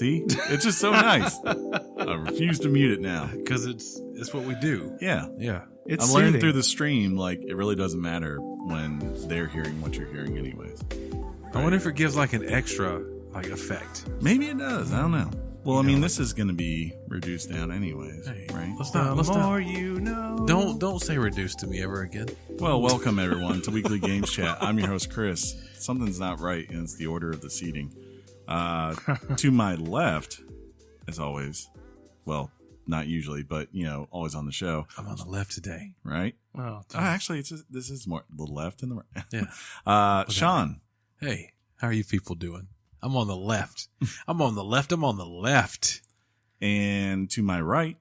See? It's just so nice. I refuse to mute it now. Because it's what we do. Yeah. Yeah. I'm learning through the stream, like, it really doesn't matter when they're hearing what you're hearing anyways. I wonder if it gives like an extra like effect. Maybe it does. I don't know. Well, I mean, this is going to be reduced down anyways, right? Let's not. You know. Don't say reduced to me ever again. Well, welcome everyone to Weekly Games Chat. I'm your host, Chris. Something's not right, and it's the order of the seating. To my left, as always, well, not usually, but, you know, always on the show. I'm on the left today. Right? Oh, actually, this is more the left and the right. Yeah. Shaun. Hey, how are you people doing? I'm on the left. I'm on the left. And to my right,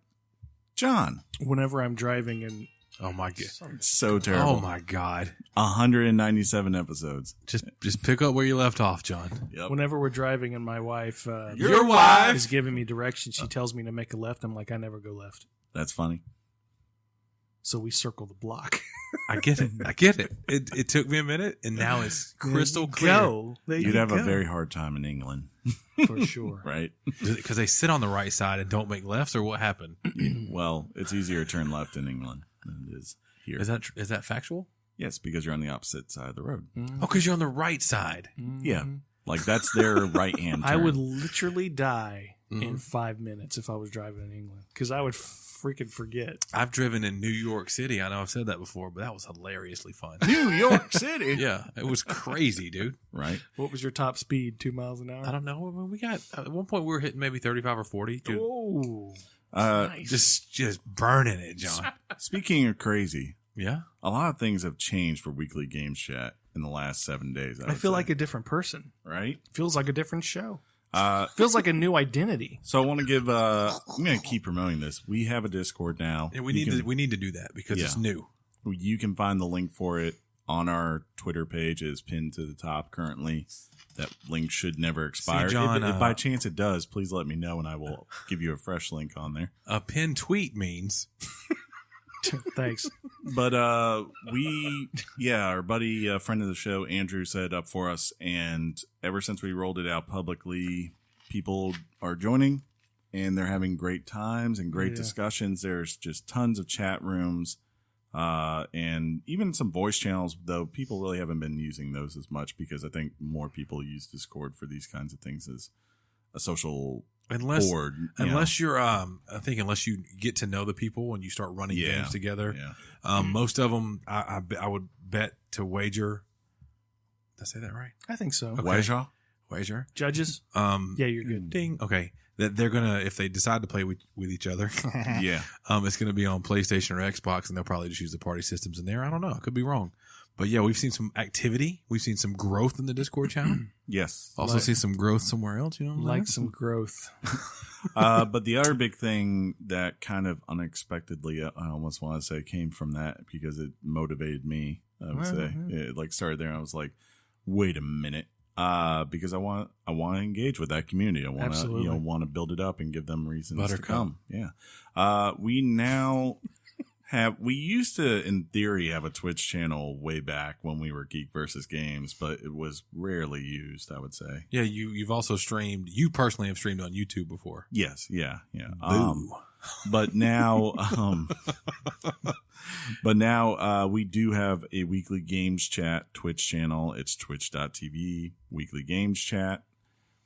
John. Whenever I'm driving and oh my god, it's so terrible. Oh my god, 197 episodes. Just pick up where you left off, John. Yep. Whenever we're driving and my wife, your wife is giving me directions, she tells me to make a left. I'm like, I never go left. That's funny. So we circle the block. I get it. It took me a minute, and now it's crystal clear. You'd have a very hard time in England. For sure. Right? Because they sit on the right side and don't make lefts, or what happened? Well, it's easier to turn left in England than it is here. Is that factual? Yes, because you're on the opposite side of the road. Mm-hmm. Oh, because you're on the right side. Mm-hmm. Yeah. Like, that's their right-hand turn. I would literally die in 5 minutes if I was driving in England, because I would freaking forget. I've driven in New York City. I know I've said that before, but that was hilariously fun. New York City? Yeah, it was crazy, dude. Right. What was your top speed? 2 miles an hour? I don't know. I mean, we got at one point we were hitting maybe 35 or 40. Dude. Oh, Nice. Just burning it, John. Speaking of crazy, Yeah. a lot of things have changed for Weekly Games Chat in the last 7 days. I feel like a different person. Right? Feels like a different show. Feels like a new identity. So I want to give. I'm going to keep promoting this. We have a Discord now. And we need to do that because it's new. You can find the link for it on our Twitter page. It is pinned to the top currently. That link should never expire. See, John, if by chance it does, please let me know and I will give you a fresh link on there. A pinned tweet means. Thanks. But our buddy, friend of the show, Andrew, set it up for us, and ever since we rolled it out publicly, people are joining, and they're having great times and great discussions. There's just tons of chat rooms, and even some voice channels, though people really haven't been using those as much because I think more people use Discord for these kinds of things as a social board. Unless you're, I think unless you get to know the people and you start running games together, most of them, I would bet to wager. Did I say that right? I think so. Okay. Wager. Judges? Yeah, you're good. Ding. Okay. That they're gonna, if they decide to play with each other, it's gonna be on PlayStation or Xbox, and they'll probably just use the party systems in there. I don't know. I could be wrong. But yeah, we've seen some activity. We've seen some growth in the Discord channel. Yes. Also see some growth somewhere else, you know? Like some growth. But the other big thing that kind of unexpectedly, I almost want to say, came from that because it motivated me, I would say. It started there and I was like, wait a minute. Because I want to engage with that community. I want to build it up and give them reasons to come. Yeah. We used to, in theory, have a Twitch channel way back when we were Geek versus Games, but it was rarely used, I would say. Yeah, you've also streamed. You personally have streamed on YouTube before. Yes, yeah. But now, we do have a Weekly Games Chat Twitch channel. It's twitch.tv Weekly Games Chat.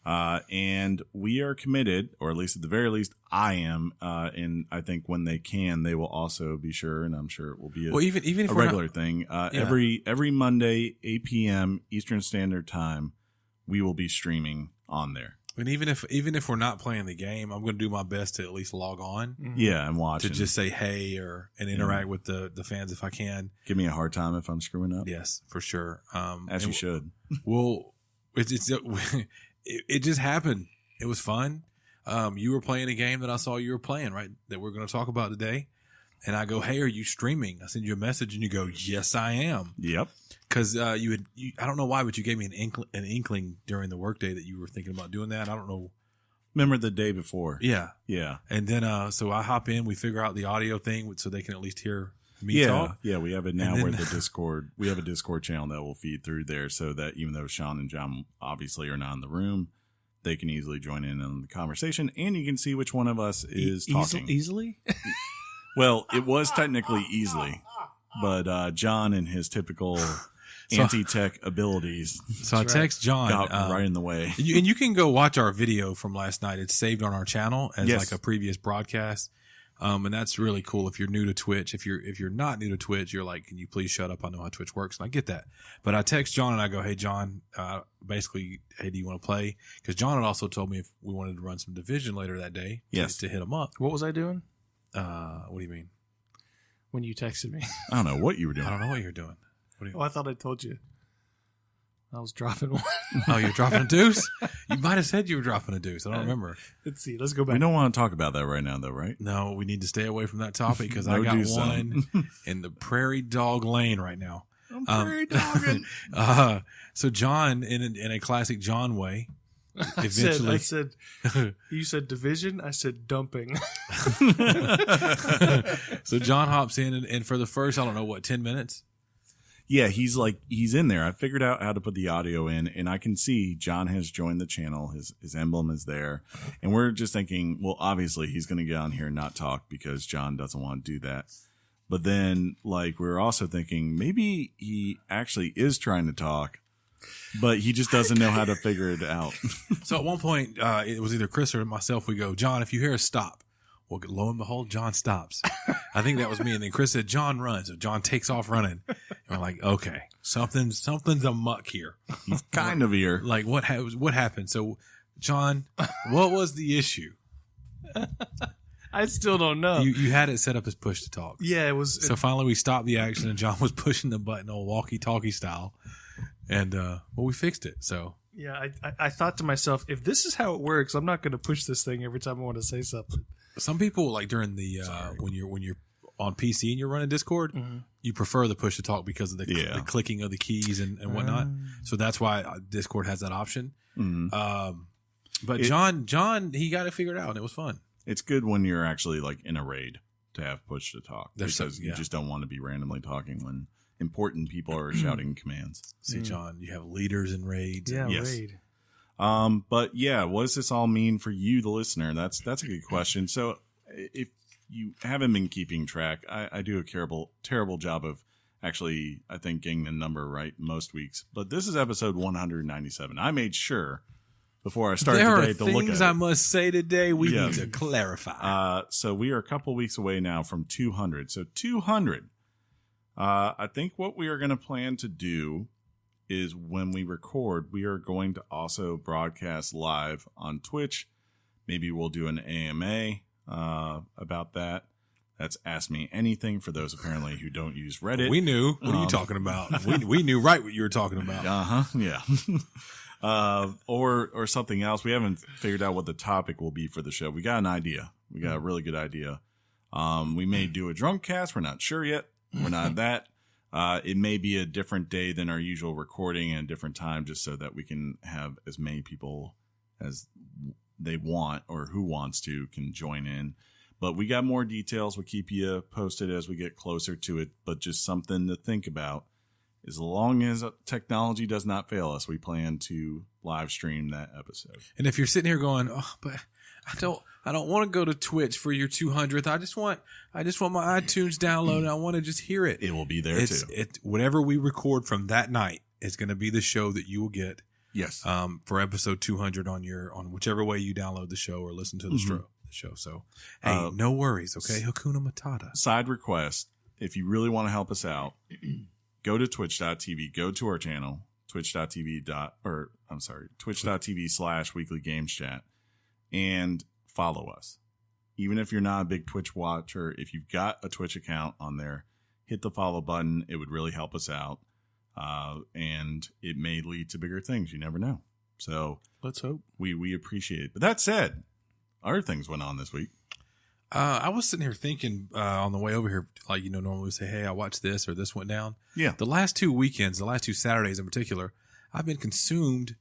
And we are committed, or at least at the very least, I am. And I think when they can, they will also be sure, and I'm sure it will be even if a regular thing. Every Monday, 8 p.m. Eastern Standard Time, we will be streaming on there. And even if we're not playing the game, I'm going to do my best to at least log on. Yeah, and watch to just say hey and interact with the fans if I can. Give me a hard time if I'm screwing up. Yes, for sure. As you should. Well, it just happened. It was fun. You were playing a game that I saw you were playing, right? That we're going to talk about today. And I go, hey, are you streaming? I send you a message and you go, yes, I am. Yep. Because I don't know why, but you gave me an inkling during the workday that you were thinking about doing that. I don't know. Remember the day before? Yeah. Yeah. And then, so I hop in, we figure out the audio thing so they can at least hear me talk. Yeah, we have it now where we have a Discord channel that will feed through there so that even though Shaun and John obviously are not in the room, they can easily join in on the conversation, and you can see which one of us is talking. Easily? Well, it was technically easily, but John and his typical anti-tech abilities. So I text John. Got right in the way. And you can go watch our video from last night. It's saved on our channel as like a previous broadcast. And that's really cool if you're new to Twitch. If you're not new to Twitch, you're like, can you please shut up? I know how Twitch works. And I get that. But I text John and I go, hey, John, basically, hey, do you want to play? Because John had also told me if we wanted to run some Division later that day to hit him up. What was I doing? What do you mean? When you texted me. I don't know what you were doing. I don't know what you were doing. I thought I told you. I was dropping one. Oh, you're dropping a deuce? You might have said you were dropping a deuce. I don't remember. Let's see. Let's go back. We don't want to talk about that right now, though, right? No, we need to stay away from that topic because I got one in the prairie dog lane right now. I'm prairie dogging. So John, in a classic John way, eventually. I said, you said division. I said dumping. So John hops in, and for the first, I don't know, 10 minutes? Yeah, he's in there. I figured out how to put the audio in, and I can see John has joined the channel. His emblem is there. And we're just thinking, well, obviously he's going to get on here and not talk because John doesn't want to do that. But then, we were also thinking maybe he actually is trying to talk, but he just doesn't know how to figure it out. So at one point, it was either Chris or myself. We go, John, if you hear us stop. Well, lo and behold, John stops. I think that was me. And then Chris said, John runs. So John takes off running. And we're like, okay, something's amuck here. He's kind of here. Like, what happened? So, John, what was the issue? I still don't know. You had it set up as push to talk. Yeah, it was. So finally we stopped the action and John was pushing the button old walkie-talkie style. And, we fixed it. So. Yeah, I thought to myself, if this is how it works, I'm not going to push this thing every time I want to say something. Some people, like during the when you're on PC and you're running Discord, you prefer the push to talk because of the clicking of the keys and whatnot. So that's why Discord has that option. But John, he got it figured out and it was fun. It's good when you're actually in a raid to have push to talk because you just don't want to be randomly talking when important people are shouting commands. See, John, you have leaders in raids. Yeah, raid. But yeah, what does this all mean for you, the listener? That's a good question. So if you haven't been keeping track, I do a terrible job of actually, I think, getting the number right most weeks. But this is episode 197. I made sure before I started today to look at it. There are things I must say today we need to clarify. So we are a couple weeks away now from 200. So 200. I think what we are going to plan to do is when we record, we are going to also broadcast live on Twitch. Maybe we'll do an AMA about that. That's Ask Me Anything for those apparently who don't use Reddit. We knew. What are you talking about? we knew right what you were talking about. Yeah. Or something else. We haven't figured out what the topic will be for the show. We got an idea. We got a really good idea. We may do a drunk cast. We're not sure yet. We're not that. It may be a different day than our usual recording and a different time just so that we can have as many people as they want or who wants to can join in. But we got more details. We'll keep you posted as we get closer to it. But just something to think about. As long as technology does not fail us, we plan to live stream that episode. And if you're sitting here going, oh, but I don't want to go to Twitch for your 200th. I just want my iTunes downloaded. I want to just hear it. It will be there too. Whatever we record from that night is going to be the show that you will get. Yes. For episode 200 on whichever way you download the show or listen to the show. So, hey, no worries. Okay. Hakuna Matata. Side request. If you really want to help us out, go to twitch.tv, go to our channel, twitch.tv/weeklygameschat and follow us. Even if you're not a big Twitch watcher, if you've got a Twitch account on there, hit the follow button. It would really help us out. And it may lead to bigger things. You never know. So let's hope. We appreciate it. But that said, other things went on this week. I was sitting here thinking on the way over here, normally we say, hey, I watched this or this went down. Yeah. The last 2 weekends, the last 2 Saturdays in particular, I've been consumed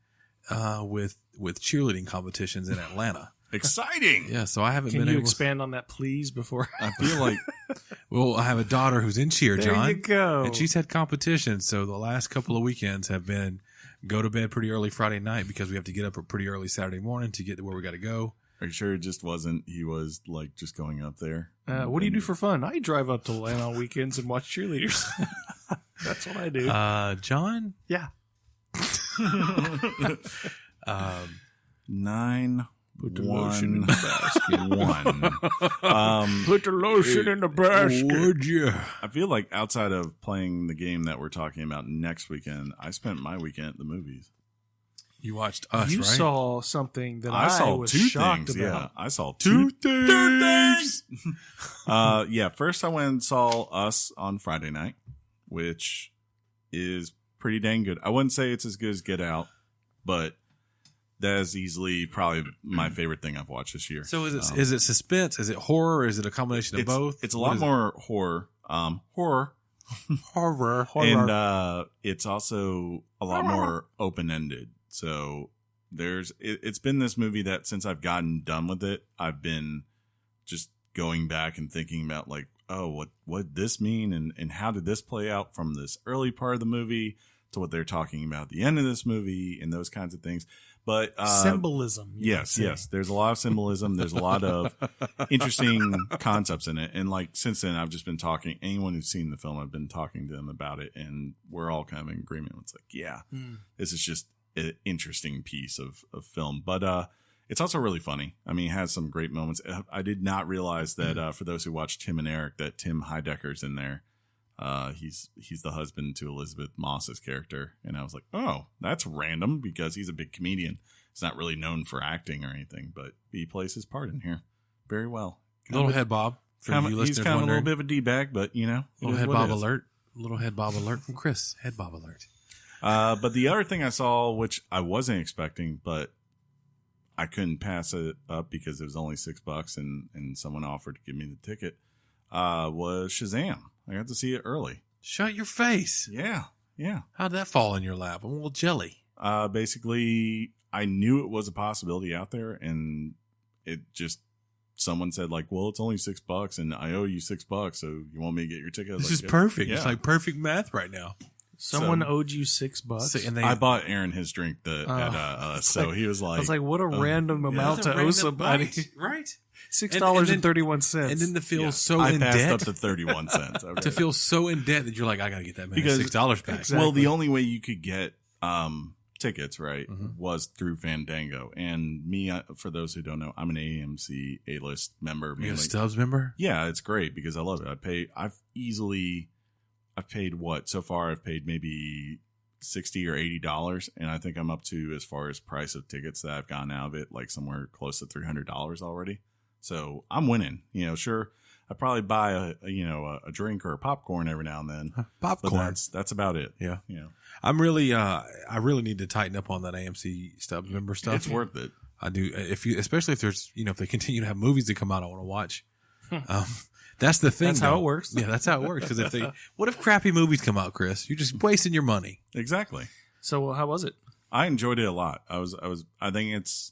with cheerleading competitions in Atlanta. Exciting. Yeah, so I haven't been able to... Can you expand on that, please, before... I feel like... Well, I have a daughter who's in cheer, John. There you go. And she's had competitions, so the last couple of weekends have been go to bed pretty early Friday night because we have to get up pretty early Saturday morning to get to where we got to go. Are you sure it just wasn't, he was like just going up there? What do you do for fun? I drive up to Atlanta on weekends and watch cheerleaders. That's what I do. John? Yeah. 9 Put the 1 lotion in the basket. 1. Put the lotion in the basket. Would you? I feel like outside of playing the game that we're talking about next weekend, I spent my weekend at the movies. You watched Us, You right? saw something that I saw was 2 shocked things. about. Yeah, I saw Two two things. Yeah, first I went and saw Us on Friday night, which is pretty dang good. I wouldn't say it's as good as Get Out, but that is easily probably my favorite thing I've watched this year. So is it suspense? Is it horror? Is it a combination of both? It's a lot more horror. Horror. And it's also a lot more open-ended. So it's been this movie that since I've gotten done with it, I've been just going back and thinking about like, oh, what did this mean? And how did this play out from this early part of the movie to what they're talking about at the end of this movie and those kinds of things. But symbolism. Yes. There's a lot of symbolism. There's a lot of interesting concepts in it. And like since then, I've just been talking. Anyone who's seen the film, I've been talking to them about it, and we're all kind of in agreement. It's like, yeah, this is just an interesting piece of film. But it's also really funny. I mean, it has some great moments. I did not realize that for those who watch Tim and Eric, that Tim Heidecker's in there. He's the husband to Elizabeth Moss's character. And I was like, oh, that's random because he's a big comedian. He's not really known for acting or anything, but he plays his part in here very well. Little head bob. He's kind of a little bit of a D-bag, but you know. Little head bob alert. Little head bob alert from Chris. Head bob alert. But the other thing I saw, which I wasn't expecting, but I couldn't pass it up because it was only $6 and someone offered to give me the ticket, was Shazam. I got to see it early. Shut your face. Yeah. How'd that fall in your lap? I'm a little jelly. Basically, I knew it was a possibility out there, and it just, someone said like, well, it's only $6 and I owe you $6, so you want me to get your ticket? This is perfect. Yeah. It's like perfect math right now. Someone owed you $6. And I bought Aaron his drink so he was like, I was like, what a random amount to owe somebody. Right. $6.31. And then to feel so I in passed debt. up to 31 cents. Okay. To feel so in debt that you're like, I got to get that man $6 back. Exactly. Well, the only way you could get tickets, right, was through Fandango. And me, for those who don't know, I'm an AMC A-list member. You're a Stubbs member? Yeah, it's great because I love it. I've paid what? So far, I've paid maybe $60 or $80, and I think I'm up to, as far as price of tickets that I've gotten out of it, like somewhere close to $300 already. So I'm winning. You know, sure, I probably buy a drink or a popcorn every now and then. Popcorn. But that's about it. Yeah. You know, I'm really, I really need to tighten up on that AMC Stubbs member stuff. It's worth it. I do. Especially if there's, if they continue to have movies that come out, I want to watch. That's the thing. That's how it works. Yeah, that's how it works. Because what if crappy movies come out, Chris? You're just wasting your money. Exactly. So how was it? I enjoyed it a lot. I think it's,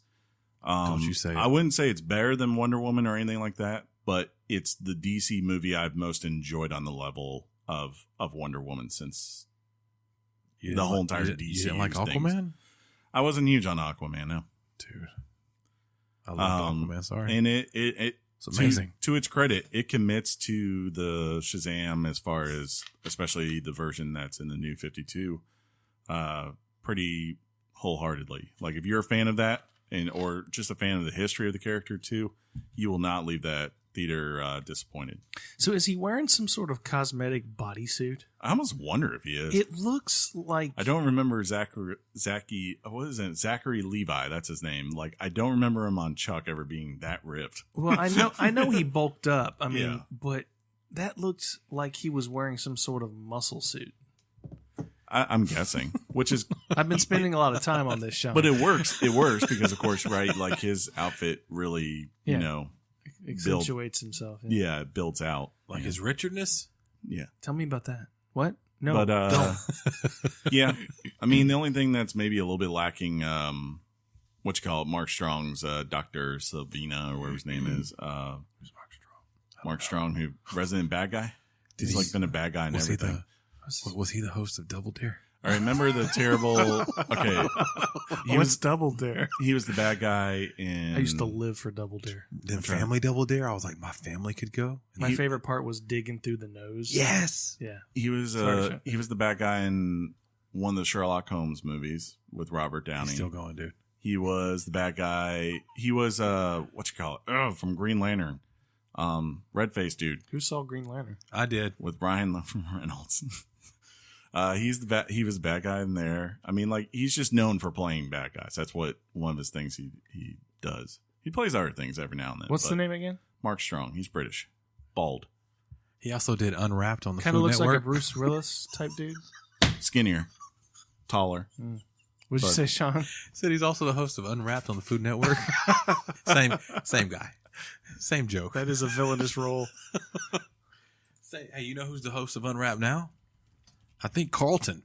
don't you say it. I wouldn't say it's better than Wonder Woman or anything like that, but it's the DC movie I've most enjoyed on the level of Wonder Woman since the whole entire DC. You didn't like Aquaman? Things. I wasn't huge on Aquaman, no. Dude. I love Aquaman, sorry. And it's amazing. To its credit, it commits to the Shazam as far as, especially the version that's in the new 52, pretty wholeheartedly. Like if you're a fan of that, or just a fan of the history of the character too, you will not leave that theater disappointed. So is he wearing some sort of cosmetic bodysuit? I almost wonder if he is. It looks like, I don't remember Zachary Levi. That's his name. Like I don't remember him on Chuck ever being that ripped. Well, I know he bulked up. I mean, but that looked like he was wearing some sort of muscle suit. I'm guessing, which is I've been spending a lot of time on this show, but it works. It works because, of course, right? Like his outfit really, accentuates himself. Yeah, it builds out like his Richardness. Yeah, tell me about that. What? No, but don't. Yeah, I mean, the only thing that's maybe a little bit lacking, what you call it, Mark Strong's Dr. Sylvina, or whatever his name is. Who's Mark Strong? Mark Strong, who Resident Bad Guy. He's like been a bad guy and everything. Was he the host of Double Dare? I remember the terrible. Okay, What's Double Dare? He was the bad guy in. I used to live for Double Dare. Then Family Double Dare. I was like, my family could go. My favorite part was digging through the nose. Yes. Yeah. He was the bad guy in one of the Sherlock Holmes movies with Robert Downey. He's still going, dude. He was the bad guy. He was what you call it? Oh, from Green Lantern. Red faced dude. Who saw Green Lantern? I did. With Ryan Reynolds. He was the bad guy in there. I mean, like, he's just known for playing bad guys. That's what one of his things he does. He plays other things every now and then. What's the name again? Mark Strong. He's British. Bald. He also did Unwrapped on the Kind of Food looks Network. like a Bruce Willis type dude. Skinnier. Taller. What'd you say, Shaun? Said he's also the host of Unwrapped on the Food Network. Same guy. Same joke. That is a villainous role. Hey, you know who's the host of Unwrapped now? I think Carlton.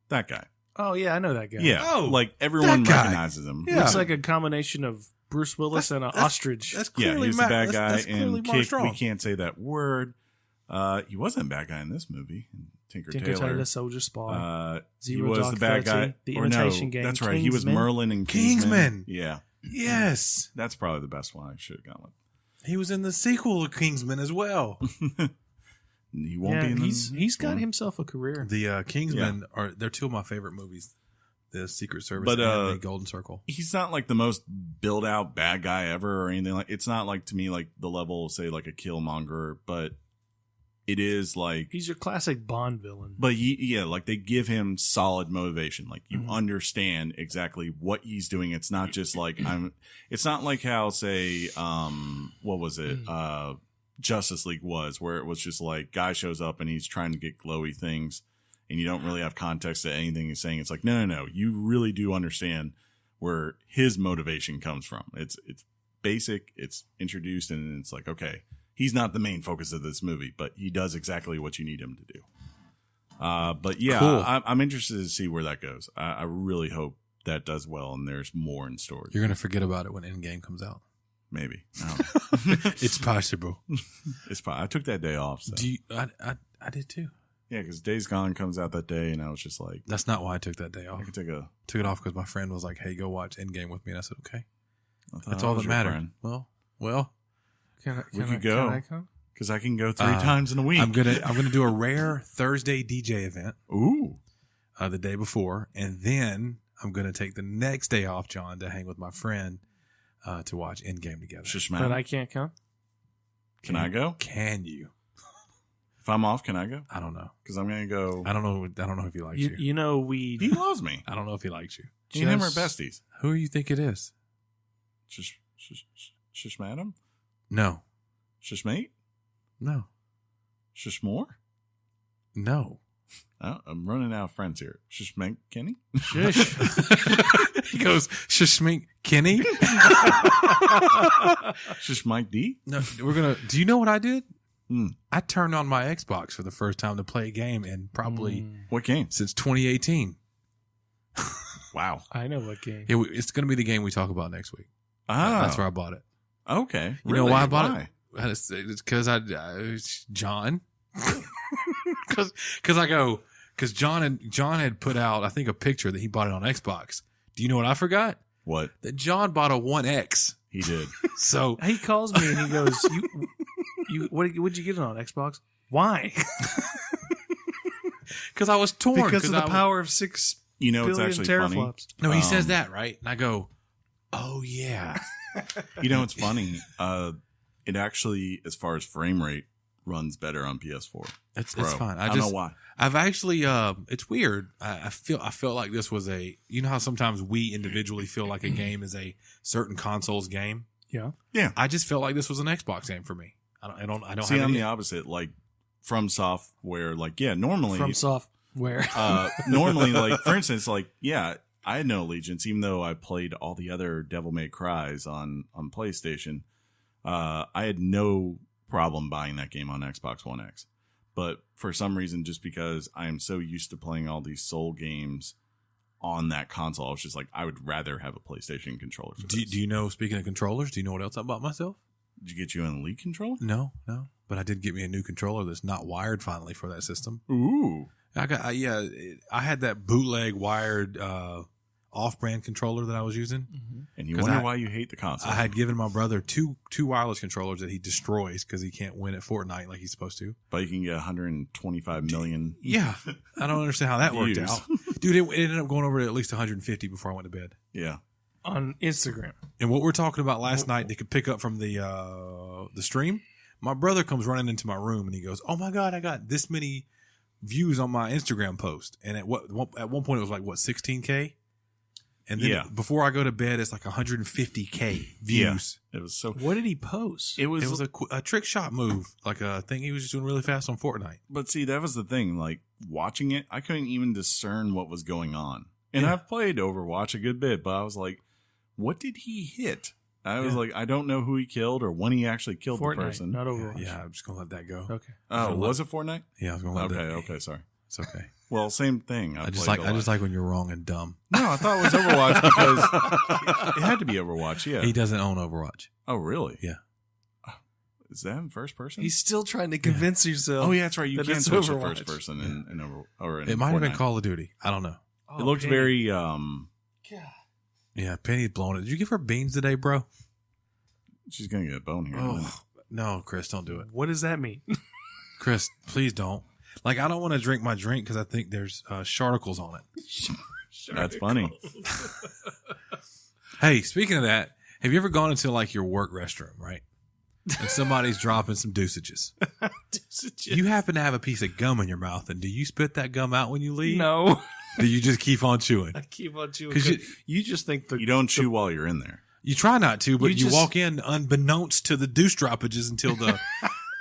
That guy. Oh, yeah, I know that guy. Yeah. Oh, like, everyone that guy. recognizes him. Yeah. Looks like a combination of Bruce Willis and an ostrich. That's Yeah, clearly he was the bad guy that's in Mark Kick. Strong. We can't say that word. He wasn't a bad guy in this movie. Tinker Tailor, Soldier Spy. He Zero was Dark the bad 30, guy. The Or Imitation no, Game. that's right. He was Kingsman. Merlin in Kingsman. Yeah. Yes. That's probably the best one I should have gone with. He was in the sequel of Kingsman as well. He won't be in he's got himself a career. The Kingsmen they're two of my favorite movies. The Secret Service But, and the Golden Circle. He's not like the most built out bad guy ever or anything. Like, it's not like, to me, like the level of, say, like a Killmonger, but it is like He's your classic Bond villain. But like they give him solid motivation. Like you understand exactly what he's doing. It's not just like it's not like how, say, what was it? Justice League was, where it was just like guy shows up and he's trying to get glowy things and you don't really have context to anything he's saying. It's like, no. You really do understand where his motivation comes from. It's basic. It's introduced and it's like, okay, he's not the main focus of this movie, but he does exactly what you need him to do. But yeah, cool. I'm interested to see where that goes. I really hope that does well and there's more in storage. You're going to forget about it when Endgame comes out. Maybe. I don't know. It's possible. I took that day off. So. I did too. Yeah, because Days Gone comes out that day, and I was just like, That's not why I took that day off. I could take Took it off because my friend was like, "Hey, go watch Endgame with me," and I said, "Okay." That's all that mattered. Well, we could go because I can go 3 times in a week. I'm gonna do a rare Thursday DJ event. Ooh, the day before, and then I'm gonna take the next day off, John, to hang with my friend to watch Endgame together. But I can't come. Can I go? Can you? If I'm off, can I go? I don't know because I'm gonna go. I don't know if he likes you. You know he loves me. I don't know if he likes you. Me and him are besties. Who do you think it is? Shish madam? No. Shish mate? No. Shish more? No. Oh, I'm running out of friends here. Shish mate Kenny? Shush. He goes, Shishmink Kenny? Shish Mike D? No, do you know what I did? I turned on my Xbox for the first time to play a game in probably what game? Since 2018. Wow. I know what game. It's going to be the game we talk about next week. That's where I bought it. Okay. You know why I bought it? It's because John. Because John had put out, I think, a picture that he bought it on Xbox. Do you know what I forgot? What? That John bought a One X. He did. So he calls me and he goes, "What'd you get it on Xbox? Why?" Because I was torn. Because of the power of 6 billion it's actually teraflops. funny. No, he says that, right? And I go, "Oh yeah." It's funny. It actually, as far as frame rate, runs better on PS4. It's fine. I don't know why. I've actually, it's weird. I felt like this was you know how sometimes we individually feel like a game is a certain console's game. Yeah. Yeah. I just felt like this was an Xbox game for me. I don't See, have I'm the opposite. Like From Software, normally From Software. Normally, like, for instance, like, yeah, I had no allegiance, even though I played all the other Devil May Cries on PlayStation. I had no problem buying that game on Xbox One X. But for some reason, just because I am so used to playing all these Soul games on that console, I was just like, I would rather have a PlayStation controller for this. Do you know, speaking of controllers, do you know what else I bought myself? Did you get you an Elite controller? No. But I did get me a new controller that's not wired finally for that system. Ooh. I had that bootleg wired off-brand controller that I was using. Mm-hmm. And you wonder why you hate the console. I had given my brother two wireless controllers that he destroys because he can't win at Fortnite like he's supposed to. But you can get 125 million. Yeah. I don't understand how that worked out. Dude, it ended up going over to at least 150 before I went to bed. Yeah. On Instagram. And what we're talking about last night, they could pick up from the stream. My brother comes running into my room and he goes, "Oh my God, I got this many views on my Instagram post." And at one point it was like, 16K? And then before I go to bed, it's like 150K views. Yeah. It was so. What did he post? It was a trick shot move, like a thing he was just doing really fast on Fortnite. But see, that was the thing. Like watching it, I couldn't even discern what was going on. And I've played Overwatch a good bit, but I was like, what did he hit? I was like, I don't know who he killed or when he actually killed Fortnite, the person. not Overwatch. Yeah, I'm just going to let that go. Okay. Oh, was it Fortnite? Yeah, I was going to let that go. Okay, sorry. It's okay. Well, same thing. I just like when you're wrong and dumb. No, I thought it was Overwatch because it had to be Overwatch, yeah. He doesn't own Overwatch. Oh, really? Yeah. Is that in first person? He's still trying to convince yourself. Oh, yeah, that's right. You can't switch to Overwatch. first person in It might have been Fortnite. Call of Duty. I don't know. It looked very God. Yeah, Penny's blowing it. Did you give her beans today, bro? She's gonna get a bone here in a minute. No, Chris, don't do it. What does that mean? Chris, please don't. Like, I don't want to drink my drink because I think there's sharticles on it. That's funny. Hey, speaking of that, have you ever gone into like your work restroom, right? And somebody's dropping some doosages. You happen to have a piece of gum in your mouth, and do you spit that gum out when you leave? No. Do you just keep on chewing? I keep on chewing. 'Cause You just think You don't chew while you're in there. You try not to, but You you just- walk in unbeknownst to the deuce droppages until the.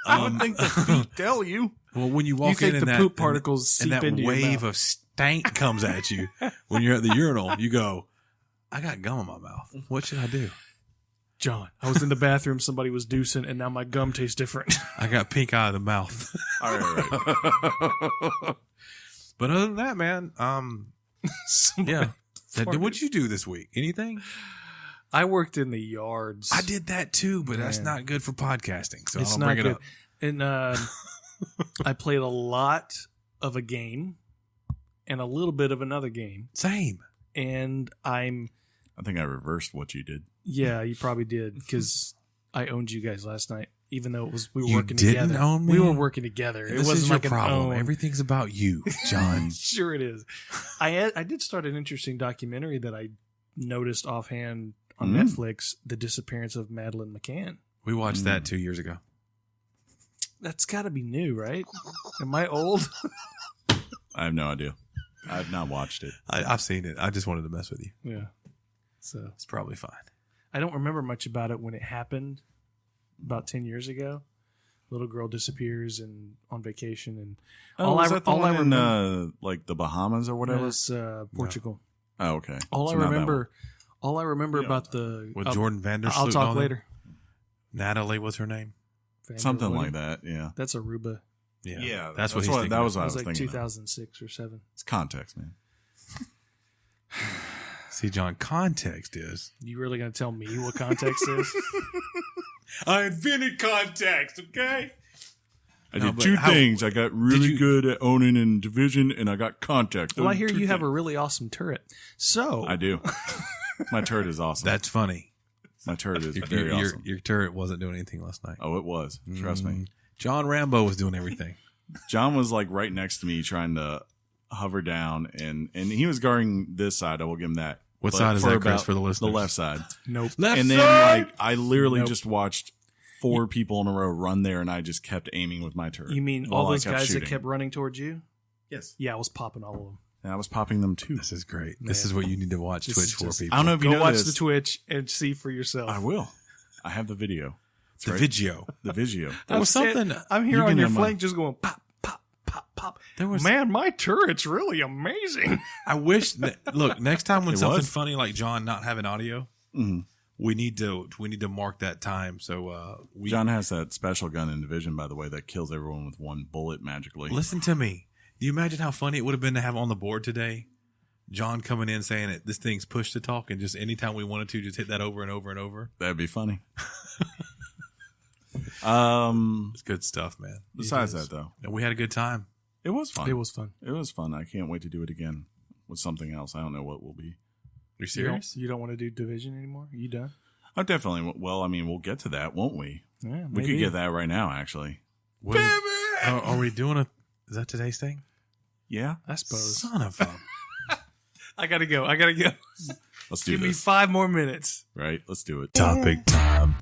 I would think the feet tell you. Well, when you You walk think in the and poop that, particles and seep that into your wave mouth. of stank comes at you when you're at the urinal, you go, "I got gum in my mouth. What should I do? John, I was in the bathroom, somebody was deucing, and now my gum tastes different. I got pink eye of the mouth." All right. But other than that, man, yeah. farted. What'd you do this week? Anything? I worked in the yards. I did that too, but that's Man. not good for podcasting. So It's I'll not bring it good. up. And I played a lot of a game and a little bit of another game. Same. And I think I reversed what you did. yeah, you probably did because I owned you guys last night, even though we were You working didn't together. own me? We were working together. This it wasn't is your like problem. an own. Everything's about you, John. Sure it is. I did start an interesting documentary that I noticed offhand on Netflix, The Disappearance of Madeleine McCann. We watched that 2 years ago. That's got to be new, right? Am I old? I have no idea. I have not watched it. I've seen it. I just wanted to mess with you. Yeah. So It's probably fine. I don't remember much about it when it happened about 10 years ago. Little girl disappears and on vacation, and Was that the one in like the Bahamas or whatever? was Portugal. Oh, okay. All So I not that remember, all I remember Yeah. about the With Jordan Vandersloot. I'll and talk all that? later. Natalie was her name. one. Something like that. Yeah. That's Aruba. Yeah. That's what he's thinking. That was That what I was was like thinking. 2006 or 7. It's context, man. See, John, context is. You really gonna tell me what context is? I invented context, okay? I No, did but two how- things. I got really you- good at owning and division, and I got context. Well, I Those hear two you have a things. really awesome turret. So I do. My turret is awesome. That's funny. My turret is Your, very your, awesome. your turret wasn't doing anything last night. Oh, it was. Trust me. John Rambo was doing everything. John was like right next to me trying to hover down, and he was guarding this side. I will give him that. What But side is that, Chris, about for the listeners? The left side. nope. And then like I literally Nope. just watched 4 people in a row run there, and I just kept aiming with my turret. You mean while all I those kept guys shooting. that kept running towards you? Yes. Yeah, I was popping all of them. And I was popping them too. This is great. Man. This is what you need to watch This Twitch is for, just- people. I don't know if you Go know watch this. the Twitch and see for yourself. I will. I have the video. It's The right- video. The video. There was something. I'm here You on can your have mine. flank just going pop, pop, pop, pop. There was. Man, my turret's really amazing. I wish. Look, next time when It something was. funny like John not having audio, Mhm. we need to mark that time. So we John has that special gun in Division, by the way, that kills everyone with one bullet magically. listen to me. Do you imagine how funny it would have been to have on the board today? John coming in saying it. This thing's push to talk, and just anytime we wanted to, just hit that over and over and over. That'd be funny. It's good stuff, man. Besides that, though, and we had a good time. It was fun. It was fun. It was fun. I can't wait to do it again with something else. I don't know what will be. Are you serious? You don't want to do Division anymore? Are you done? I definitely. Well, I mean, we'll get to that, won't we? Yeah, we could get that right now, actually. Are we doing a? Is that today's thing? Yeah, I suppose. Son of a. I gotta go. Let's do Give me this. 5 more minutes. Right, let's do it. Topic time.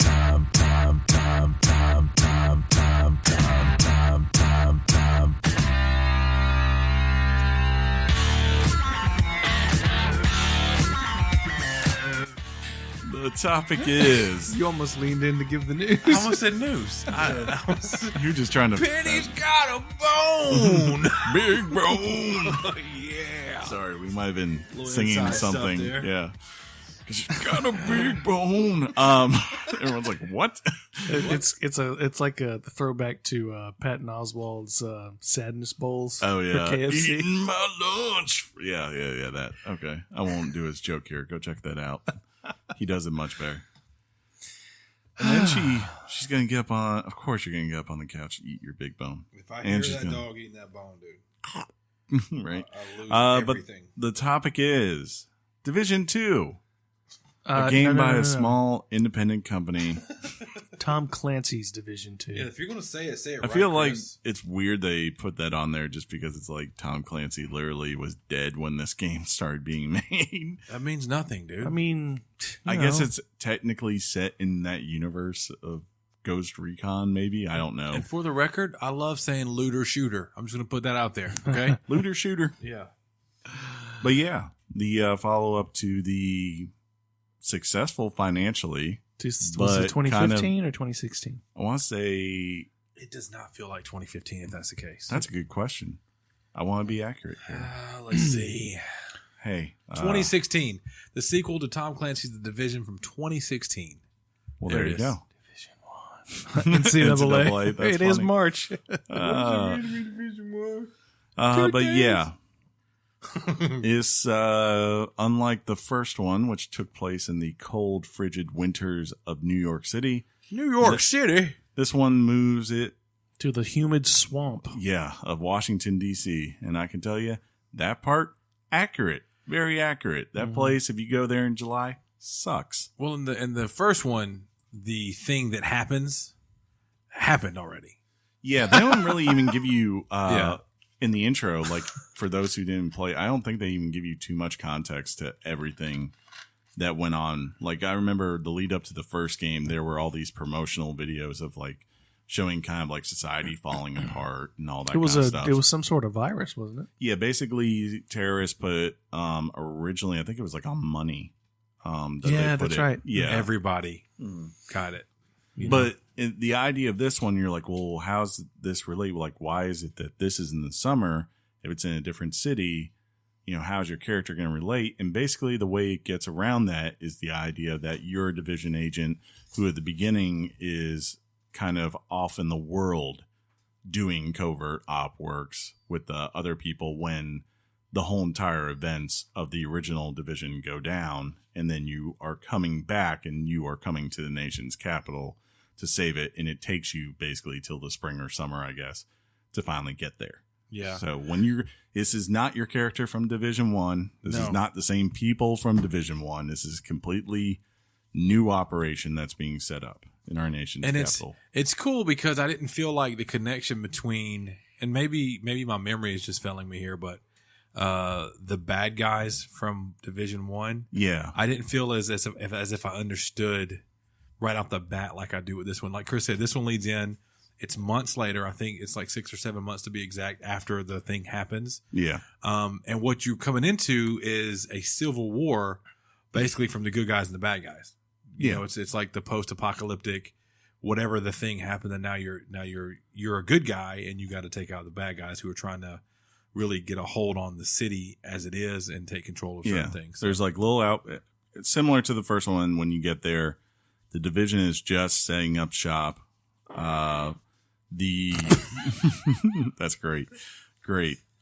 The topic is. You almost leaned in to give the news. I almost said news. You're just trying to. Penny's got a bone. Big bone. Yeah. Sorry, we might have been Little singing inside stuff something. there. Yeah. Cause she's got a big bone. Everyone's like, "What?" It's like a throwback to Patton Oswalt's Sadness Bowls. Oh yeah, for KFC. Eating my lunch. Yeah. That. Okay, I won't do his joke here. Go check that out. He does it much better. And then she's gonna get up on. Of course, you're gonna get up on the couch and eat your big bone. If I And hear she's that gonna- dog eating that bone, dude, Right. I lose But everything. the topic is Division 2, a No, game no, by no, a no. small independent company. Tom Clancy's Division 2. Yeah, if you're gonna say it, say it I right. feel like Chris. it's weird they put that on there just because it's like Tom Clancy literally was dead when this game started being made. that means nothing, dude. I mean, I guess it's technically set in that universe of Ghost Recon, maybe. I don't know. And for the record, I love saying looter shooter. I'm just gonna put that out there. Okay. Looter shooter. Yeah. But yeah, the follow up to the successful financially. Was but it 2015 or 2016? I want to say It does not feel like 2015 if that's the case. that's a good question. I want to be accurate here. Let's see. Hey, 2016, the sequel to Tom Clancy's The Division from 2016. well, there there it you is. go. NCAA. That's It is funny. March. But yeah, it's unlike the first one, which took place in the cold, frigid winters of New York City. New York City. This one moves it, To the humid swamp. of Washington, D.C. And I can tell you, that part, accurate. Very accurate. That place, if you go there in July, sucks. Well, in the first one, the thing that happened already. Yeah, they don't really even give you, Yeah. in the intro, like, for those who didn't play, I don't think they even give you too much context to everything that went on. Like, I remember the lead up to the first game, there were all these promotional videos of, like, showing kind of like society falling apart and all that kind of stuff. It was some sort of virus, wasn't it? Yeah, basically terrorists put originally I think it was like on money. That they Yeah, put that's it. right. Yeah, Everybody got it. but the idea of this one, you're like, well, how's this relate? Like, why is it that this is in the summer? If it's in a different city, how's your character going to relate? And basically, the way it gets around that is the idea that you're a division agent who, at the beginning, is kind of off in the world doing covert op works with the other people when the whole entire events of the original division go down, and then you are coming back and you are coming to the nation's capital to save it, and it takes you basically till the spring or summer, I guess, to finally get there. Yeah. So this is not your character from Division 1. This is No. not the same people from Division 1. This is a completely new operation that's being set up in our nation's And capital. it's cool because I didn't feel like the connection between, and maybe my memory is just failing me here, but the bad guys from Division 1, Yeah. I didn't feel as if I understood right off the bat like I do with this one. Like Chris said, this one leads in. It's months later. I think it's like 6 or 7 months to be exact after the thing happens. Yeah. And what you're coming into is a civil war, basically from the good guys and the bad guys. You know, it's like the post-apocalyptic, whatever the thing happened, and now you're a good guy, and you got to take out the bad guys who are trying to really get a hold on the city as it is and take control of certain things. There's like little it's similar to the first one. When you get there, the division is just setting up shop. That's great.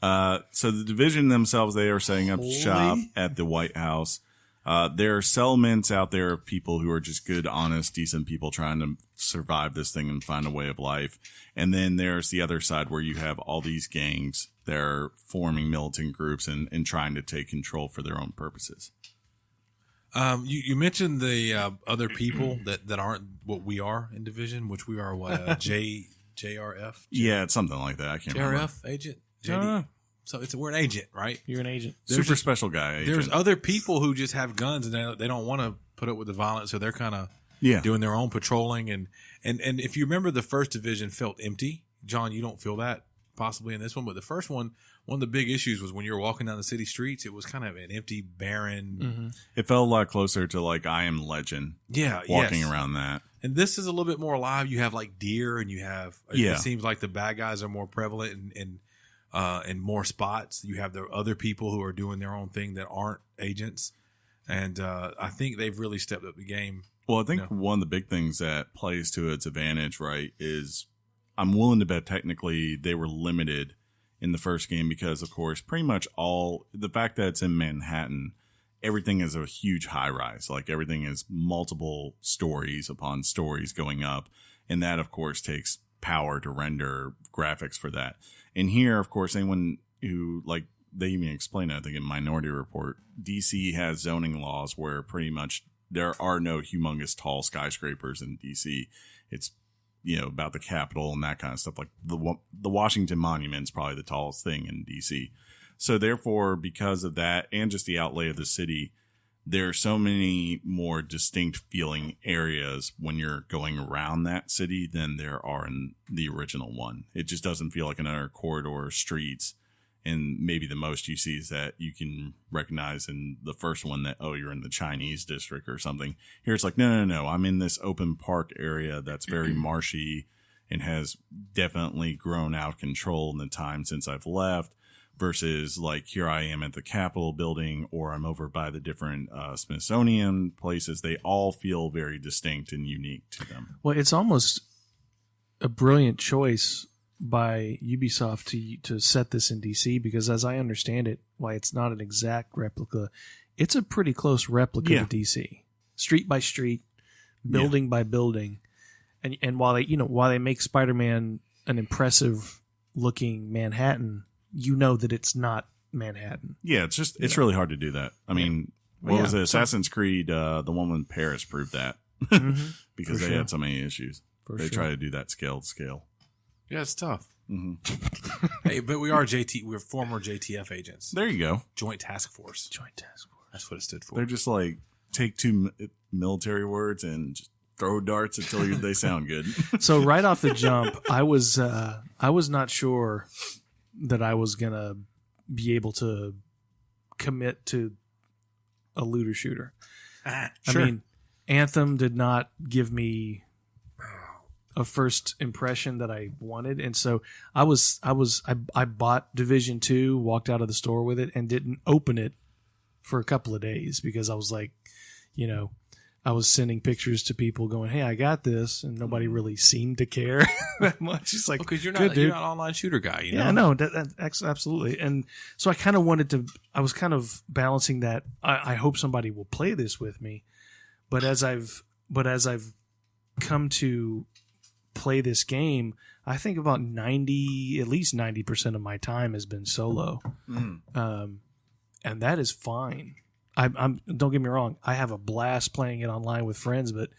So the division themselves, they are setting up shop at the White House. There are settlements out there of people who are just good, honest, decent people trying to survive this thing and find a way of life. And then there's the other side where you have all these gangs that are forming militant groups and trying to take control for their own purposes. You mentioned the other people that aren't what we are in Division, which we are what JRF. Yeah, it's something like that. I can't remember. JRF agent. JD. So we're an agent, right? You're an agent. Super special guy agent. There's other people who just have guns and they don't want to put up with the violence, so they're kind of doing their own patrolling. And if you remember, the first Division felt empty. John, you don't feel that possibly in this one, but the first one of the big issues was when you were walking down the city streets, it was kind of an empty, barren. Mm-hmm. It felt a lot closer to like I Am Legend. Yeah, walking around that. And this is a little bit more alive. You have like deer, and you have. It seems like the bad guys are more prevalent in more spots. You have the other people who are doing their own thing that aren't agents, and I think they've really stepped up the game. Well, I think one of the big things that plays to its advantage, right, is I'm willing to bet technically they were limited in the first game because, of course, pretty much all the fact that it's in Manhattan, everything is a huge high rise. Like everything is multiple stories upon stories going up. And that, of course, takes power to render graphics for that. And here, of course, anyone who like they even explain it, I think in Minority Report, DC has zoning laws where pretty much there are no humongous tall skyscrapers in DC. It's about the Capitol and that kind of stuff. Like the Washington Monument is probably the tallest thing in DC. So therefore, because of that and just the outlay of the city, there are so many more distinct feeling areas when you're going around that city than there are in the original one. It just doesn't feel like another corridor of streets. And maybe the most you see is that you can recognize in the first one that, you're in the Chinese district or something. Here it's like, no. I'm in this open park area that's very marshy and has definitely grown out of control in the time since I've left versus like here I am at the Capitol building or I'm over by the different Smithsonian places. They all feel very distinct and unique to them. Well, it's almost a brilliant choice by Ubisoft to set this in DC because as I understand it, why it's not an exact replica, it's a pretty close replica of DC, street by street, building by building, and while they make Spider-Man an impressive looking Manhattan, that it's not Manhattan. Yeah, it's really hard to do that. I mean, what was it? Assassin's Creed, the one in Paris proved that because they had so many issues. They try to do that scale to scale. Yeah, it's tough. Mm-hmm. Hey, but we're former JTF agents. There you go. Joint Task Force. Joint Task Force. That's what it stood for. They're just like take two military words and just throw darts until they sound good. So right off the jump, I was not sure that I was gonna be able to commit to a looter shooter. Sure. I mean, Anthem did not give me a first impression that I wanted, and so I bought Division 2, walked out of the store with it, and didn't open it for a couple of days because I was like, I was sending pictures to people going, "Hey, I got this," and nobody really seemed to care that much. It's like because you're not an online shooter guy, Yeah, no, absolutely. And so I kind of wanted to. I was kind of balancing that. I hope somebody will play this with me, but as I've come to play this game, I think about at least 90% of my time has been solo, and that is fine. I'm don't get me wrong, I have a blast playing it online with friends, but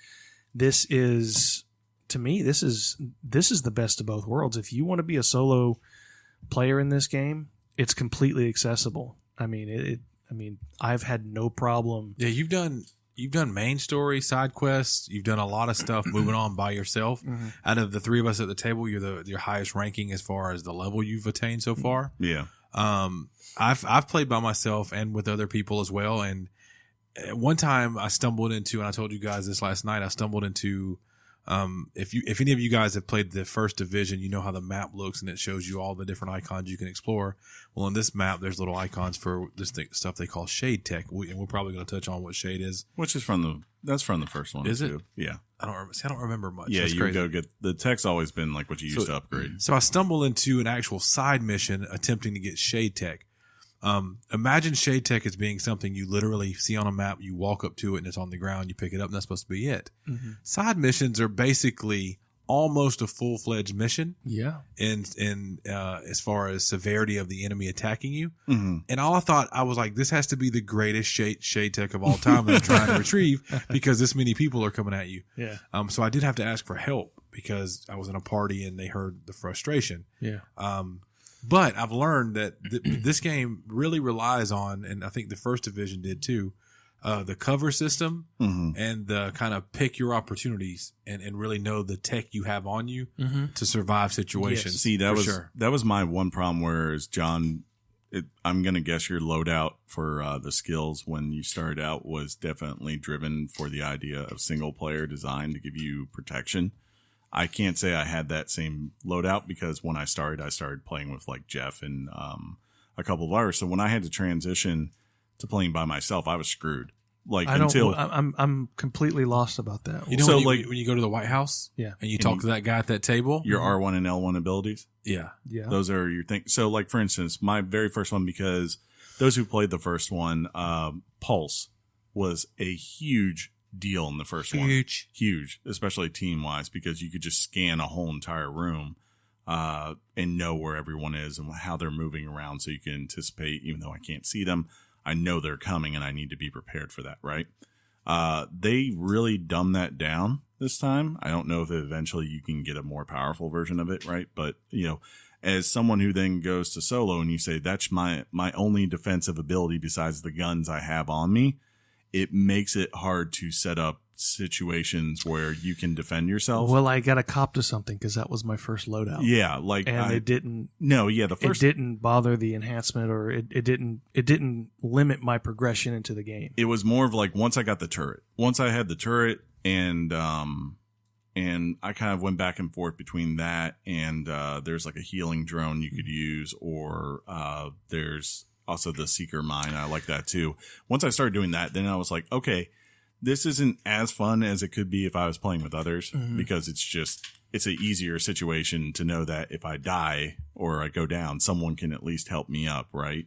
this is the best of both worlds. If you want to be a solo player in this game, it's completely accessible. I mean, I've had no problem. Yeah, you've done main story, side quests. You've done a lot of stuff moving on by yourself. Mm-hmm. Out of the three of us at the table, you're your highest ranking as far as the level you've attained so far. Yeah. I've played by myself and with other people as well. And one time I stumbled into, and I told you guys this last night, I stumbled into, if any of you guys have played the first Division, you know how the map looks and it shows you all the different icons you can explore. Well, in this map, there's little icons for this stuff they call shade tech. And we're probably going to touch on what shade is. Which is that's from the first one. Is too. It? Yeah. I don't remember much. Yeah, That's you crazy. go get the tech's always been like what you used to upgrade. So I stumbled into an actual side mission attempting to get shade tech. Imagine Shade Tech as being something you literally see on a map, you walk up to it and it's on the ground, you pick it up, and that's supposed to be it. Mm-hmm. Side missions are basically almost a full-fledged mission. Yeah. In as far as severity of the enemy attacking you. Mm-hmm. And all I was like, this has to be the greatest Shade Tech of all time that I'm trying to retrieve because this many people are coming at you. Yeah. So I did have to ask for help because I was in a party and they heard the frustration. Yeah. But I've learned that this game really relies on, and I think the First Division did too, the cover system and the kind of pick your opportunities and really know the tech you have on you to survive situations. Yes. See, that was my one problem. Whereas John, I'm gonna guess your loadout for the skills when you started out was definitely driven for the idea of single player design to give you protection. I can't say I had that same loadout because when I started playing with like Jeff and a couple of others. So when I had to transition to playing by myself, I was screwed. Like I'm completely lost about that. You know, so when you go to the White House, and you talk to that guy at that table, your R1 and L1 abilities, yeah, those are your thing. So like for instance, my very first one, because those who played the first one, Pulse was a huge deal in the first one. Huge, especially team wise, because you could just scan a whole entire room and know where everyone is and how they're moving around, so you can anticipate. Even though I can't see them, I know they're coming and I need to be prepared for that, right? They really dumbed that down this time. I don't know if eventually you can get a more powerful version of it, right? But, you know, as someone who then goes to solo and you say, that's my only defensive ability besides the guns I have on me, it makes it hard to set up situations where you can defend yourself. Well, I got a cop to something because that was my first loadout. Yeah, like it didn't. No, yeah, it didn't bother the enhancement, or it didn't limit my progression into the game. It was more of like once I got the turret, once I had the turret, and I kind of went back and forth between that and there's like a healing drone you could use, or there's also the seeker mine. I like that too. Once I started doing that, then I was like, okay, this isn't as fun as it could be if I was playing with others, because it's an easier situation to know that if I die or I go down, someone can at least help me up, right?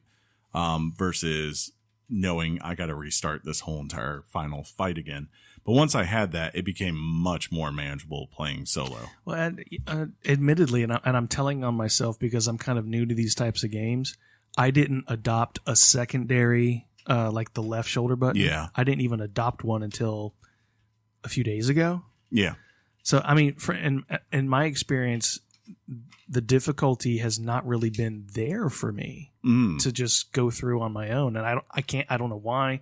Versus knowing I got to restart this whole entire final fight again. But once I had that, it became much more manageable playing solo. Well, and, admittedly, and I'm telling on myself because I'm kind of new to these types of games, I didn't adopt a secondary like the left shoulder button. Yeah. I didn't even adopt one until a few days ago. Yeah. So, I mean, in my experience, the difficulty has not really been there for me to just go through on my own. And I don't know why,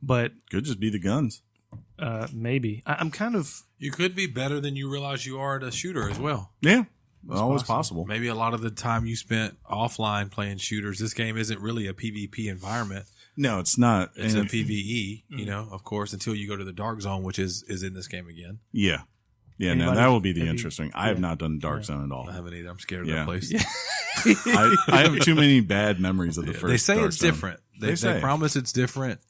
but could just be the guns. Maybe I'm kind of, you could be better than you realize you are at a shooter as well. Yeah. Always possible. Maybe a lot of the time you spent offline playing shooters. This game isn't really a PvP environment. No, it's not. It's a PvE, you know, of course, until you go to the Dark Zone, which is in this game again. Yeah. Yeah, now that will be the interesting. I have not done Dark Zone at all. I haven't either. I'm scared of that place. Yeah. I have too many bad memories of the first. They say Dark it's Zone. different. They promise it's different.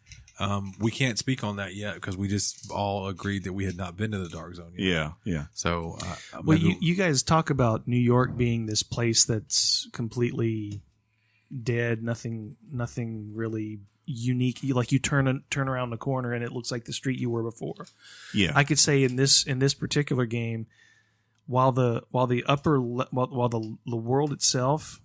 We can't speak on that yet because we just all agreed that we had not been to the Dark Zone yet. Yeah. So, well, you guys talk about New York being this place that's completely dead. Nothing really unique. Like you turn around the corner and it looks like the street you were before. Yeah, I could say in this particular game, while the world itself,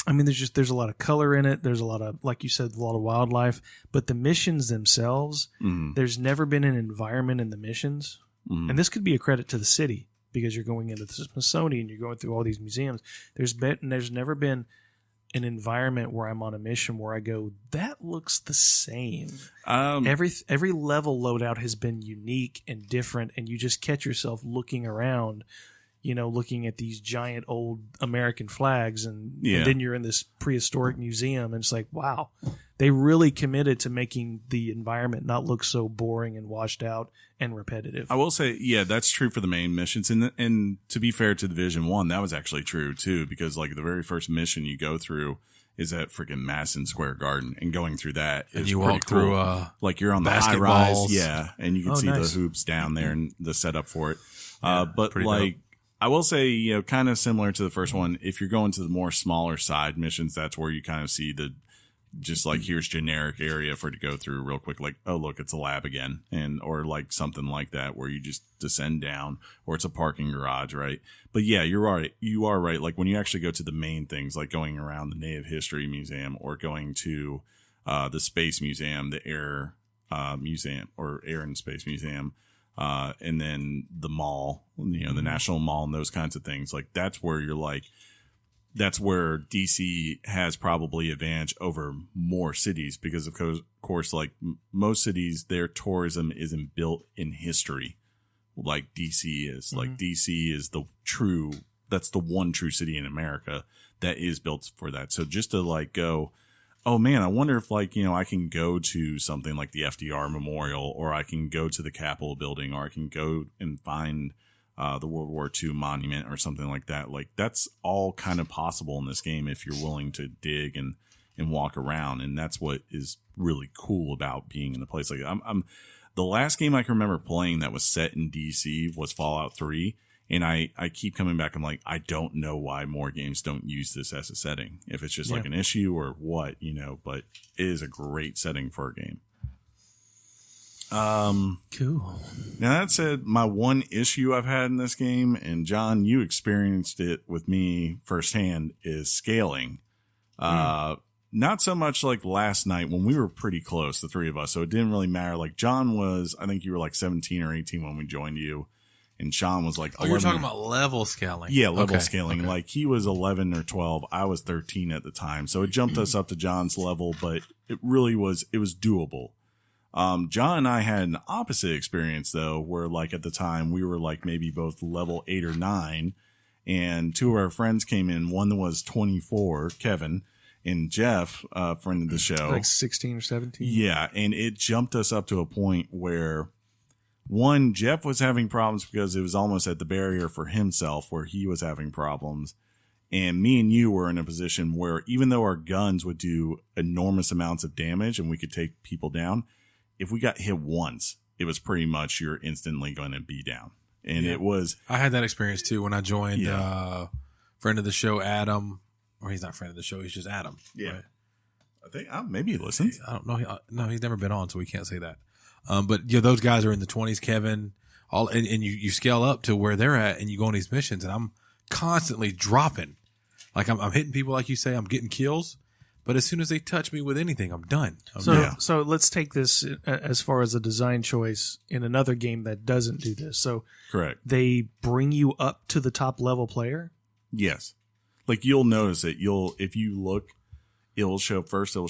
I mean, there's a lot of color in it. There's a lot of, like you said, a lot of wildlife. But the missions themselves, there's never been an environment in the missions. And this could be a credit to the city because you're going into the Smithsonian, you're going through all these museums. There's never been an environment where I'm on a mission where I go, that looks the same. Every level loadout has been unique and different, and you just catch yourself looking around, you know, looking at these giant old American flags, and then you're in this prehistoric museum, and it's like, wow, they really committed to making the environment not look so boring and washed out and repetitive. I will say, yeah, that's true for the main missions. And to be fair to Division 1, that was actually true too, because like the very first mission you go through is at freaking Madison Square Garden, and going through that is and you pretty walk cool. Through like you're on the high rise, and you can see the hoops down there and the setup for it. But like, dope. I will say, you know, kind of similar to the first one, if you're going to the more smaller side missions, that's where you kind of see just like here's generic area for it to go through real quick, like, oh look, it's a lab again, and or like something like that where you just descend down, or it's a parking garage, right? But yeah, you are right. Like when you actually go to the main things, like going around the Native History Museum, or going to the Space Museum, the Air Museum, or Air and Space Museum, and then the mall, the National Mall, and those kinds of things, like that's where you're like, that's where DC has probably advantage over more cities, because of course, like most cities, their tourism isn't built in history like DC is. Mm-hmm. Like DC is that's the one true city in America that is built for that. So just to like go, oh man, I wonder if like, I can go to something like the FDR Memorial, or I can go to the Capitol building, or I can go and find the World War II monument or something like that. Like that's all kind of possible in this game if you're willing to dig and walk around. And that's what is really cool about being in the place. Like I'm the last game I can remember playing that was set in DC was Fallout 3. And I keep coming back. I'm like, I don't know why more games don't use this as a setting. If it's just like an issue or what, but it is a great setting for a game. Cool. Now that said, my one issue I've had in this game, and John, you experienced it with me firsthand, is scaling. Not so much like last night when we were pretty close, the three of us, so it didn't really matter. Like John was, I think you were like 17 or 18 when we joined you, and Shaun was like 11. You're talking about level scaling. Yeah, level scaling. Okay. Like he was 11 or 12. I was 13 at the time, so it jumped us up to John's level, but it was doable. John and I had an opposite experience though, where like at the time we were like maybe both level 8 or 9, and two of our friends came in. One was 24, Kevin, and Jeff, friend of the show, like 16 or 17. Yeah. And it jumped us up to a point where Jeff was having problems because it was almost at the barrier for himself where he was having problems. And me and you were in a position where even though our guns would do enormous amounts of damage and we could take people down, if we got hit once, it was pretty much you're instantly going to be down. And it was... I had that experience too when I joined friend of the show, Adam. Or he's not friend of the show, he's just Adam. Yeah. Right? I think maybe he listens. I don't know. No, he's never been on, so we can't say that. But those guys are in the 20s, Kevin. And you scale up to where they're at, and you go on these missions, and I'm constantly dropping. Like I'm hitting people, like you say, I'm getting kills. But as soon as they touch me with anything, I'm done. So let's take this as far as a design choice in another game that doesn't do this. So correct. They bring you up to the top level player? Yes. Like you'll notice it. If you look, it'll show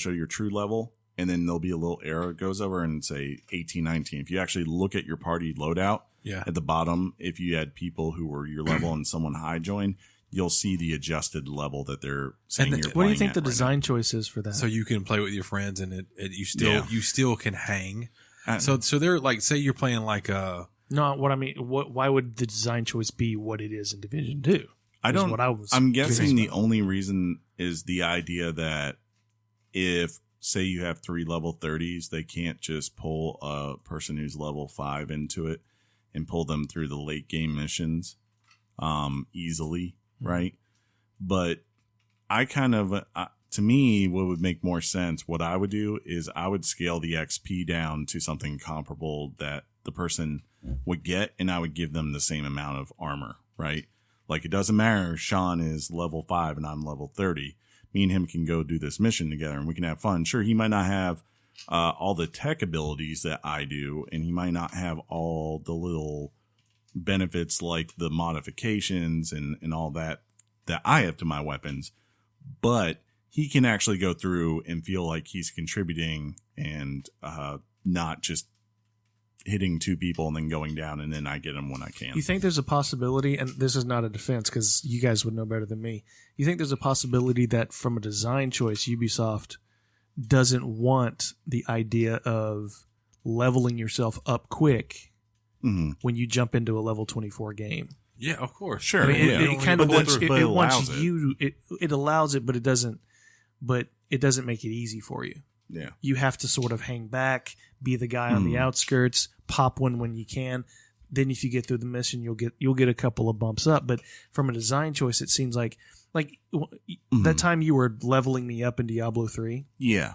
your true level, and then there'll be a little arrow that goes over and say 18, 19. If you actually look at your party loadout at the bottom, if you had people who were your level and someone high joined, you'll see the adjusted level that they're saying you're playing. What do you think the right design now. choice is for that? So you can play with your friends, and you still can hang. So they're like, say you're playing like a... No, what I mean, why would the design choice be what it is in Division 2? I'm guessing the only reason is the idea that if, say you have 3 level 30s, they can't just pull a person who's level 5 into it and pull them through the late game missions easily, right? But I kind of, to me, what would make more sense, what I would do is I would scale the XP down to something comparable that the person would get, and I would give them the same amount of armor, right? Like, it doesn't matter. Shaun is level 5 and I'm level 30. Me and him can go do this mission together and we can have fun. Sure, he might not have all the tech abilities that I do, and he might not have all the little benefits like the modifications and all that I have to my weapons, but he can actually go through and feel like he's contributing and not just hitting 2 people and then going down, and then I get him when I can. You think there's a possibility, and this is not a defense because you guys would know better than me, you think there's a possibility that from a design choice, Ubisoft doesn't want the idea of leveling yourself up quick when you jump into a level 24 game? Yeah, of course. Sure. I mean, it kind of wants it allows it allows it, but it doesn't make it easy for you. Yeah. You have to sort of hang back, be the guy on the outskirts, pop one when you can. Then if you get through the mission, you'll get a couple of bumps up. But from a design choice, it seems like like that time you were leveling me up in Diablo 3. Yeah.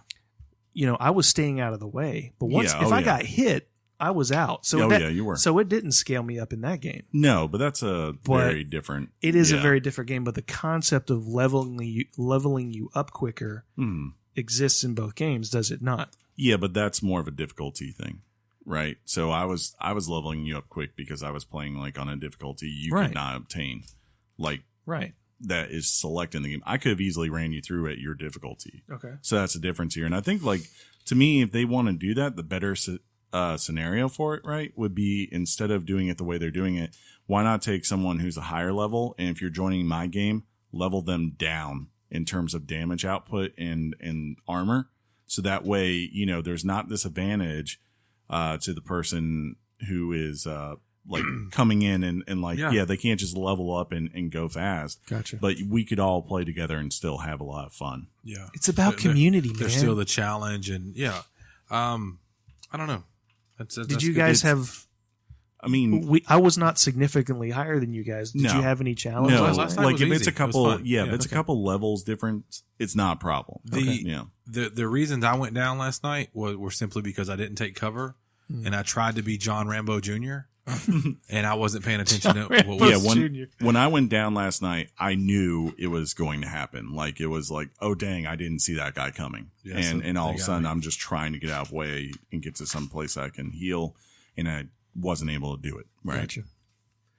I was staying out of the way. But once if I got hit, I was out. So you were. So it didn't scale me up in that game. No, but that's very different. It is a very different game, but the concept of leveling you up quicker exists in both games, does it not? Yeah, but that's more of a difficulty thing, right? So I was leveling you up quick because I was playing like on a difficulty you could not obtain, like that is select in the game. I could have easily ran you through at your difficulty. Okay, so that's the difference here. And I think like to me, if they want to do that, the better scenario for it, right, would be instead of doing it the way they're doing it, why not take someone who's a higher level, and if you're joining my game, level them down in terms of damage output and armor. So that way, there's not this advantage to the person who is like coming in and like, they can't just level up and go fast. Gotcha. But we could all play together and still have a lot of fun. Yeah. It's about community, man. There's still the challenge. And I don't know. Did you guys have... I mean, I was not significantly higher than you guys. Did you have any challenges? No, last night like was if easy. it's a couple, It if it's a couple levels different, it's not a problem. The reasons I went down last night were simply because I didn't take cover, and I tried to be John Rambo Jr. and I wasn't paying attention to what was. When I went down last night, I knew it was going to happen. Like it was like, oh dang, I didn't see that guy coming, and all of a sudden I'm just trying to get out of the way and get to some place I can heal, and I wasn't able to do it. Right. Gotcha.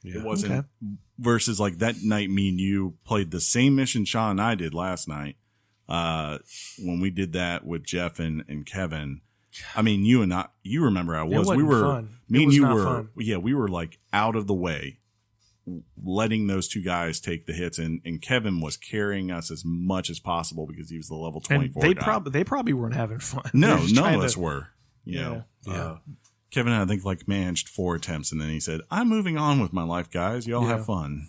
Yeah. It wasn't versus like that night me and you played the same mission Shaun and I did last night. When we did that with Jeff and Kevin. I mean, you remember how it was. We were fun. Me and you were fun. We were like out of the way, letting those two guys take the hits, and Kevin was carrying us as much as possible because he was the level 24 and they probably weren't having fun. No, none of us were. Yeah. Kevin, I think, like managed 4 attempts, and then he said, "I'm moving on with my life, guys. Y'all have fun."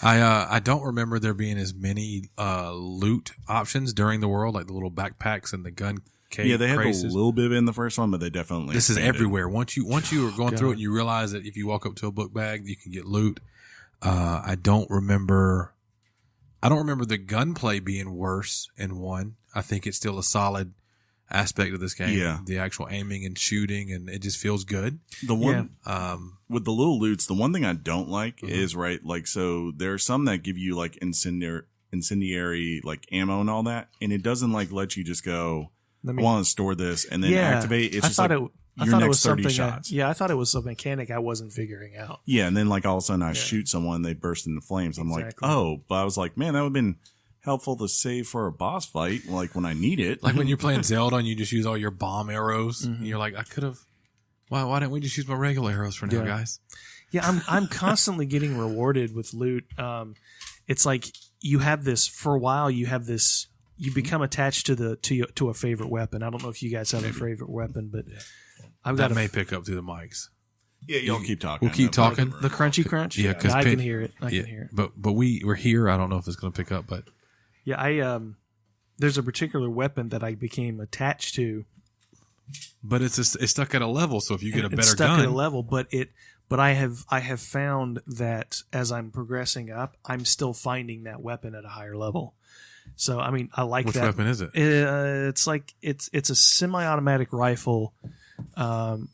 I don't remember there being as many loot options during the world, like the little backpacks and the gun case. Yeah, they had craces. a little bit in the first one, but they definitely This is expanded. everywhere. Once you are going through it, and you realize that if you walk up to a book bag, you can get loot. I don't remember the gunplay being worse in 1. I think it's still a solid aspect of this game. Yeah. The actual aiming and shooting, and it just feels good. The one with the little loots, the one thing I don't like is like so there are some that give you like incendiary like ammo and all that, and it doesn't like let you just go, I want to store this and then activate. It's just like your next 30 shots. I thought it was a mechanic I wasn't figuring out. Yeah, and then like all of a sudden I shoot someone, they burst into flames. I'm like, oh, but I was like, man, that would have been helpful to save for a boss fight, like when I need it. Like when you're playing Zelda and you just use all your bomb arrows, and you're like, I could have. Why didn't we just use my regular arrows for now, guys? Yeah, I'm constantly getting rewarded with loot. It's like you have this for a while. You have this. You become attached to a favorite weapon. I don't know if you guys have a favorite weapon, but I've got may pick up through the mics. Yeah, y'all keep talking. We'll keep talking. The crunchy crunch. Yeah, because I can hear it. I can hear it. But we're here. I don't know if it's going to pick up, but yeah, there's a particular weapon that I became attached to. But it's stuck at a level, so if you get a better gun, it's stuck at a level. But I have found that as I'm progressing up, I'm still finding that weapon at a higher level. So I mean, I like Which that. Which weapon is it? It's like it's a semi-automatic rifle.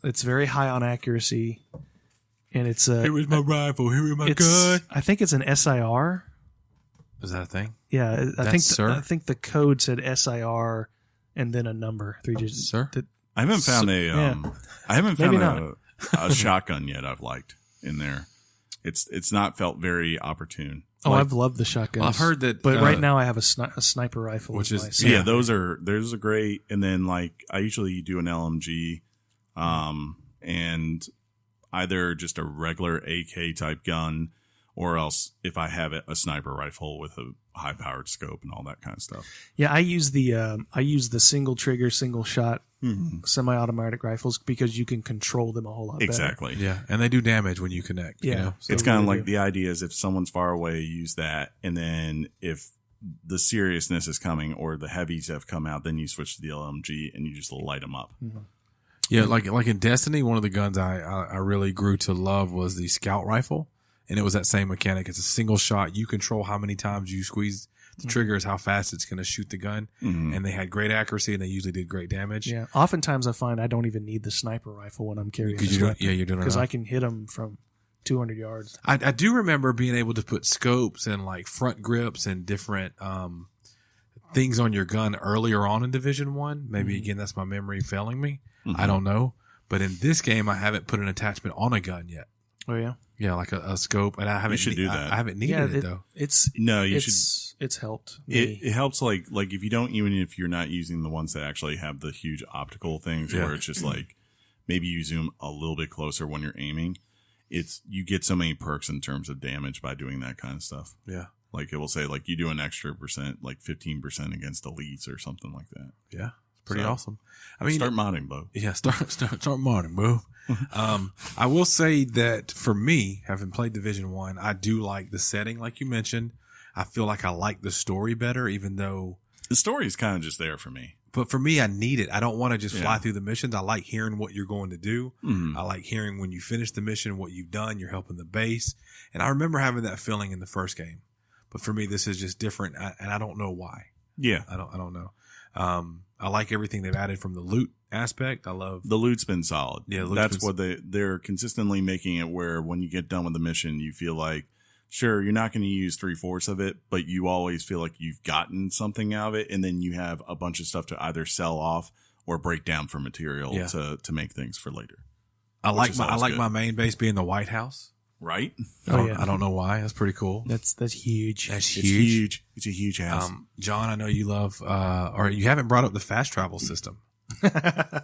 It's very high on accuracy, and it's a. Here is my rifle. Here is my gun. I think it's an SIR. Is that a thing? Yeah, I think the code said SIR and then a number, 3 digits. Sir, I haven't found I haven't found a shotgun yet I've liked in there. It's not felt very opportune. Oh, I've loved the shotguns. Well, I've heard that, but right now I have a sniper rifle, which is those are great. And then like I usually do an LMG, and either just a regular AK type gun, or else if I have it, a sniper rifle with a high powered scope and all that kind of stuff. Yeah, I use the single trigger, single shot semi-automatic rifles because you can control them a whole lot better. Exactly. Yeah, and they do damage when you connect. Yeah, you know? So it's kind of like the idea is if someone's far away, use that, and then if the seriousness is coming or the heavies have come out, then you switch to the LMG and you just light them up. Mm-hmm. Yeah, like in Destiny, one of the guns I really grew to love was the scout rifle. And it was that same mechanic. It's a single shot. You control how many times you squeeze the trigger is how fast it's going to shoot the gun. And they had great accuracy and they usually did great damage. Yeah. Oftentimes I find I don't even need the sniper rifle when I'm carrying this weapon. Yeah, you're doing it. Because I can hit them from 200 yards. I do remember being able to put scopes and like front grips and different things on your gun earlier on in Division 1. Maybe again, that's my memory failing me. I don't know. But in this game, I haven't put an attachment on a gun yet. Oh yeah. Yeah, like a scope, and I haven't. You should do that. I haven't needed it though. It's helped. It helps like if you don't, even if you're not using the ones that actually have the huge optical things, where it's just like maybe you zoom a little bit closer when you're aiming. You get so many perks in terms of damage by doing that kind of stuff. Yeah, like it will say like you do an extra percent, like 15% against elites or something like that. Yeah. Pretty awesome. I mean, start modding, Bo. Yeah, start modding, Bo. I will say that for me, having played Division 1, I do like the setting, like you mentioned. I feel like I like the story better, even though the story is kind of just there for me. But for me, I need it. I don't want to just fly through the missions. I like hearing what you're going to do. I like hearing when you finish the mission, what you've done. You're helping the base, and I remember having that feeling in the first game. But for me, this is just different, and I don't know why. Yeah, I don't know. I like everything they've added from the loot aspect. I love the loot's been solid. Yeah, that's what they're consistently making it where when you get done with the mission, you feel like, sure, you're not going to use 3/4 of it, but you always feel like you've gotten something out of it. And then you have a bunch of stuff to either sell off or break down for material to make things for later. I like my main base being the White House. Right? I don't know why. That's pretty cool. That's huge. That's huge. It's a huge house. John, I know you love, or you haven't brought up the fast travel system,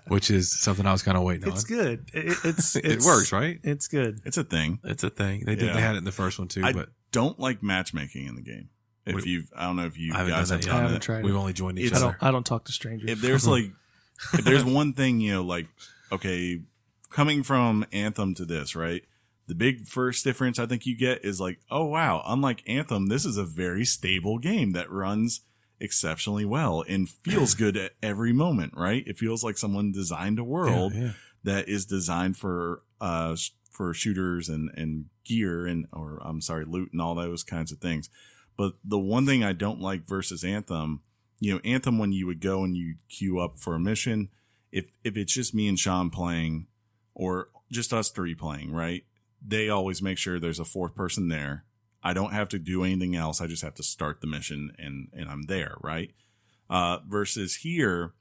which is something I was kind of waiting on. It's good. It works, right? It's good. It's a thing. It's a thing. They had it in the first one too. I but don't like matchmaking in the game. I don't know if you guys have I done haven't it. tried it. We've only joined each other. I don't talk to strangers. If there's one thing, like, okay, coming from Anthem to this, right? The big first difference I think you get is like, oh, wow, unlike Anthem, this is a very stable game that runs exceptionally well and feels good at every moment, right? It feels like someone designed a world that is designed for shooters and gear loot and all those kinds of things. But the one thing I don't like versus Anthem, Anthem, when you would go and you queue up for a mission, if it's just me and Shaun playing or just us three playing, right? They always make sure there's a fourth person there. I don't have to do anything else. I just have to start the mission and I'm there, right? Versus here,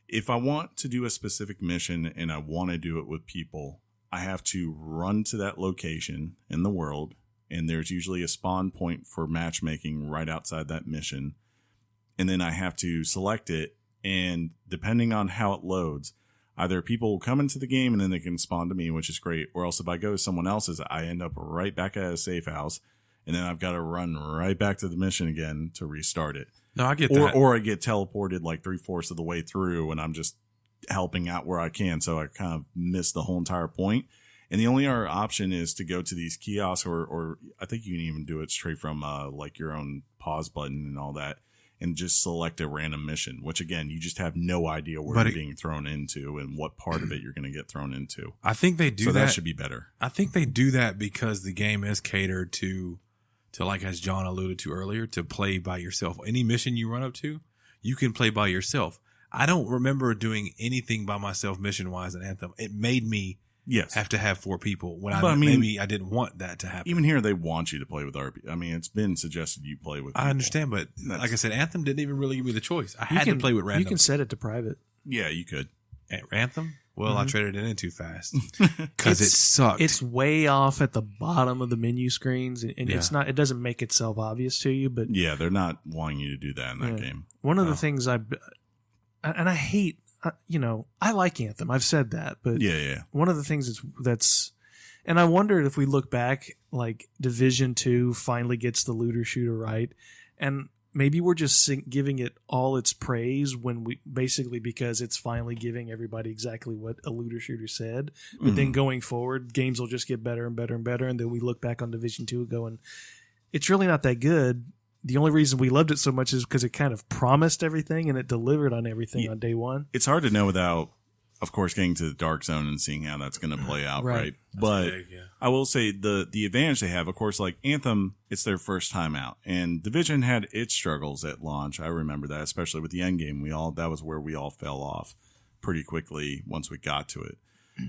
if I want to do a specific mission and I want to do it with people, I have to run to that location in the world, and there's usually a spawn point for matchmaking right outside that mission. And then I have to select it, and depending on how it loads, either people will come into the game and then they can spawn to me, which is great, or else if I go to someone else's, I end up right back at a safe house, and then I've got to run right back to the mission again to restart it. No, I get that. Or I get teleported like 3/4 of the way through, and I'm just helping out where I can, so I kind of miss the whole entire point. And the only other option is to go to these kiosks, or I think you can even do it straight from like your own pause button and all that, and just select a random mission, which again, you just have no idea where you're being thrown into and what part of it you're going to get thrown into. I think they do so that. That should be better. I think they do that because the game is catered to like, as John alluded to earlier, to play by yourself. Any mission you run up to, you can play by yourself. I don't remember doing anything by myself mission wise in Anthem. It made me have to have 4 people when maybe I didn't want that to happen. Even here, they want you to play with RP. I mean, it's been suggested you play with people. I understand, but like I said, Anthem didn't even really give me the choice. I had to play with random. You can set it to private. Yeah, you could. Anthem? Well, I traded it in too fast because it sucked. It's way off at the bottom of the menu screens, and it's not. It doesn't make itself obvious to you, but yeah, they're not wanting you to do that in that game. One of the things I hate. I like Anthem. I've said that, but one of the things that's, and I wondered if we look back, like Division 2 finally gets the looter shooter right, and maybe we're just giving it all its praise because it's finally giving everybody exactly what a looter shooter said. But then going forward, games will just get better and better and better, and then we look back on Division 2 going, it's really not that good. The only reason we loved it so much is because it kind of promised everything and it delivered on everything on day one. It's hard to know without of course, getting to the Dark Zone and seeing how that's going to play out, right? That's But big, yeah. I will say the advantage they have, of course, like Anthem, it's their first time out, and Division had its struggles at launch. I remember that, especially with the end game. That was where we all fell off pretty quickly once we got to it.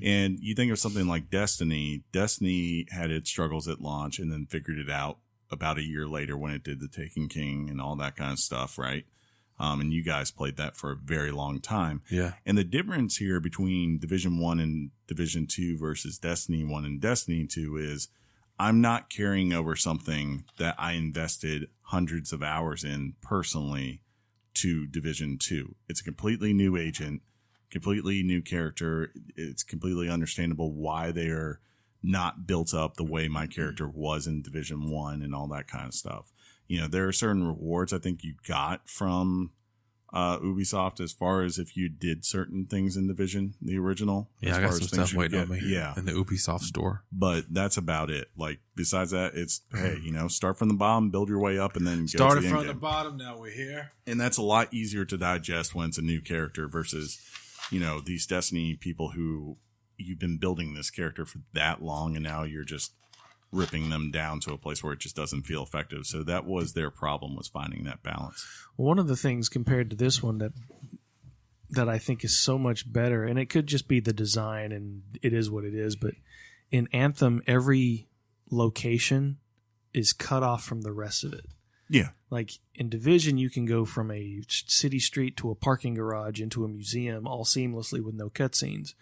And you think of something like Destiny. Destiny had its struggles at launch and then figured it out about a year later when it did the Taken King and all that kind of stuff, right? And you guys played that for a very long time. Yeah. And the difference here between Division 1 and Division 2 versus Destiny 1 and Destiny 2 is I'm not carrying over something that I invested hundreds of hours in personally to Division 2. It's a completely new agent, completely new character. It's completely understandable why they are not built up the way my character was in Division 1 and all that kind of stuff. You know, there are certain rewards I think you got from Ubisoft as far as if you did certain things in Division, the original. Yeah, I got some stuff waiting on me. Yeah. In the Ubisoft store. But that's about it. Like, besides that, it's, hey, you know, start from the bottom, build your way up, and then go to the end game. bottom, now we're here. And that's a lot easier to digest when it's a new character versus, you know, these Destiny people who you've been building this character for that long, and now you're just ripping them down to a place where it just doesn't feel effective. So that was their problem, was finding that balance. One of the things compared to this one that I think is so much better, and it could just be the design and it is what it is, but in Anthem, every location is cut off from the rest of it. Yeah. Like in Division, you can go from a city street to a parking garage into a museum all seamlessly with no cutscenes.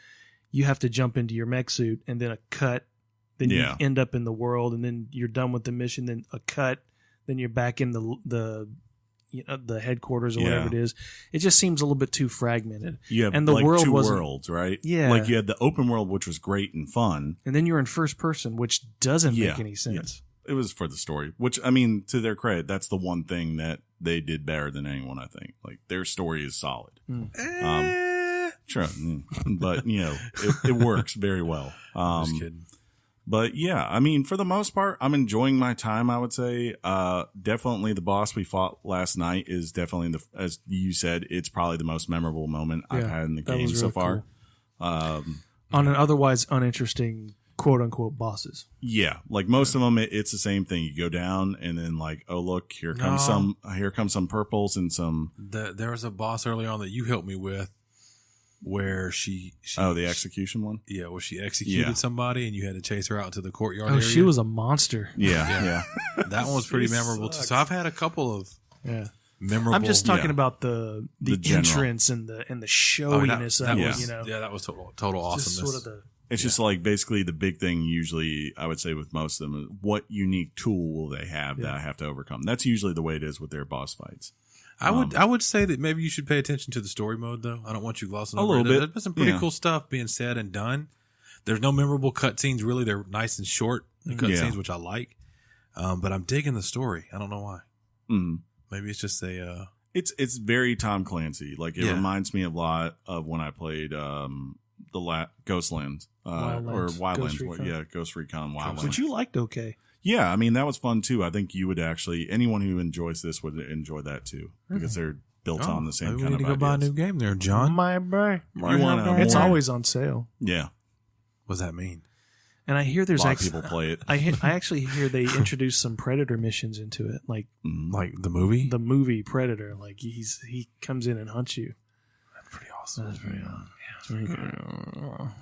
You have to jump into your mech suit and then a cut. Then you end up in the world, and then you're done with the mission. Then a cut. Then you're back in the headquarters or whatever it is. It just seems a little bit too fragmented. You have and the like world two wasn't, worlds, right? Yeah. Like you had the open world, which was great and fun. And then you're in first person, which doesn't make any sense. Yeah. It was for the story, which, I mean, to their credit, that's the one thing that they did better than anyone, I think. Like, their story is solid. Sure. But, you know, it works very well. Just kidding. But yeah, I mean, for the most part, I'm enjoying my time, I would say. Definitely the boss we fought last night is definitely, as you said, it's probably the most memorable moment I've had in the game so far. Cool. On an otherwise uninteresting, quote unquote, bosses. Yeah. Like most of them, it's the same thing. You go down and then like, oh, look, here comes some purples and some. There was a boss early on that you helped me with, where she the execution one? Yeah, where she executed somebody and you had to chase her out into the courtyard area. She was a monster. Yeah. That one was pretty memorable too. So I've had a couple of memorable. I'm just talking about the entrance and the showiness of it, you know. Yeah, that was total awesomeness. Just sort of it's just like basically the big thing usually, I would say with most of them, is what unique tool will they have that I have to overcome. That's usually the way it is with their boss fights. I would say that maybe you should pay attention to the story mode, though. I don't want you glossing over a little bit. There's been some pretty cool stuff being said and done. There's no memorable cutscenes, really. They're nice and short cutscenes, which I like. But I'm digging the story. I don't know why. Maybe it's just a... It's very Tom Clancy. Like, it reminds me a lot of when I played Ghostlands. Or Wildlands. Ghost Recon Wildlands. Which you liked okay. Yeah, I mean, that was fun too. I think you would actually, anyone who enjoys this would enjoy that too, because they're built on the same kind of ideas. We need to go buy a new game there, John. My boy. It's always on sale. Yeah. What does that mean? And I hear there's a lot of people play it. I actually hear they introduced some Predator missions into it, like the movie. The movie Predator, like he comes in and hunts you. That's pretty awesome. That's pretty awesome.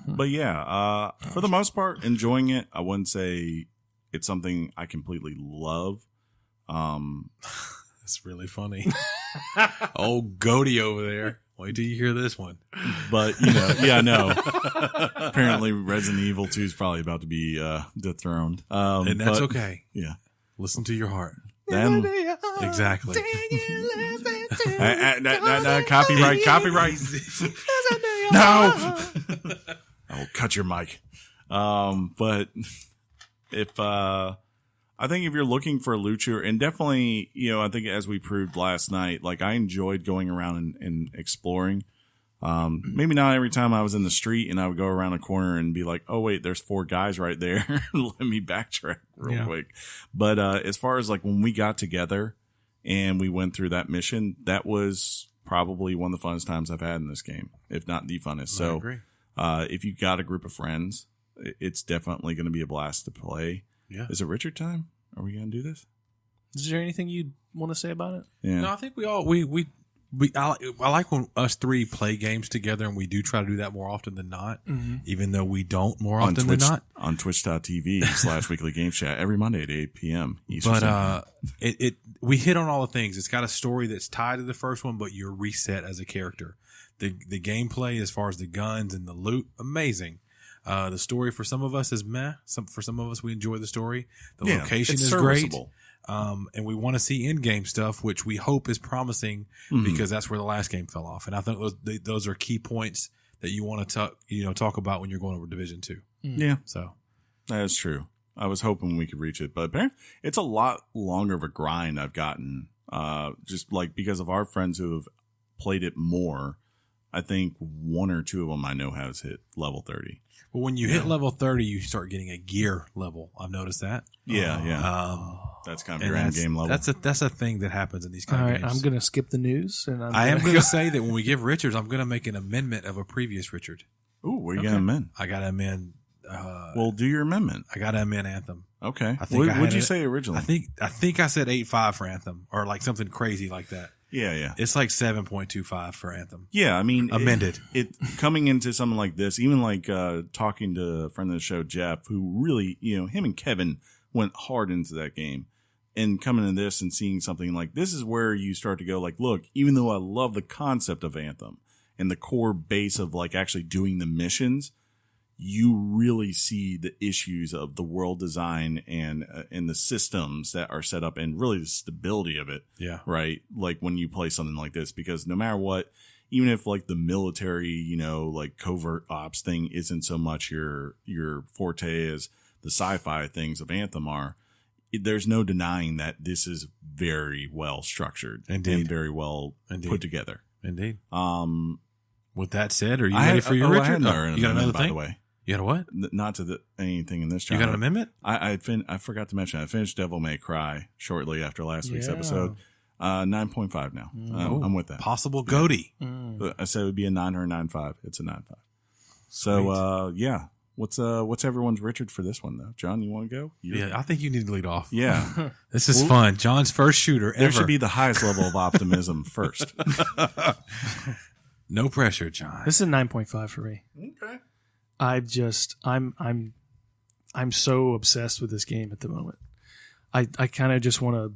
But yeah, for the most part, enjoying it. I wouldn't say it's something I completely love. It's really funny. Old Goaty over there. Wait till you hear this one. But, you know, yeah, no. Apparently Resident Evil 2 is probably about to be dethroned. And that's okay. Yeah. Listen to your heart. Then, exactly. Copyright. No. I'll cut your mic. But if I think if you're looking for a loot shooter, and definitely, you know, I think as we proved last night, like I enjoyed going around and exploring. Maybe not every time I was in the street and I would go around a corner and be like, oh wait, there's 4 guys right there. Let me backtrack real quick. But as far as like when we got together and we went through that mission, that was probably one of the funnest times I've had in this game, if not the funnest. So, if you got a group of friends, it's definitely going to be a blast to play. Yeah. Is it Richard time? Are we going to do this? Is there anything you want to say about it? Yeah. No, I think I like when us three play games together, and we do try to do that more often than not, even though we don't more often than not. On twitch.tv/weekly game chat every Monday at 8 p.m. Eastern But we hit on all the things. It's got a story that's tied to the first one, but you're reset as a character. The gameplay, as far as the guns and the loot, amazing. The story for some of us is meh. For some of us, we enjoy the story. The location is great. And we want to see in-game stuff, which we hope is promising because that's where the last game fell off. And I think those are key points that you want to talk about when you're going over Division 2. Yeah. So that is true. I was hoping we could reach it, but apparently it's a lot longer of a grind I've gotten. Just like because of our friends who have played it more. I think one or two of them I know has hit level 30. Well, when you hit level 30, you start getting a gear level. I've noticed that. Yeah. That's kind of your end game level. That's a thing that happens in these kind of games. I'm going to skip the news. And I am going to say that when we give Richards, I'm going to make an amendment of a previous Richard. Ooh, what are you going to amend? I got to amend. Well, do your amendment. I got to amend Anthem. Okay. What did you say originally? I think I said 8.5 for Anthem or like something crazy like that. Yeah. It's like 7.25 for Anthem. Yeah, I mean, amended. It coming into something like this, even like talking to a friend of the show, Jeff, who really, him and Kevin went hard into that game, and coming into this and seeing something like this is where you start to go like, look, even though I love the concept of Anthem and the core base of like actually doing the missions, you really see the issues of the world design and the systems that are set up and really the stability of it. Yeah. Right. Like when you play something like this, because no matter what, even if like the military, like covert ops thing isn't so much your forte as the sci-fi things of Anthem are, there's no denying that this is very well structured and very well put together. Indeed. With that said, are you ready for your Richard? You got another thing? By the way. You got a what? Not to anything in this channel. You got an amendment? I forgot to mention, I finished Devil May Cry shortly after last week's episode. 9.5 now. I'm with that. Possible Goaty. I said it would be a 9 or a 9.5. It's a 9.5. So, What's everyone's Richard for this one, though? John, you want to go? I think you need to lead off. Yeah. This is fun. John's first shooter ever. There should be the highest level of optimism first. No pressure, John. This is a 9.5 for me. Okay. I'm so obsessed with this game at the moment. I kind of just want to.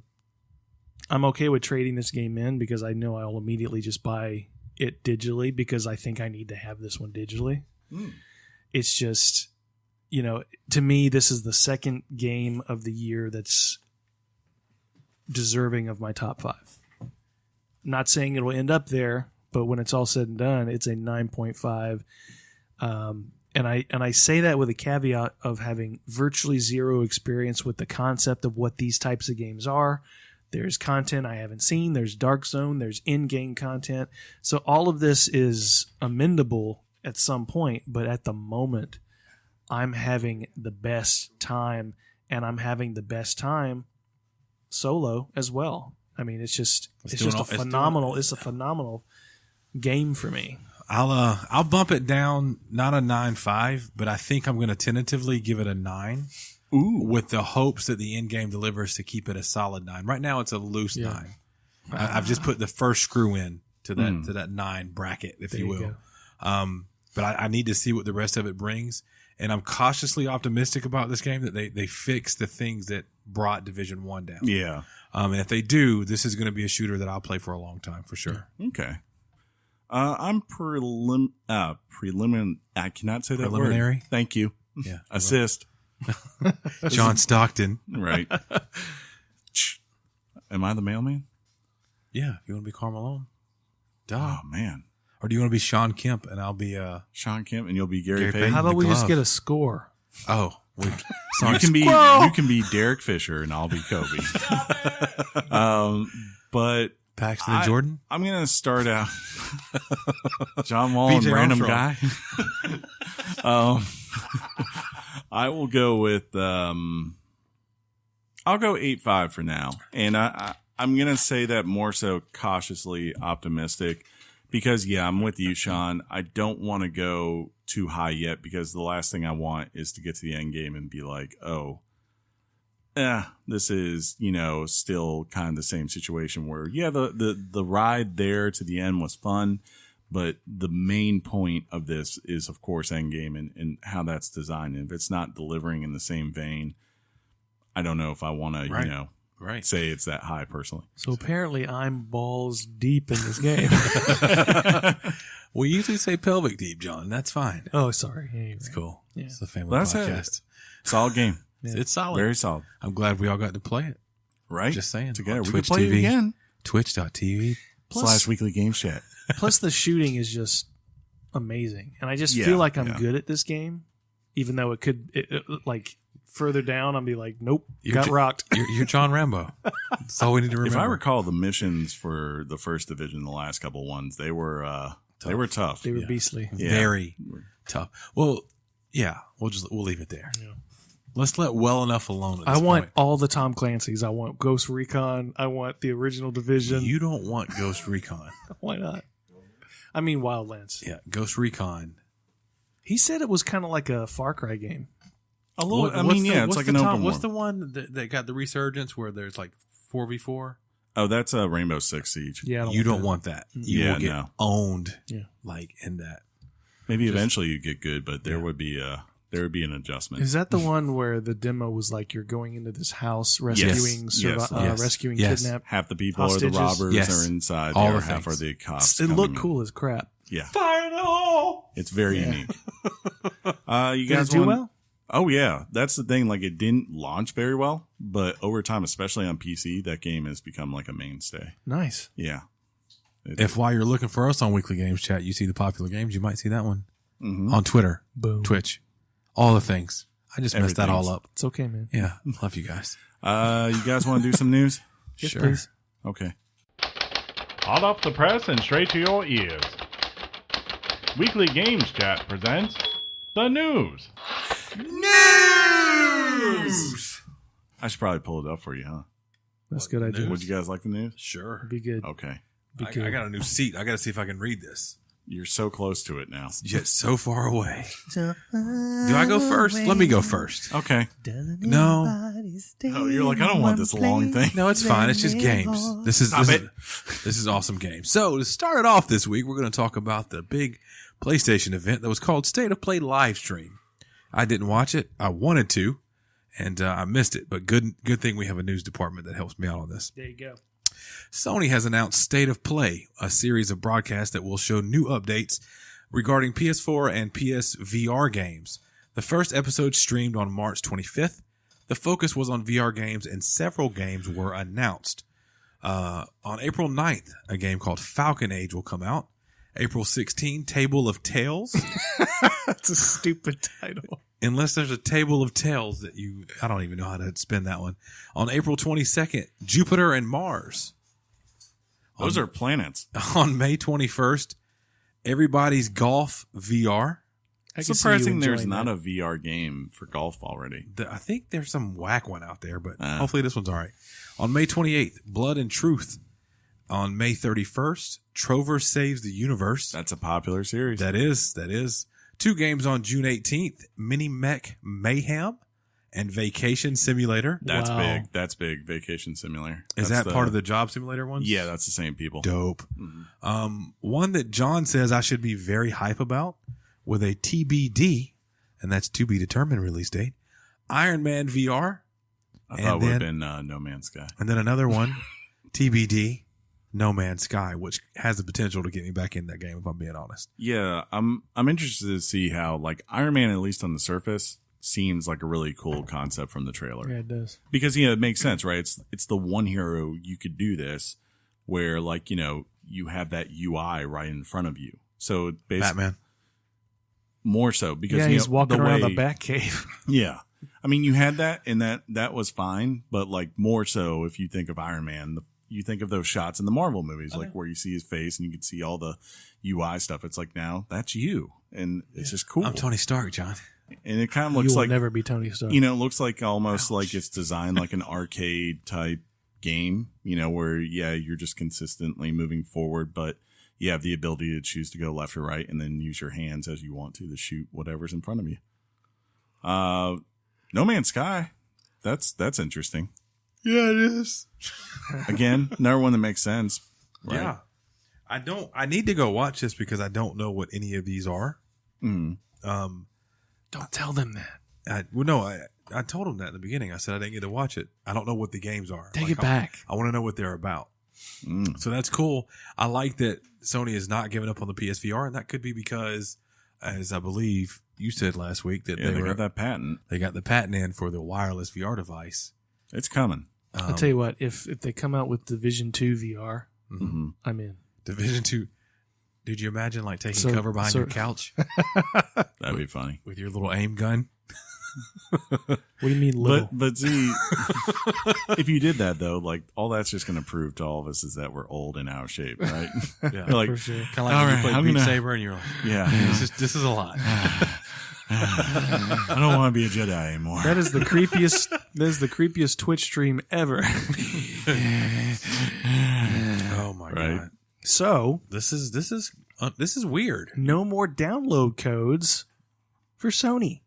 I'm okay with trading this game in because I know I'll immediately just buy it digitally because I think I need to have this one digitally. It's just, to me, this is the second game of the year that's deserving of my top 5. I'm not saying it'll end up there, but when it's all said and done, it's a 9.5. And I say that with a caveat of having virtually zero experience with the concept of what these types of games are. There's content I haven't seen. There's Dark Zone. There's in-game content. So all of this is amendable at some point, but at the moment, I'm having the best time, and I'm having the best time solo as well. I mean, it's a phenomenal game for me. I'll bump it down, not a 9.5, but I think I'm going to tentatively give it a 9. Ooh. With the hopes that the end game delivers to keep it a solid 9. Right now, it's a loose 9. I've just put the first screw in to that 9 bracket, if you will. But I need to see what the rest of it brings. And I'm cautiously optimistic about this game that they fix the things that brought Division 1 down. Yeah. And if they do, this is going to be a shooter that I'll play for a long time, for sure. Okay. I'm preliminary. I cannot say that preliminary. Word. Thank you. Yeah. Assist. John Stockton. Right. Am I the mailman? Yeah. You want to be Carl Duh. Oh, man. Or do you want to be Sean Kemp and I'll be Sean Kemp and you'll be Gary Payton? How about we just get a score? Oh, you can be Derek Fisher and I'll be Kobe. But Paxton and Jordan. I'm gonna start out John Wall and random guy. I will go with I'll go 8.5 for now, and I'm going to say that more so cautiously optimistic because, I'm with you, Shaun. I don't want to go too high yet because the last thing I want is to get to the end game and be like, this is, still kind of the same situation where, the ride there to the end was fun, but the main point of this is, of course, Endgame and how that's designed. And if it's not delivering in the same vein, I don't know if I want to, say it's that high personally. So apparently I'm balls deep in this game. We usually say pelvic deep, John. That's fine. Oh, sorry. Yeah, it's cool. Yeah. It's a family That's podcast. Solid game. Yeah. It's solid. Very solid. I'm glad we all got to play it. Right? Just saying. Together. We Twitch can play TV, it again. Twitch.tv/weekly games chat. Plus the shooting is just amazing. And I just feel like I'm good at this game, even though it could, like, further down, I'll be like, nope, got rocked. You're John Rambo. That's all we need to remember. If I recall the missions for the first division, the last couple ones, they were tough. They were beastly. Yeah. Very tough. Well, we'll leave it there. Yeah. Let's let well enough alone. I want all the Tom Clancy's. I want Ghost Recon. I want the original Division. You don't want Ghost Recon. Why not? I mean, Wildlands. Yeah, Ghost Recon. He said it was kind of like a Far Cry game. A little. It's like an open world. What's the one that got the resurgence where there's like 4v4? Oh, that's a Rainbow Six Siege. Yeah, you don't want that. You will get owned. Yeah, like in that. Maybe eventually you get good, but there would be an adjustment. Is that the one where the demo was like you're going into this house rescuing kidnapped half the people hostages. Are the robbers are inside, the other half are the cops. It looked cool as crap. Yeah, fire in the hole. It's very unique. You guys do well? Oh yeah, that's the thing. Like it didn't launch very well, but over time, especially on PC, that game has become like a mainstay. Nice. Yeah. If while you're looking for us on Weekly Games Chat, you see the popular games, you might see that one on Twitter, Twitch, all the things. I just messed that all up. It's okay, man. Yeah, love you guys. You guys want to do some news? Yes, sure. Please. Okay. Hot off the press and straight to your ears. Weekly Games Chat presents the news. News! I should probably pull it up for you, huh? That's a good idea. Would you guys like the news? Sure. Be good. Okay. I got a new seat. I got to see if I can read this. You're so close to it now. Yet so far away. Do I go first? Let me go first. Okay. No. Oh, you're like, I don't want this long thing. No, it's fine. It's just games. This is awesome games. So to start it off this week, we're going to talk about the big PlayStation event that was called State of Play Livestream. I didn't watch it. I wanted to, and I missed it. But good thing we have a news department that helps me out on this. There you go. Sony has announced State of Play, a series of broadcasts that will show new updates regarding PS4 and PSVR games. The first episode streamed on March 25th. The focus was on VR games, and several games were announced. On April 9th, a game called Falcon Age will come out. April 16, Table of Tales. That's a stupid title. Unless there's a Table of Tales that I don't even know how to spin that one. On April 22nd, Jupiter and Mars. Those are planets. On May 21st, Everybody's Golf VR. Surprising there's not a VR game for golf already. I think there's some whack one out there, but hopefully this one's all right. On May 28th, Blood and Truth. On May 31st, Trover Saves the Universe. That's a popular series. That is. 2 games on June 18th, Mini Mech Mayhem and Vacation Simulator. That's big. That's big. Vacation Simulator. Is that part of the Job Simulator ones? Yeah, that's the same people. Dope. Mm-hmm. One that John says I should be very hype about with a TBD, and that's to be determined release date, Iron Man VR. I thought it would have been No Man's Sky. And then another one, TBD, No Man's Sky, which has the potential to get me back in that game if I'm being honest. Yeah, I'm interested to see how like Iron Man, at least on the surface, seems like a really cool concept from the trailer. Yeah, it does. Because it makes sense, right? It's the one hero you could do this where like, you have that UI right in front of you. So basically Batman. More so because he's walking around the Batcave. Yeah. I mean, you had that and that was fine, but like more so if you think of Iron Man, you think of those shots in the Marvel movies, like where you see his face and you can see all the UI stuff. It's like, now that's you. And it's just cool. I'm Tony Stark, John. And it kind of looks like never be Tony Stark. It looks like almost like it's designed like an arcade type game, where, you're just consistently moving forward, but you have the ability to choose to go left or right and then use your hands as you want to shoot whatever's in front of you. No Man's Sky. That's interesting. Yeah, it is. Again, another one that makes sense. Right? Yeah. I need to go watch this because I don't know what any of these are. Don't tell them that. I told them that in the beginning. I said I didn't get to watch it. I don't know what the games are. Take it back. I want to know what they're about. So that's cool. I like that Sony is not giving up on the PSVR, and that could be because, as I believe you said last week, that they got that patent. They got the patent in for the wireless VR device. It's coming. I'll tell you what, if they come out with Division 2 VR, I'm in. Division 2. Did you imagine taking cover behind your couch? That'd be funny. With your little aim gun? What do you mean little? But see, if you did that though, all that's just going to prove to all of us is that we're old and out of shape, right? Yeah, for sure. Kind of like when you played Beat Saber and you're like, this is a lot. I don't want to be a Jedi anymore. That is the creepiest. That is the creepiest Twitch stream ever. Oh my god! So this is weird. No more download codes for Sony.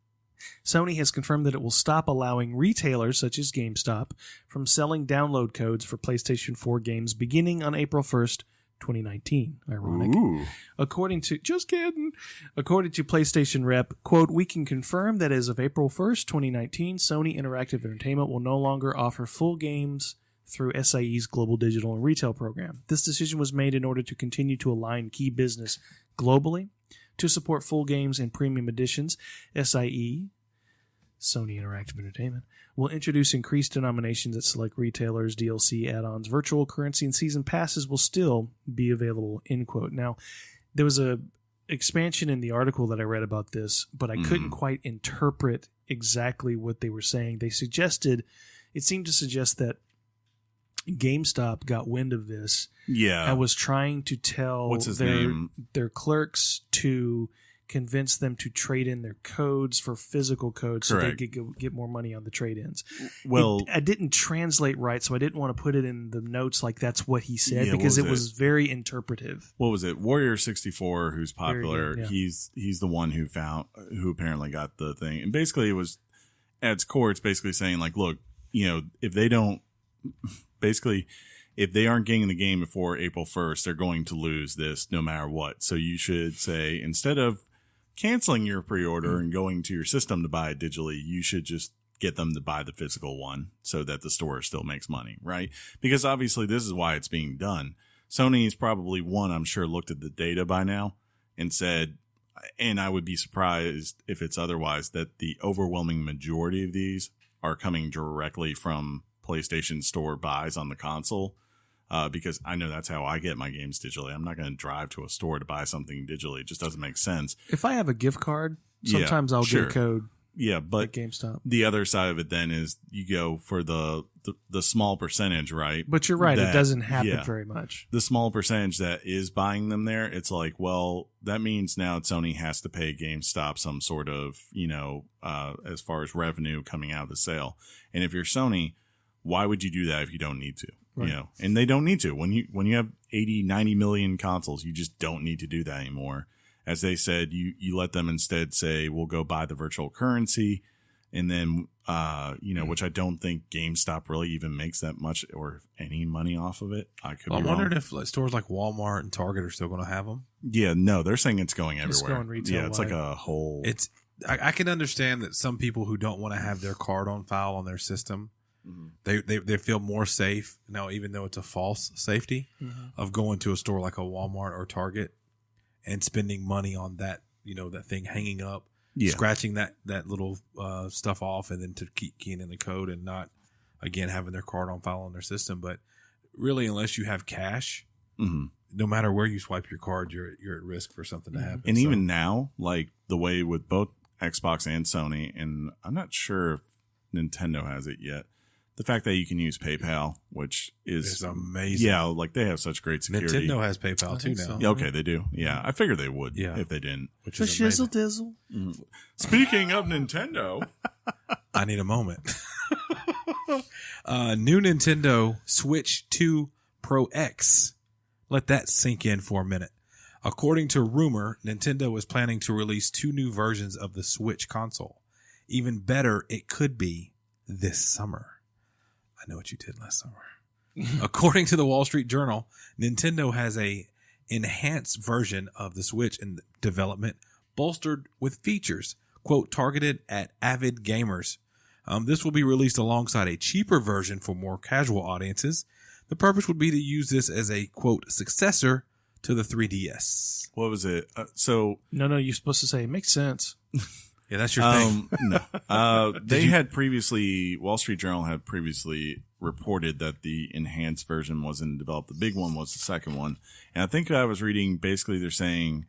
Sony has confirmed that it will stop allowing retailers such as GameStop from selling download codes for PlayStation 4 games beginning on April 1st, 2019. Ironic. Ooh. According to PlayStation rep, quote, "We can confirm that as of April 1st, 2019, Sony Interactive Entertainment will no longer offer full games through SIE's global digital and retail program. This decision was made in order to continue to align key business globally to support full games and premium editions. SIE, Sony Interactive Entertainment, will introduce increased denominations at select retailers, DLC add-ons, virtual currency, and season passes will still be available," end quote. Now, there was a expansion in the article that I read about this, but I couldn't quite interpret exactly what they were saying. It seemed to suggest that GameStop got wind of this. Yeah. I was trying to tell their clerks to convince them to trade in their codes for physical codes. Correct. So they could get more money on the trade-ins. Well, I didn't translate right, so I didn't want to put it in the notes like that's what he said because it was very interpretive. What was it? Warrior 64, who's popular. Good, yeah. He's the one who apparently got the thing. And basically it was at its core, it's basically saying look, if they don't if they aren't getting the game before April 1st, they're going to lose this no matter what. So you should say, instead of canceling your pre-order and going to your system to buy it digitally, you should just get them to buy the physical one so that the store still makes money, right? Because obviously this is why it's being done. Sony's probably I'm sure looked at the data by now and said, and I would be surprised if it's otherwise, that the overwhelming majority of these are coming directly from PlayStation Store buys on the console, because I know that's how I get my games digitally. I'm not going to drive to a store to buy something digitally. It just doesn't make sense. If I have a gift card, sometimes I'll get a code. Yeah, but at GameStop. The other side of it then is you go for the small percentage, right? But you're right, it doesn't happen very much. The small percentage that is buying them there, it's like, well, that means now Sony has to pay GameStop some sort of, as far as revenue coming out of the sale. And if you're Sony, why would you do that if you don't need to? Right. And they don't need to. When you have 80, 90 million consoles, you just don't need to do that anymore. As they said, you let them instead say, we'll go buy the virtual currency. And then, which I don't think GameStop really even makes that much or any money off of it. I could be wrong. I'm wondering if stores like Walmart and Target are still going to have them. Yeah, no, they're saying it's going everywhere. It's going retail. Yeah, it's like a whole. I can understand that some people who don't want to have their card on file on their system, they feel more safe now, even though it's a false safety of going to a store like a Walmart or Target and spending money on that, that thing hanging up, scratching that little stuff off, and then to keep keying in the code and not, again, having their card on file on their system. But really, unless you have cash, no matter where you swipe your card, you're at risk for something to happen. And even now, like the way with both Xbox and Sony, and I'm not sure if Nintendo has it yet, the fact that you can use PayPal, which is amazing. Yeah, like they have such great security. Nintendo has PayPal too now. Yeah, okay, they do. Yeah, I figured they would if they didn't. Which the is shizzle amazing. dizzle. Speaking of Nintendo, I need a moment. New Nintendo Switch 2 Pro X. Let that sink in for a minute. According to rumor, Nintendo is planning to release 2 new versions of the Switch console. Even better, it could be this summer. I know what you did last summer. According to the Wall Street Journal, Nintendo has a enhanced version of the Switch in development, bolstered with features, quote, targeted at avid gamers. This will be released alongside a cheaper version for more casual audiences. The purpose would be to use this as a, quote, successor to the 3DS. What was it? No, you're supposed to say it makes sense. Yeah, that's your thing. No. They had previously, Wall Street Journal had previously reported that the enhanced version wasn't developed. The big one was the second one. And I think I was reading, basically they're saying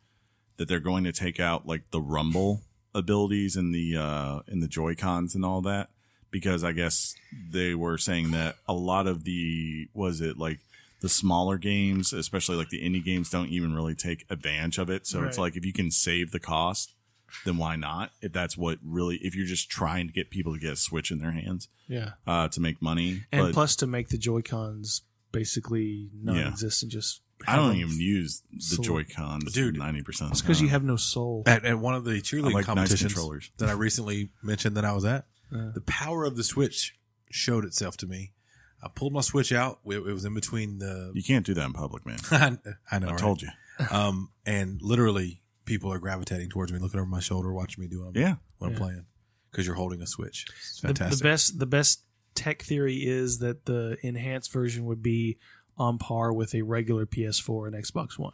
that they're going to take out like the rumble abilities in the Joy-Cons and all that, because I guess they were saying that a lot of the smaller games, especially like the indie games, don't even really take advantage of it. So It's like, if you can save the cost, then why not? If you're just trying to get people to get a Switch in their hands, to make money. And plus to make the Joy-Cons basically non-existent, just I don't even use the Joy-Cons, dude. 90%. It's because you have no soul. At one of the cheerleading competitions nice that I recently mentioned that I was at, the power of the Switch showed itself to me. I pulled my Switch out. It was in between the. You can't do that in public, man. I know. I told you. And literally, people are gravitating towards me, looking over my shoulder, watching me do what I'm playing, because you're holding a Switch. It's fantastic. The best tech theory is that the enhanced version would be on par with a regular PS4 and Xbox One.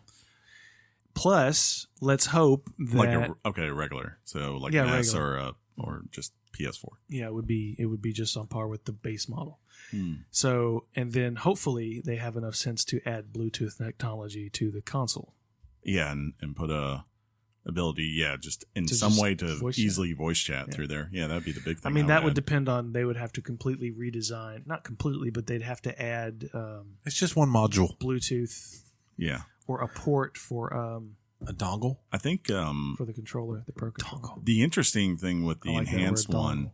Plus, let's hope that regular. So like an S or just PS4. Yeah, it would be just on par with the base model. So, and then hopefully they have enough sense to add Bluetooth technology to the console. Yeah, and put a ability, just in some way to easily voice chat through there. Yeah, that'd be the big thing. I mean, that would depend on, they would have to completely redesign, not completely, but they'd have to add it's just one module. Bluetooth. Yeah. Or a port for a dongle. I think for the controller, the Pro controller. The interesting thing with the enhanced one,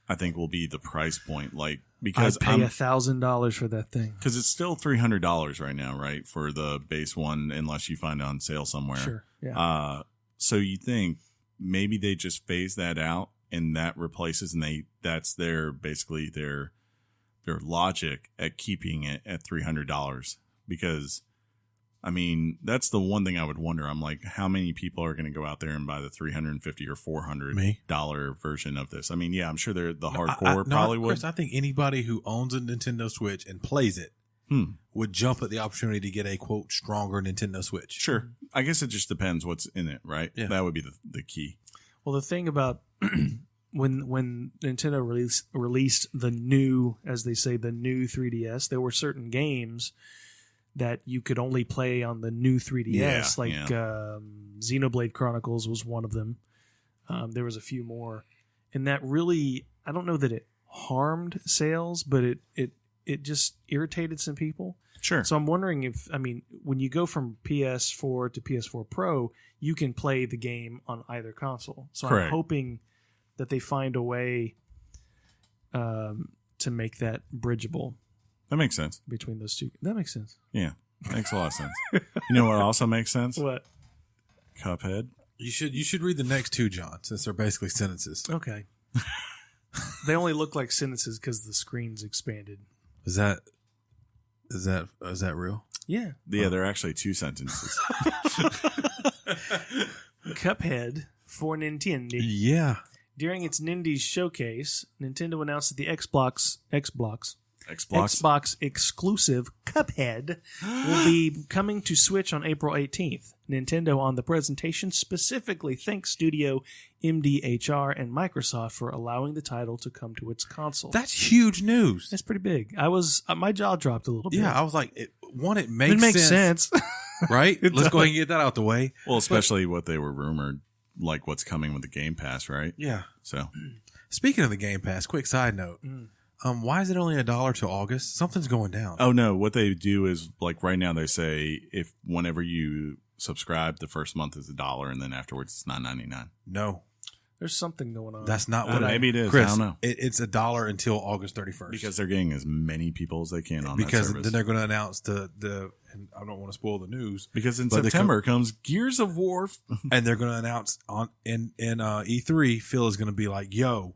I think, will be the price point. Like, because I'd pay $1,000 for that thing, because it's still $300 right now, right, for the base one, unless you find it on sale somewhere. Sure. Yeah. So you think maybe they just phase that out, and that replaces, and that's basically their logic at keeping it at $300, because I mean, that's the one thing I would wonder. I'm like, how many people are going to go out there and buy the $350 or $400 version of this? I mean, yeah, I'm sure they're the hardcore probably would. Chris, I think anybody who owns a Nintendo Switch and plays it would jump at the opportunity to get a, quote, stronger Nintendo Switch. Sure. I guess it just depends what's in it, right? Yeah. That would be the key. Well, the thing about when Nintendo released the new, as they say, the new 3DS, there were certain games that you could only play on the new 3DS, Xenoblade Chronicles was one of them. There was a few more, and that really, I don't know that it harmed sales, but it just irritated some people. Sure. So I'm wondering when you go from PS4 to PS4 Pro, you can play the game on either console. So Correct. I'm hoping that they find a way to make that bridgeable. That makes sense. Between those two. That makes sense. Yeah. Makes a lot of sense. You know what also makes sense? What? Cuphead. You should read the next two, John, since they're basically sentences. Okay. They only look like sentences because the screen's expanded. Is that real? Yeah. Yeah, they're actually two sentences. Cuphead for Nintendo. Yeah. During its Nindies showcase, Nintendo announced that the Xbox exclusive Cuphead will be coming to Switch on April 18th. Nintendo on the presentation specifically thanked Studio MDHR and Microsoft for allowing the title to come to its console. That's huge news. That's pretty big. My jaw dropped a little bit. Yeah, I was like, it makes sense. Right? Let's go ahead and get that out the way. Well, especially what they were rumored, like what's coming with the Game Pass, right? Yeah. So, speaking of the Game Pass, quick side note. Why is it only $1 till August? Something's going down. Oh no, what they do is, like, right now they say whenever you subscribe, the first month is $1, and then afterwards it's $9.99. No, There's something going on. That's not what maybe it is. Chris, I don't know. It's $1 until August 31st Because they're getting as many people as they can on that because service. then they're going to announce the and I don't want to spoil the news Because in but September comes Gears of War. and they're going to announce in E3 Phil is going to be like, "Yo,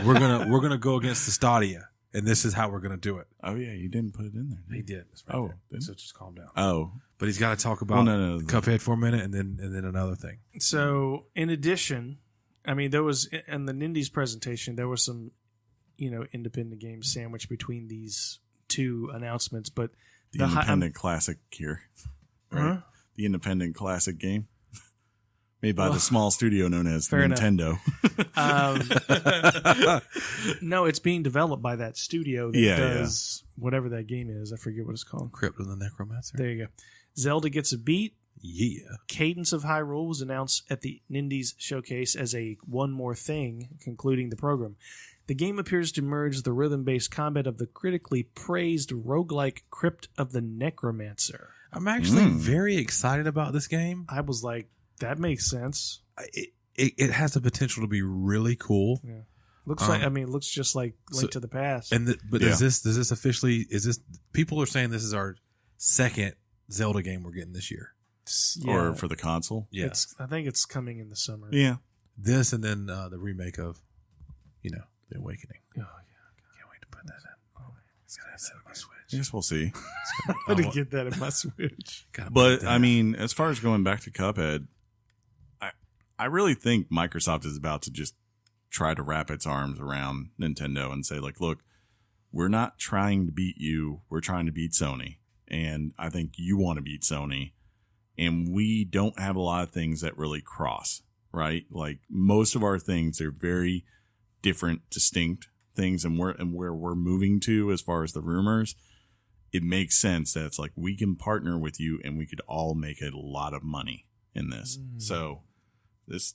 we're going to go against the Stadia and this is how we're going to do it." Oh, yeah. You didn't put it in there. He did. That's right Oh, there. So just calm down. Oh. But he's got to talk about no. Cuphead for a minute and then another thing. So, in addition, I mean, there was in the Nindies presentation, there was some, independent games sandwiched between these two announcements. But The independent classic here. Right? Huh? The independent classic game. Made by the small studio known as fair Nintendo. No, it's being developed by that studio that does whatever that game is. I forget what it's called. Crypt of the Necromancer. There you go. Zelda gets a beat. Yeah. Cadence of Hyrule was announced at the Nindies showcase as a one more thing, concluding the program. The game appears to merge the rhythm-based combat of the critically praised roguelike Crypt of the Necromancer. I'm actually very excited about this game. I was like, that makes sense. It has the potential to be really cool. Yeah. Looks just like Link to the Past. But does this officially, people are saying this is our second Zelda game we're getting this year. Or for the console. Yeah. I think it's coming in the summer. Yeah. This and then the remake of, The Awakening. Oh, yeah. Can't wait to put that in. Oh, it's going to have that on my Switch. I guess we'll see. I'm going to get that in my Switch. But, I mean, as far as going back to Cuphead, I really think Microsoft is about to just try to wrap its arms around Nintendo and say, like, look, we're not trying to beat you. We're trying to beat Sony. And I think you want to beat Sony. And we don't have a lot of things that really cross, right? Like, most of our things are very different, distinct things. And where we're moving to as far as the rumors, it makes sense that it's like we can partner with you and we could all make a lot of money in this. So this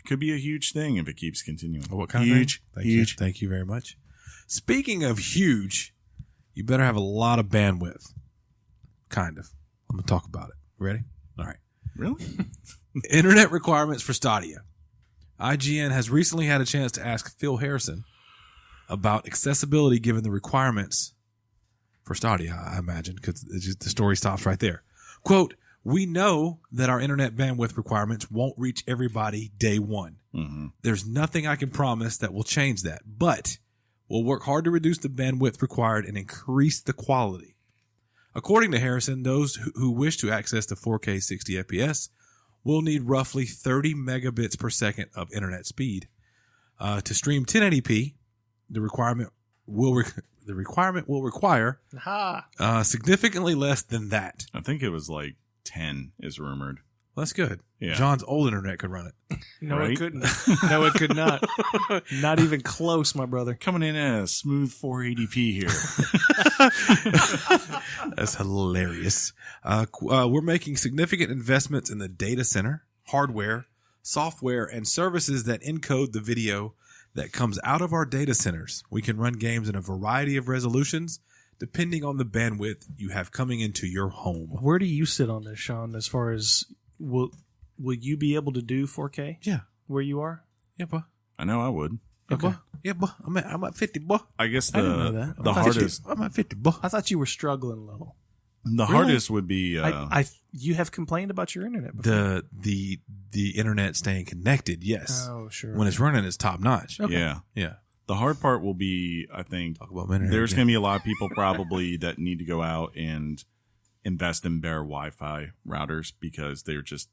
could be a huge thing if it keeps continuing. What kind huge, of thing? huge. Thank you very much. Speaking of huge, you better have a lot of bandwidth. Kind of. I'm going to talk about it. Ready? All right. Really? Internet requirements for Stadia. IGN has recently had a chance to ask Phil Harrison about accessibility given the requirements for Stadia, I imagine, because the story stops right there. Quote, "We know that our internet bandwidth requirements won't reach everybody day one. Mm-hmm. There's nothing I can promise that will change that, but we'll work hard to reduce the bandwidth required and increase the quality." According to Harrison, those who wish to access the 4K 60 FPS will need roughly 30 megabits per second of internet speed. To stream 1080p, the requirement will require significantly less than that. I think it was like 10 is rumored. Well, that's good. Yeah. John's old internet could run it. No, Right? it couldn't. No, it could not. Not even close, my brother. Coming in at a smooth 480p here. That's hilarious. We're making significant investments in the data center, hardware, software, and services that encode the video that comes out of our data centers. We can run games in a variety of resolutions depending on the bandwidth you have coming into your home. Where do you sit on this, Shaun, as far as will you be able to do 4K Yeah. where you are? Yeah, boy. I know I would. Yeah, boy. Yeah, boy. I'm at 50, boy. I guess I didn't know that. the hardest I'm at 50, boy. I thought you were struggling a little. hardest would be You have complained about your internet before. The internet staying connected, yes. Oh, sure. When it's running, it's top notch. Okay. yeah. Yeah. The hard part will be, I think, Talk about internet. there's again. going to be a lot of people probably that need to go out and invest in better Wi-Fi routers because they're just,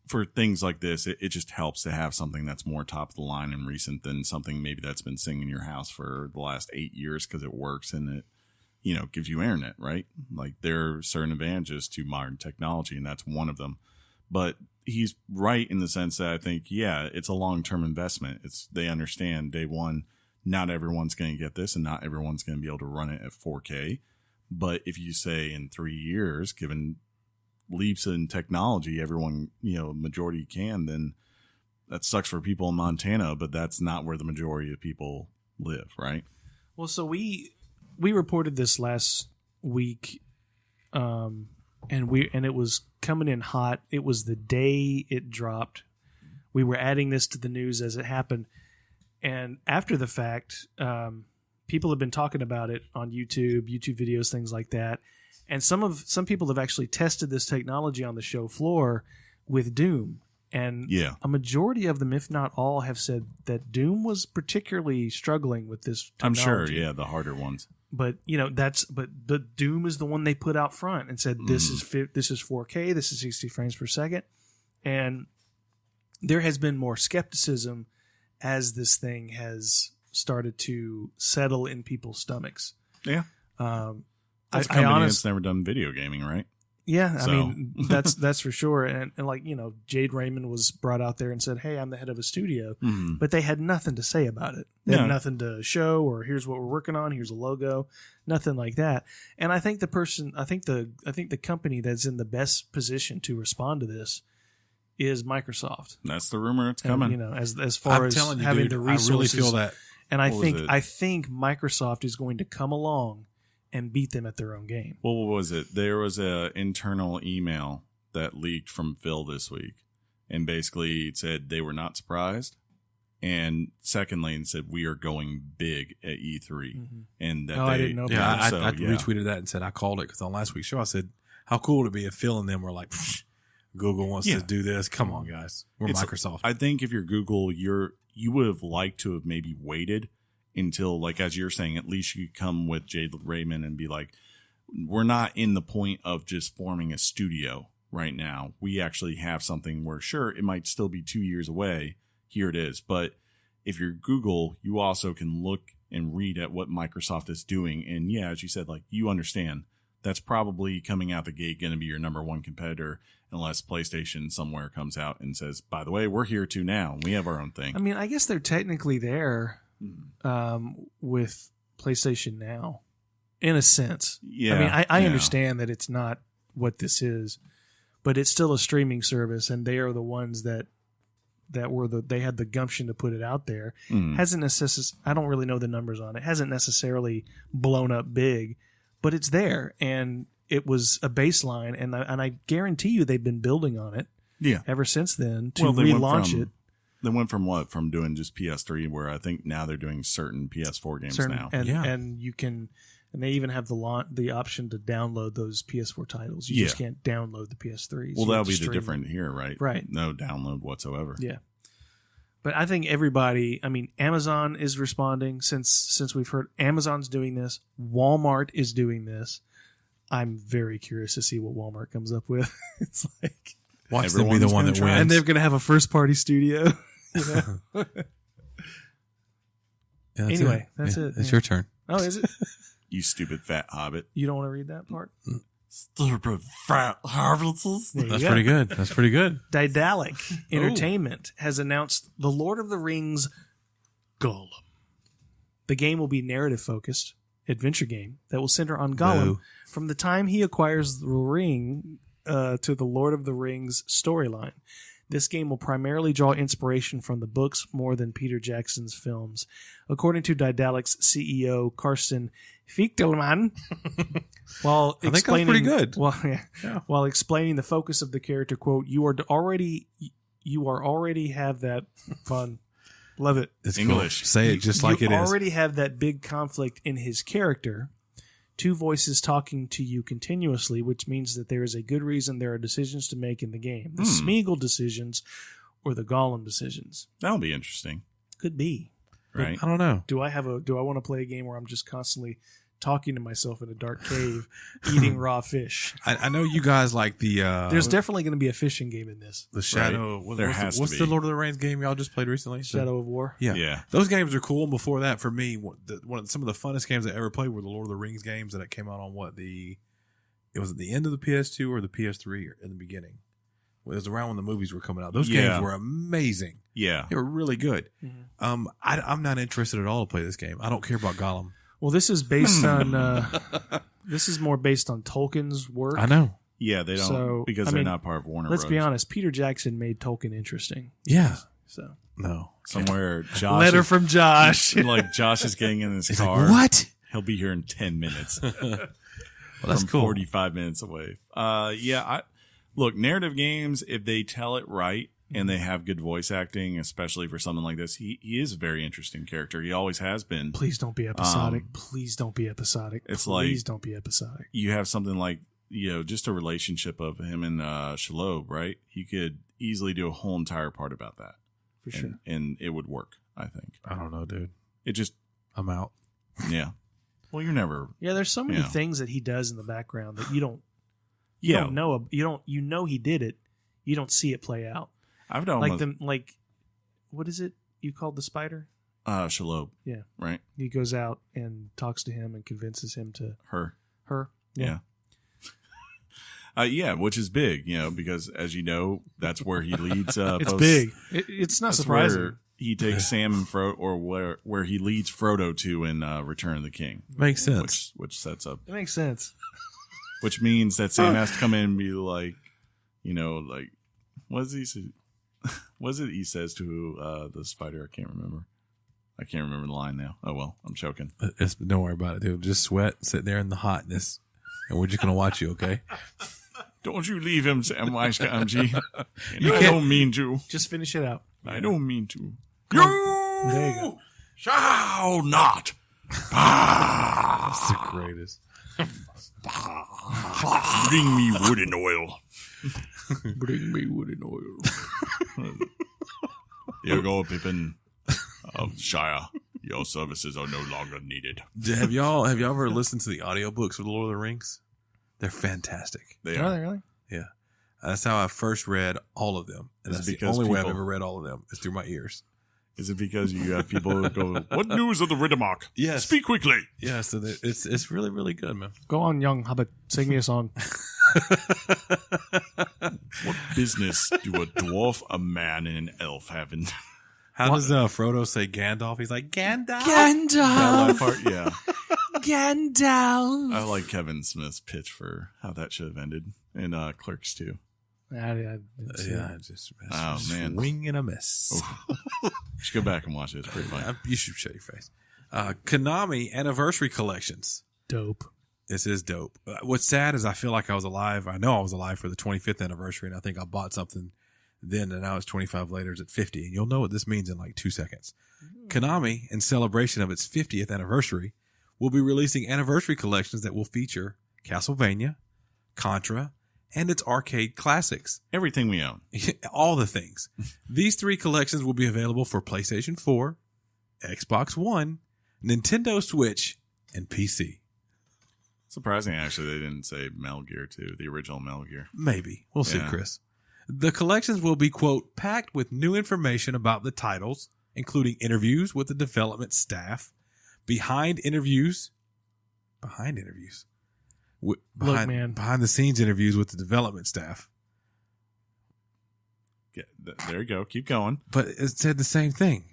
for things like this, it just helps to have something that's more top of the line and recent than something maybe that's been sitting in your house for the last 8 years because it works and it, gives you internet, right? Like there are certain advantages to modern technology and that's one of them. But he's right in the sense that I think, yeah, it's a long-term investment. They understand day one, not everyone's going to get this and not everyone's going to be able to run it at 4K. But if you say in 3 years, given leaps in technology, everyone, majority can, then that sucks for people in Montana, but that's not where the majority of people live, right? Well, so we reported this last week, and it was coming in hot. It was the day it dropped. we were adding this to the news as it happened. And after the fact, people have been talking about it on YouTube videos, things like that. And some people have actually tested this technology on the show floor with Doom. And a majority of them, if not all, have said that Doom was particularly struggling with this technology. I'm sure, the harder ones. But but the Doom is the one they put out front and said this is 4K, this is 60 frames per second, and there has been more skepticism as this thing has started to settle in people's stomachs. Yeah, that's a company that's never done video gaming, right? Yeah, I mean that's for sure. And like Jade Raymond was brought out there and said, "Hey, I'm the head of a studio," but they had nothing to say about it. They had nothing to show, or here's what we're working on. Here's a logo, nothing like that. And I think the company that's in the best position to respond to this is Microsoft. That's the rumor. It's coming. And, as far as having the resources, I really feel that. And I think Microsoft is going to come along and beat them at their own game. Well, what was it? There was an internal email that leaked from Phil this week, and basically it said they were not surprised, and secondly, it said we are going big at E3, and that I didn't know. I retweeted that and said I called it because on last week's show I said how cool would it be if Phil and them were like, Google wants to do this. Come on, guys, we're Microsoft. I think if you're Google, you would have liked to have maybe waited until, like, as you're saying, at least you come with Jade Raymond and be like, we're not in the point of just forming a studio right now. We actually have something where, sure, it might still be 2 years away. Here it is. But if you're Google, you also can look and read at what Microsoft is doing. And yeah, as you said, like, you understand that's probably coming out the gate going to be your number one competitor unless PlayStation somewhere comes out and says, by the way, we're here too now. We have our own thing. I mean, I guess they're technically there with PlayStation Now, in a sense. Yeah, I mean, I understand that it's not what this is, but it's still a streaming service, and they are the ones that they had the gumption to put it out there. Hasn't I don't really know the numbers on it. Hasn't necessarily blown up big, but it's there, and it was a baseline, and I guarantee you they've been building on it. Ever since then to relaunch it. They went from what? From doing just PS3, where I think now they're doing certain PS4 games now. And you can, and they even have the option to download those PS4 titles. You just can't download the PS3s. Well, that'll be the different here, right? Right. No download whatsoever. Yeah. But I think everybody, I mean, Amazon is responding since we've heard Amazon's doing this. Walmart is doing this. I'm very curious to see what Walmart comes up with. It's like, watch them be the one that wins. And they're going to have a first party studio. Anyway, that's it. It's your turn. Oh, is it? You stupid fat hobbit. You don't want to read that part? Stupid fat hobbits. That's pretty good. That's pretty good. Daedalic Entertainment has announced The Lord of the Rings Gollum. The game will be narrative-focused adventure game that will center on Gollum from the time he acquires the ring to the Lord of the Rings storyline. This game will primarily draw inspiration from the books more than Peter Jackson's films. According to Daedalic's CEO, Karsten Fichtelman, while I think that's pretty good. While explaining the focus of the character, quote, you are already have that fun. Love it. It's English. Cool. Say it just like it is. You already have that big conflict in his character. Two voices talking to you continuously, which means that there is a good reason there are decisions to make in the game. The Smeagol decisions or the Gollum decisions. That'll be interesting. Could be. Right. But I don't know. Do I want to play a game where I'm just constantly talking to myself in a dark cave, eating raw fish? I know you guys like the... There's definitely going to be a fishing game in this. The Shadow... Right. What's the Lord of the Rings game y'all just played recently? Shadow of War. Yeah. Those games are cool. And before that, for me, some of the funnest games I ever played were the Lord of the Rings games that came out on it was at the end of the PS2 or the PS3 or in the beginning. It was around when the movies were coming out. Those games were amazing. Yeah. They were really good. Mm-hmm. I'm not interested at all to play this game. I don't care about Gollum. Well, this is based on... this is more based on Tolkien's work. I know. Yeah, they don't because they're not part of Warner Bros. Let's be honest. Peter Jackson made Tolkien interesting. Yeah. So no. Somewhere Josh letter from Josh. Like Josh is getting in his car. Like, what? He'll be here in 10 minutes. Well, that's from cool. 45 minutes away. Look, narrative games, if they tell it right and they have good voice acting, especially for something like this. He is a very interesting character. He always has been. Please don't be episodic. Please don't be episodic. Please don't be episodic. You have something like, just a relationship of him and Shalob, right? You could easily do a whole entire part about that. For sure. And it would work, I think. I don't know, dude. I'm out. Yeah. Well, you're never. Yeah, there's so many things that he does in the background that you don't know. You know he did it. You don't see it play out. I've done what is it you called the spider? Shalob. Yeah. Right. He goes out and talks to him and convinces him to her. Yeah. Which is big, because as you know, that's where he leads. It's big. It's not surprising. Where he takes Sam and Frodo, or where he leads Frodo to in Return of the King. Makes sense. Which sets up. It makes sense. Which means that Sam has to come in and be like, what is it he says to the spider? I can't remember the line now. Oh well, I'm choking. Don't worry about it, dude. Just sweat, sit there in the hotness, and we're just gonna watch you, okay? Don't you leave him, Samwise Gamgee. I don't mean to. Just finish it out. I don't mean to. There you go. Shall not. That's the greatest. Bring me wood and oil. Bring me wood and oil. Here you go, Pippin of Shire. Your services are no longer needed. Have y'all ever listened to the audiobooks of The Lord of the Rings? They're fantastic. They are are. they really? Yeah. That's how I first read all of them. And that's the only way I've ever read all of them is through my ears. Is it because you have people who go, what news of the Riddermark? Yes. Speak quickly. Yeah, so it's really, really good, man. Go on, young Hobbit. Sing me a song. What business do a dwarf, a man, and an elf have in... How does Frodo say Gandalf? He's like, Gandalf? That part, yeah. Gandalf. I like Kevin Smith's pitch for how that should have ended in Clerks 2. Just man, swing and a miss. You should go back and watch it. It's pretty funny. You should show your face. Konami anniversary collections. Dope. This is dope. What's sad is I feel like I was alive. I know I was alive for the 25th anniversary, and I think I bought something then, and now it's 25 later. It's at 50, and you'll know what this means in like 2 seconds. Konami, in celebration of its 50th anniversary, will be releasing anniversary collections that will feature Castlevania, Contra, and its arcade classics. Everything we own. All the things. These 3 collections will be available for PlayStation 4, Xbox One, Nintendo Switch, and PC. Surprising, actually, they didn't say Metal Gear 2, the original Metal Gear. Maybe. We'll see, Chris. The collections will be, quote, packed with new information about the titles, including interviews with the development staff, behind the scenes interviews with the development staff. Yeah, there you go. Keep going. But it said the same thing.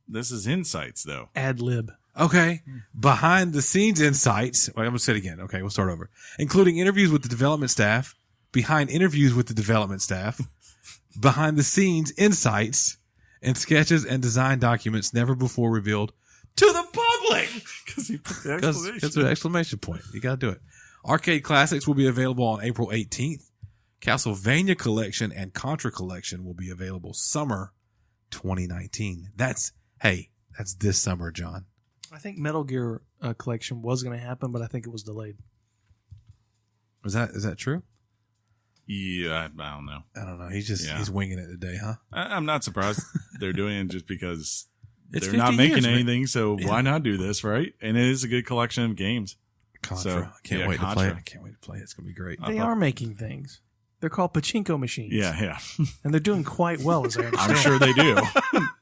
This is insights, though. Ad lib. Okay. Behind the scenes insights. Wait, I'm going to say it again. Okay, we'll start over. Including interviews with the development staff, behind interviews with the development staff, behind the scenes insights, and sketches and design documents never before revealed to the public. Because he put the exclamation. Because the exclamation point. You got to do it. Arcade Classics will be available on April 18th. Castlevania Collection and Contra Collection will be available summer 2019. That's this summer, John. I think Metal Gear Collection was going to happen, but I think it was delayed. Is that true? Yeah, I don't know. I don't know. He's winging it today, huh? I'm not surprised they're doing it just because it's they're not making anything, man. so why not do this, right? And it is a good collection of games. Contra. So, I can't wait to play it. I can't wait to play it. It's going to be great. They are making things. They're called pachinko machines. Yeah. And they're doing quite well, as I understand. I'm sure they do.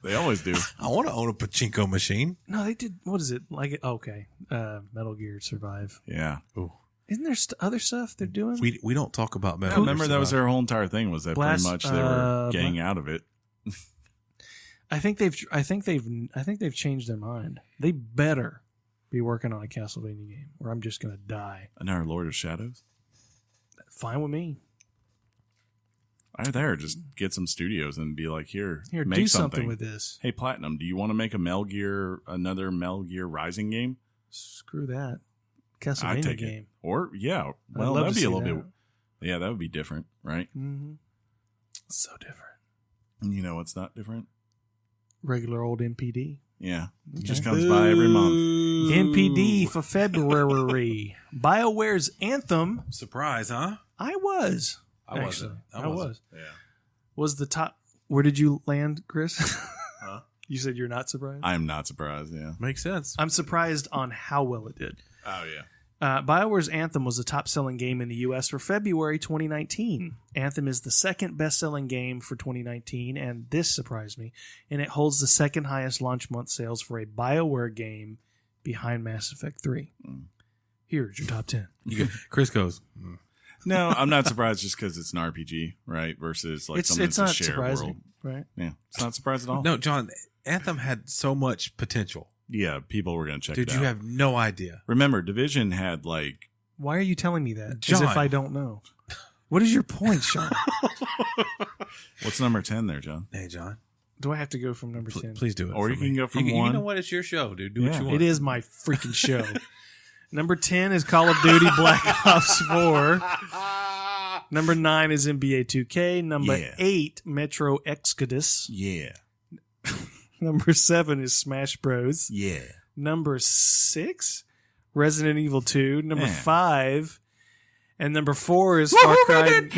They always do. I want to own a pachinko machine. No, they did. What is it? Okay. Metal Gear Survive. Yeah. Ooh. Isn't there other stuff they're doing? We don't talk about Metal Yeah, Gear remember, Survive. that was their whole entire thing, was that pretty much they were getting out of it. I think they've changed their mind. They better be working on a Castlevania game, or I'm just gonna die. Another Lord of Shadows? Fine with me. Either there, just get some studios and be like, here, make do something with this. Hey, Platinum, do you want to make another Metal Gear Rising game? Screw that. I'd Castlevania take game. It. Or, yeah, well, that'd be a little bit. Yeah, that would be different, right? Mm-hmm. So different. And you know what's not different? Regular old MPD. Yeah. It just comes by every month. MPD for February. BioWare's Anthem. Surprise, huh? I was. I wasn't. I was. Yeah. Was the top. Where did you land, Chris? Huh? You said you're not surprised? I am not surprised, yeah. Makes sense. I'm surprised on how well it did. Oh, yeah. BioWare's Anthem was the top-selling game in the U.S. for February 2019. Anthem is the second best-selling game for 2019, and this surprised me, and it holds the second highest launch month sales for a BioWare game behind Mass Effect 3. Here's your top 10. Chris goes, No, I'm not surprised just because it's an RPG, right? Versus like something that's not a shared surprising, world. right? Yeah. It's not surprised at all. no, John, Anthem had so much potential. Yeah, people were going to check Dude, it out. you have no idea. Remember, Division had like... Why are you telling me that? John. As if I don't know. What is your point, Shaun? What's number 10 there, John? Hey, John. Do I have to go from number 10? Please do it. Or for you me. can go from You 1. know what? It's your show, dude. Do what Yeah. you want. It is my freaking show. Number 10 is Call of Duty Black Ops 4. Number 9 is NBA 2K. Number Yeah. 8, Metro Exodus. Yeah. Number 7 is Smash Bros. Yeah. Number 6, Resident Evil 2. Number Yeah. 5, and number 4 is Far Cry.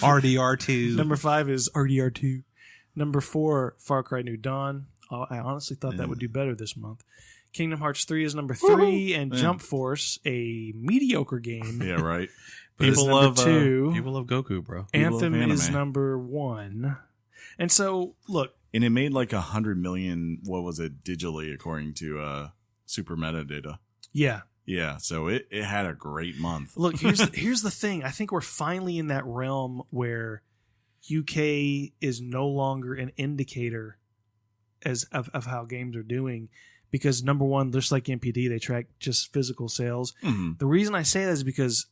RDR2. Number 5 is RDR2. Number 4, Far Cry New Dawn. Oh, I honestly thought that would do better this month. Kingdom Hearts 3 is number 3, and Jump Force, a mediocre game, Yeah, right. is People number love 2. People love Goku, bro. Anthem love is anime. number 1. And so, look, and it made like 100 million, what was it, digitally, according to Super Metadata. yeah. Yeah, so it had a great month. Look, here's the thing. I think we're finally in that realm where UK is no longer an indicator of how games are doing, because number one, just like MPD, they track just physical sales. Mm-hmm. The reason I say that is because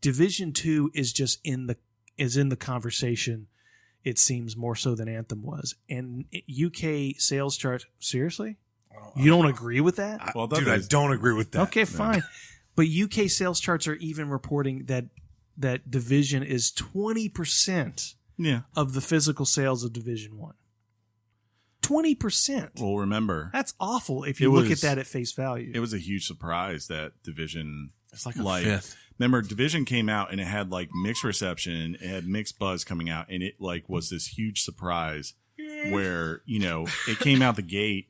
Division 2 is just in the conversation. It seems more so than Anthem was, and UK sales charts. Seriously, you don't agree with that? Well, Dude, I don't agree with that. Okay, fine. But UK sales charts are even reporting that Division is 20% Yeah. of the physical sales of Division 1. 20%. Well, remember, That's awful if you look at that at face value. it was a huge surprise that Division. It's like a fifth. Remember, Division came out and it had like mixed reception, it had mixed buzz coming out, and it like was this huge surprise where, you know, it came out the gate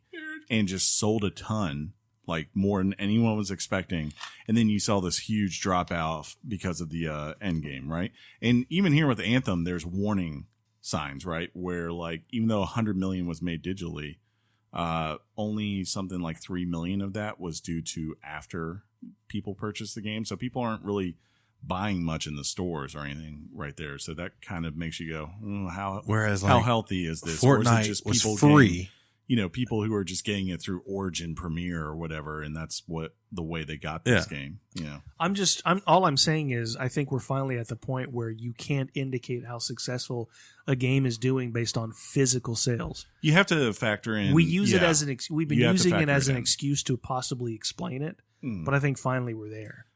and just sold a ton, like more than anyone was expecting. And then you saw this huge drop off because of the end game, right? And even here with Anthem, there's warning signs, right? Where like, even though 100 million was made digitally, only something like 3 million of that was due to after people purchased the game. So people aren't really buying much in the stores or anything right there. So that kind of makes you go, how healthy is this? Or is it Fortnite just was people free. people who are just getting it through Origin Premiere or whatever, and that's the way they got this game. All I'm saying is I think we're finally at the point where you can't indicate how successful a game is doing based on physical sales. You have to factor in. We use it as we've been using it as an in. excuse to possibly explain it, but I think finally we're there.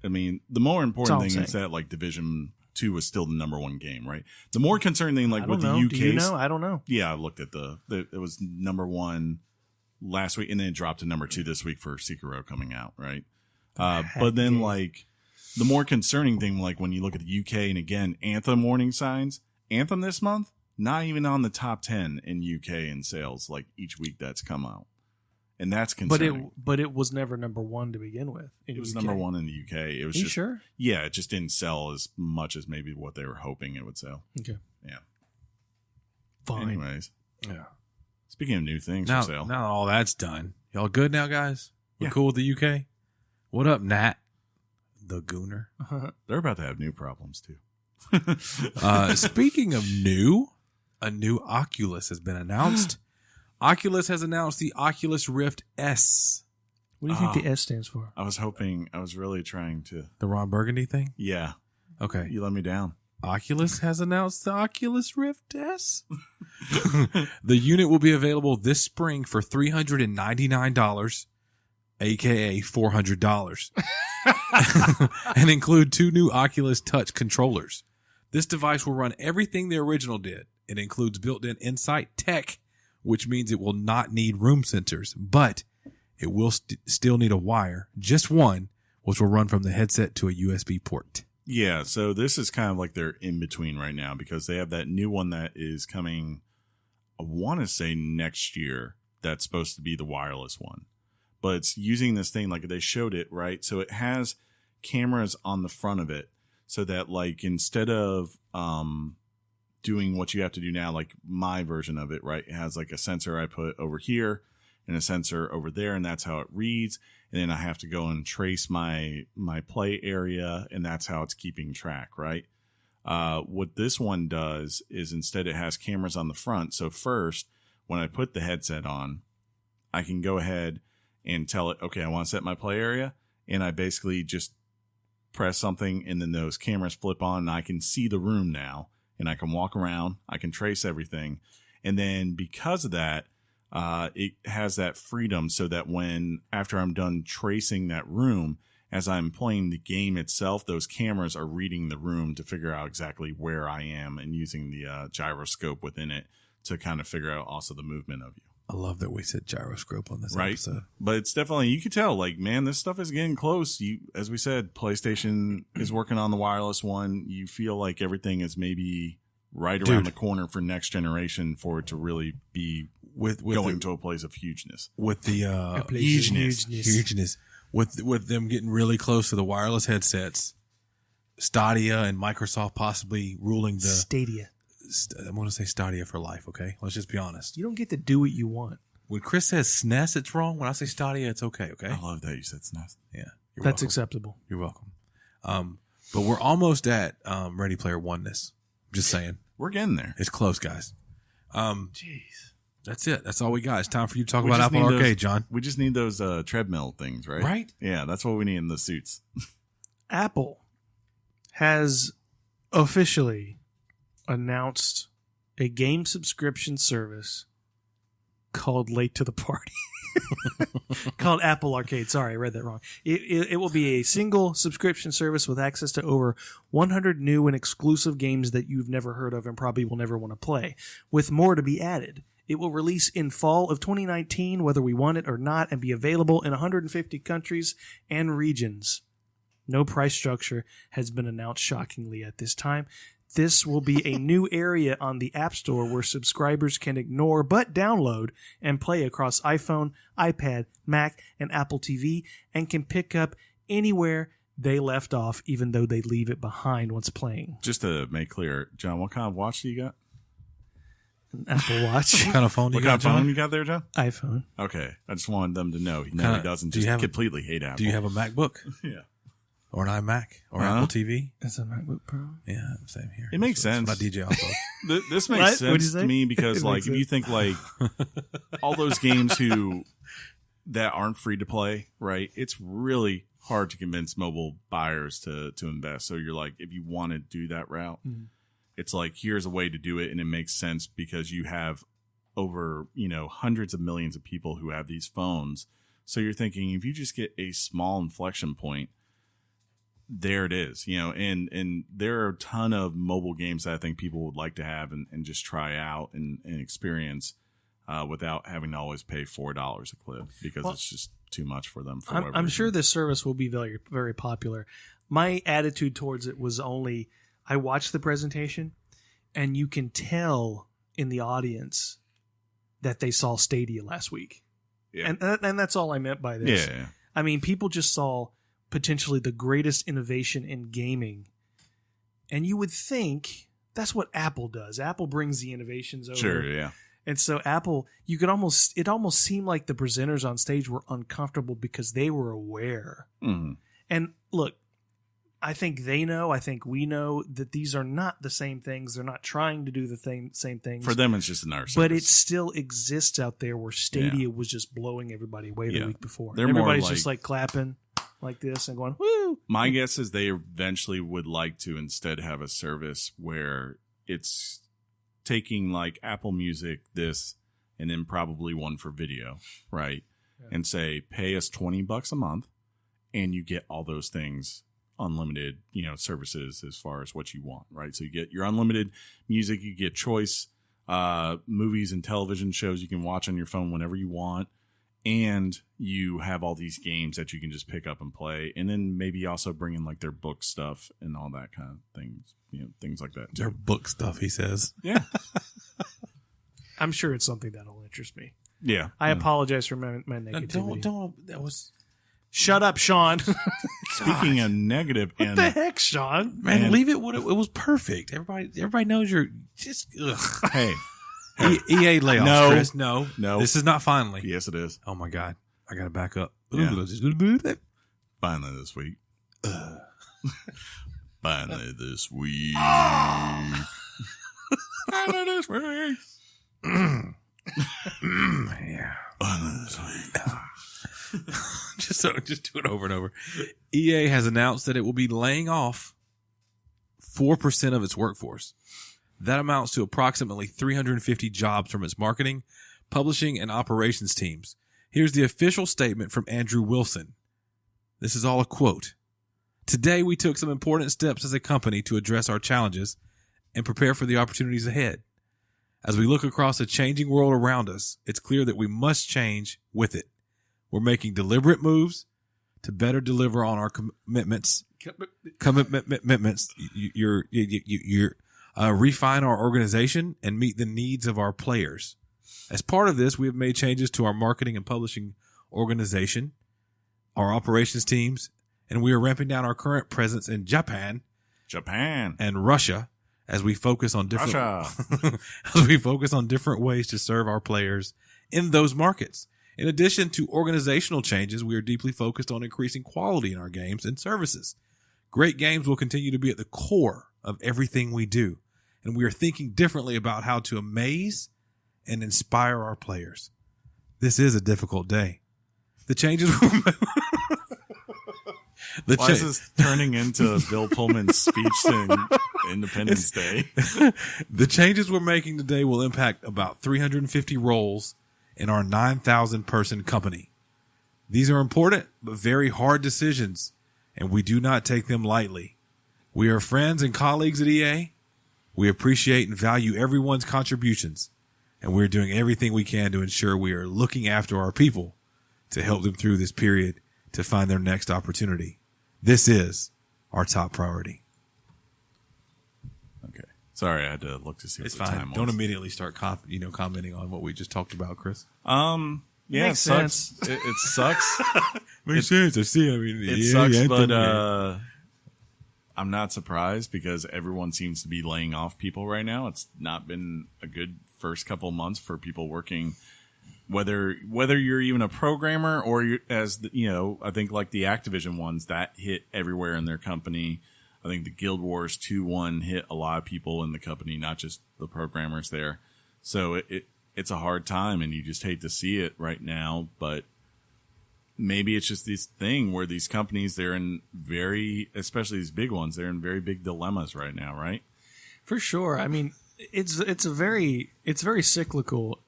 I mean, the more important That's all thing I'm is that like Division 2 was still the number one game, right? The more concerning thing, like with the UK, Do you know? I don't know. Yeah, I looked at it was number one last week, and then it dropped to number 2 this week for Sekiro coming out, right? But then like the more concerning thing, like when you look at the UK, and again, Anthem warning signs, Anthem this month, not even on the top 10 in UK in sales, like each week that's come out. And that's concerning. But it was never number 1 to begin with. It was number 1 in the UK. It was Are you just, sure? Yeah, it just didn't sell as much as maybe what they were hoping it would sell. Okay. Yeah. Fine. Anyways. Yeah. Speaking of new things Now, for sale. now all that's done. Y'all good now, guys? We're Yeah. cool with the UK? What up, Nat? The Gooner. They're about to have new problems too. Speaking of new, a new Oculus has been announced. Oculus has announced the Oculus Rift S. What do you think the S stands for? I was really trying to. The Ron Burgundy thing? Yeah. Okay. You let me down. Oculus has announced the Oculus Rift S. The unit will be available this spring for $399, aka $400, and include 2 new Oculus Touch controllers. This device will run everything the original did. It includes built-in Insight tech, which means it will not need room sensors, but it will still need a wire, just one, which will run from the headset to a USB port. Yeah, so this is kind of like they're in between right now because they have that new one that is coming, I want to say next year, that's supposed to be the wireless one. But it's using this thing like they showed it, right? So it has cameras on the front of it so that like instead of doing what you have to do now, like my version of it, right? It has like a sensor I put over here and a sensor over there, and that's how it reads. And then I have to go and trace my play area, and that's how it's keeping track, right? What this one does is instead it has cameras on the front. So first, when I put the headset on, I can go ahead and tell it, okay, I want to set my play area. And I basically just press something, and then those cameras flip on, and I can see the room now. And I can walk around, I can trace everything. And then because of that, it has that freedom so that after I'm done tracing that room, as I'm playing the game itself, those cameras are reading the room to figure out exactly where I am and using the gyroscope within it to kind of figure out also the movement of you. I love that we said gyroscope on this right? episode. But it's definitely, you can tell, like, man, this stuff is getting close. As we said, PlayStation is working on the wireless one. You feel like everything is maybe right around the corner for next generation for it to really be going to a place of hugeness. With the hugeness. With them getting really close to the wireless headsets, Stadia and Microsoft possibly ruling the Stadia. I'm going to say Stadia for life, okay? Let's just be honest. You don't get to do what you want. When Chris says SNES, it's wrong. When I say Stadia, it's okay, okay? I love that you said SNES. Yeah. That's acceptable. You're welcome. But we're almost at Ready Player Oneness. Just saying. We're getting there. It's close, guys. Jeez. That's it. That's all we got. It's time for you to talk about Apple Arcade, John. We just need those treadmill things, right? Right? Yeah, that's what we need in the suits. Apple has officially announced a game subscription service called Late to the Party. Called Apple Arcade. Sorry, I read that wrong. It will be a single subscription service with access to over 100 new and exclusive games that you've never heard of and probably will never want to play, with more to be added. It will release in fall of 2019, whether we want it or not, and be available in 150 countries and regions. No price structure has been announced, shockingly, at this time. This will be a new area on the App Store where subscribers can ignore but download and play across iPhone, iPad, Mac, and Apple TV, and can pick up anywhere they left off, even though they leave it behind once playing. Just to make clear, John, what kind of watch do you got? An Apple Watch. What kind of phone do you got, What kind of phone John? you got there, John? iPhone. Okay. I just wanted them to know. No, he doesn't just completely hate Apple. Do you have a MacBook? Yeah. Or an iMac? Or Apple TV? It's a MacBook Pro. Yeah, same here. It makes sense. That's what I DJ off of. This makes sense to me because, like, if you think, like, all those games that aren't free to play, right, it's really hard to convince mobile buyers to invest. So you're like, if you want to do that route, it's like, here's a way to do it. And it makes sense because you have over, hundreds of millions of people who have these phones. So you're thinking, if you just get a small inflection point, there it is, and there are a ton of mobile games that I think people would like to have and just try out and experience without having to always pay $4 a clip because it's just too much for them. I'm sure this service will be very, very popular. My attitude towards it was only I watched the presentation and you can tell in the audience that they saw Stadia last week. Yeah. And that's all I meant by this. Yeah. I mean, people just saw potentially the greatest innovation in gaming. And you would think that's what Apple does. Apple brings the innovations over. Sure, yeah. And so Apple, it almost seemed like the presenters on stage were uncomfortable because they were aware. Mm-hmm. And look, I think they know, I think we know that these are not the same things. They're not trying to do the same things. For them, it's just another service. But it still exists out there where Stadia was just blowing everybody away the week before. Everybody's just like clapping like this and going, woo! My guess is they eventually would like to instead have a service where it's taking like Apple Music, this, and then probably one for video, right? Yeah. And say, pay us $20 a month and you get all those things unlimited, services as far as what you want, right? So you get your unlimited music, you get choice movies and television shows you can watch on your phone whenever you want, and you have all these games that you can just pick up and play, and then maybe also bring in like their book stuff and all that kind of things, things like that too. Their book stuff, he says. Yeah. I'm sure it's something that'll interest me. Yeah. I apologize for my negativity. That was... Shut up, Shaun. Speaking of negative, What the heck, Shaun? Man, leave it. It was perfect. Everybody knows you're just. Ugh. Hey, EA layoffs, No. Chris. No. This is not finally. Yes, it is. Oh my God, I gotta back up. Yeah. Finally this week. Finally this week. Finally this week. Yeah. Finally this week. just do it over and over. EA has announced that it will be laying off 4% of its workforce. That amounts to approximately 350 jobs from its marketing, publishing, and operations teams. Here's the official statement from Andrew Wilson. This is all a quote. Today, we took some important steps as a company to address our challenges and prepare for the opportunities ahead. As we look across a changing world around us, it's clear that we must change with it. We're making deliberate moves to better deliver on our commitments. Refine our organization and meet the needs of our players. As part of this, we have made changes to our marketing and publishing organization, our operations teams, and we are ramping down our current presence in Japan and Russia as we focus on different ways to serve our players in those markets. In addition to organizational changes, we are deeply focused on increasing quality in our games and services. Great games will continue to be at the core of everything we do, and we are thinking differently about how to amaze and inspire our players. This is a difficult day. The changes Why is this turning into Bill Pullman's speech to Independence Day? The changes we're making today will impact about 350 roles in our 9,000 person company. These are important but very hard decisions, and we do not take them lightly. We are friends and colleagues at EA. We appreciate and value everyone's contributions, and we're doing everything we can to ensure we are looking after our people to help them through this period to find their next opportunity. This is our top priority. Okay. Sorry, I had to look to see what It's the fine. time was. Don't immediately start commenting on what we just talked about, Chris. Yeah, Makes sense. It sucks. Makes sense. I see. I mean, It sucks, but I'm not surprised because everyone seems to be laying off people right now. It's not been a good first couple of months for people working, whether you're even a programmer or you're, I think like the Activision ones that hit everywhere in their company. I think the Guild Wars 2.1 hit a lot of people in the company, not just the programmers there. So it's a hard time, and you just hate to see it right now. But maybe it's just this thing where these companies, they're in especially these big ones, they're in very big dilemmas right now, right? For sure. I mean, it's very cyclical.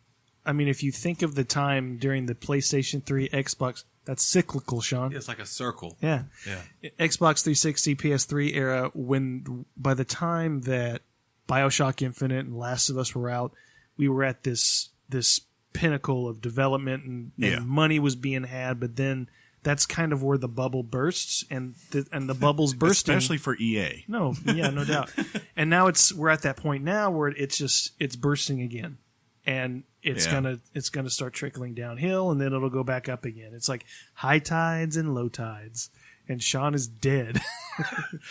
I mean, if you think of the time during the PlayStation 3, Xbox, that's cyclical, Shaun. It's like a circle. Yeah. Yeah. Xbox 360, PS3 era, when by the time that BioShock Infinite and Last of Us were out, we were at this pinnacle of development and money was being had, but then that's kind of where the bubble bursts, and the bubble's bursting. Especially for EA. No doubt. And now we're at that point now where it's bursting again. And it's gonna start trickling downhill, and then it'll go back up again. It's like high tides and low tides, and Shaun is dead.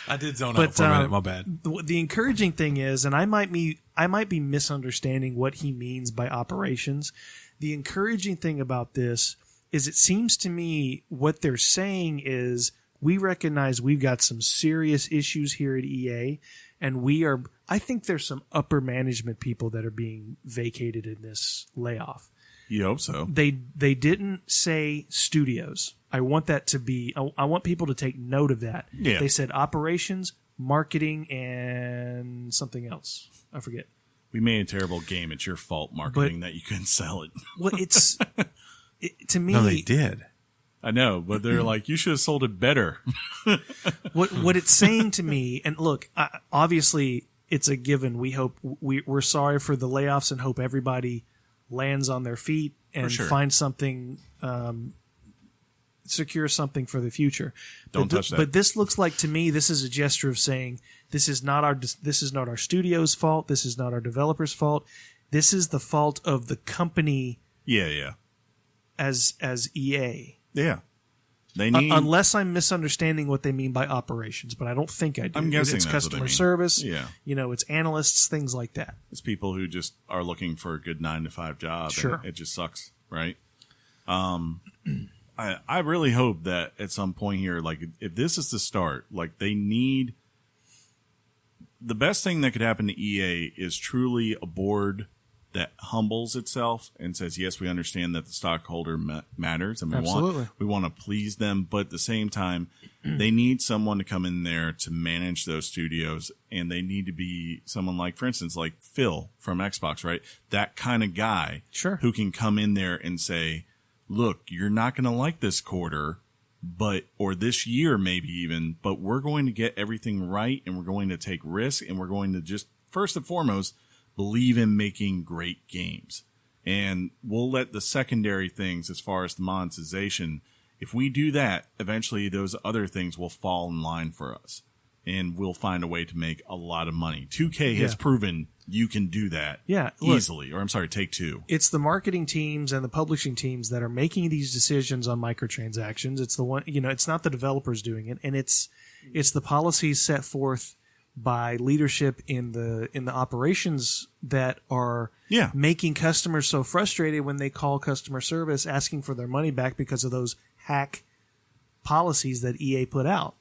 I did zone out for a minute. My bad. The encouraging thing is, and I might be misunderstanding what he means by operations. The encouraging thing about this is, it seems to me what they're saying is, we recognize we've got some serious issues here at EA, and I think there's some upper management people that are being vacated in this layoff. You hope so. They didn't say studios. I want that to be, I want people to take note of that. Yeah. They said operations, marketing, and something else. I forget. We made a terrible game. It's your fault, marketing, that you couldn't sell it. Well, to me. No, they did. I know, but they're like, you should have sold it better. What it's saying to me, and look, obviously it's a given. We're sorry for the layoffs and hope everybody lands on their feet and finds something, secure something for the future. Don't touch that. But this looks like, to me, this is a gesture of saying this is not our studio's fault. This is not our developers' fault. This is the fault of the company. Yeah. As EA. Yeah. They need, unless I'm misunderstanding what they mean by operations, but I don't think I do. I'm guessing it's that's customer what they mean. service. Yeah. It's analysts, things like that. It's people who just are looking for a good 9-to-5 job. Sure. And it just sucks, right? I really hope that at some point here, like if this is the start, like they need, the best thing that could happen to EA is truly a board that humbles itself and says, yes, we understand that the stockholder matters and we want to please them. But at the same time, they need someone to come in there to manage those studios. And they need to be someone like, for instance, like Phil from Xbox, right? That kind of guy who can come in there and say, look, you're not going to like this quarter, or this year maybe even, but we're going to get everything right and we're going to take risks and we're going to just, first and foremost, believe in making great games. And we'll let the secondary things as far as the monetization, if we do that, eventually those other things will fall in line for us. And we'll find a way to make a lot of money. 2K has proven you can do that easily. Or I'm sorry, Take-Two. It's the marketing teams and the publishing teams that are making these decisions on microtransactions. It's the one, it's not the developers doing it. And it's the policies set forth by leadership in the operations that are making customers so frustrated when they call customer service asking for their money back because of those hack policies that EA put out.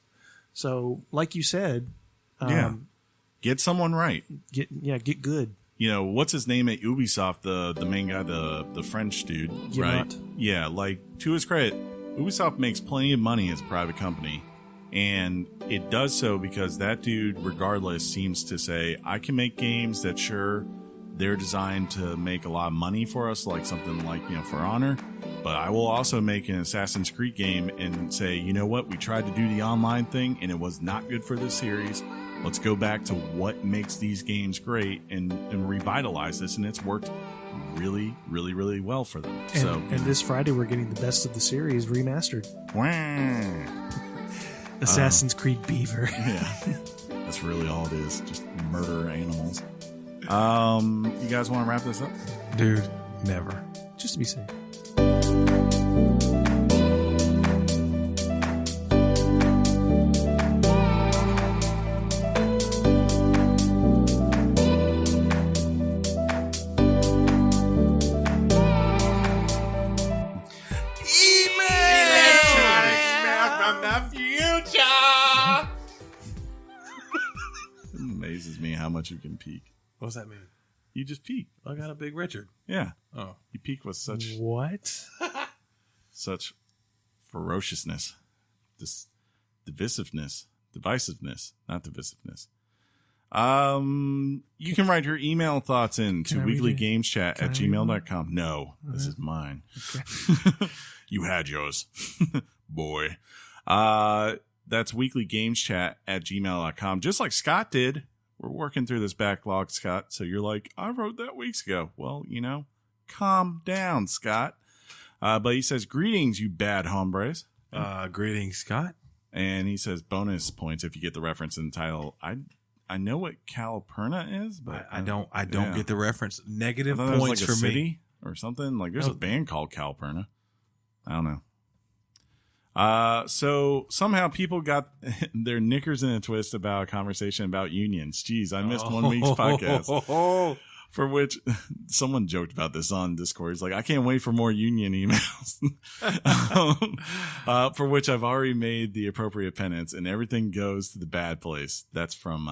So, like you said, get someone right. Get good. What's his name at Ubisoft? The main guy, the French dude, right? Yeah, like to his credit, Ubisoft makes plenty of money as a private company. And it does so because that dude, regardless, seems to say, I can make games that, sure, they're designed to make a lot of money for us, like something like, For Honor. But I will also make an Assassin's Creed game and say, you know what? We tried to do the online thing and it was not good for this series. Let's go back to what makes these games great and revitalize this. And it's worked really, really, really well for them. And this Friday, we're getting the best of the series remastered. Wow. Assassin's Creed Beaver. Yeah. That's really all it is. Just murder animals. You guys want to wrap this up? Dude, never. Just to be safe. How much you can peek. What does that mean? You just peek. I got a big Richard. Yeah. Oh. You peek with such such ferociousness. This divisiveness. Not divisiveness. You can write your email thoughts in to weeklygameschat@gmail.com. No, this is mine. Okay. You had yours. Boy. That's weeklygameschat@gmail.com. Just like Scott did. We're working through this backlog, Scott. So you're like, I wrote that weeks ago. Well, calm down, Scott. But he says, greetings, you bad hombres. Greetings, Scott. And he says, bonus points if you get the reference in the title. I know what Calpurnia is, but I don't get the reference. Negative points like for city me or something. Like there's a band called Calpurnia. I don't know. So somehow people got their knickers in a twist about a conversation about unions. Jeez, I missed 1 week's podcast. For which someone joked about this on Discord. He's like, I can't wait for more union emails. For which I've already made the appropriate penance and everything goes to the bad place. That's from,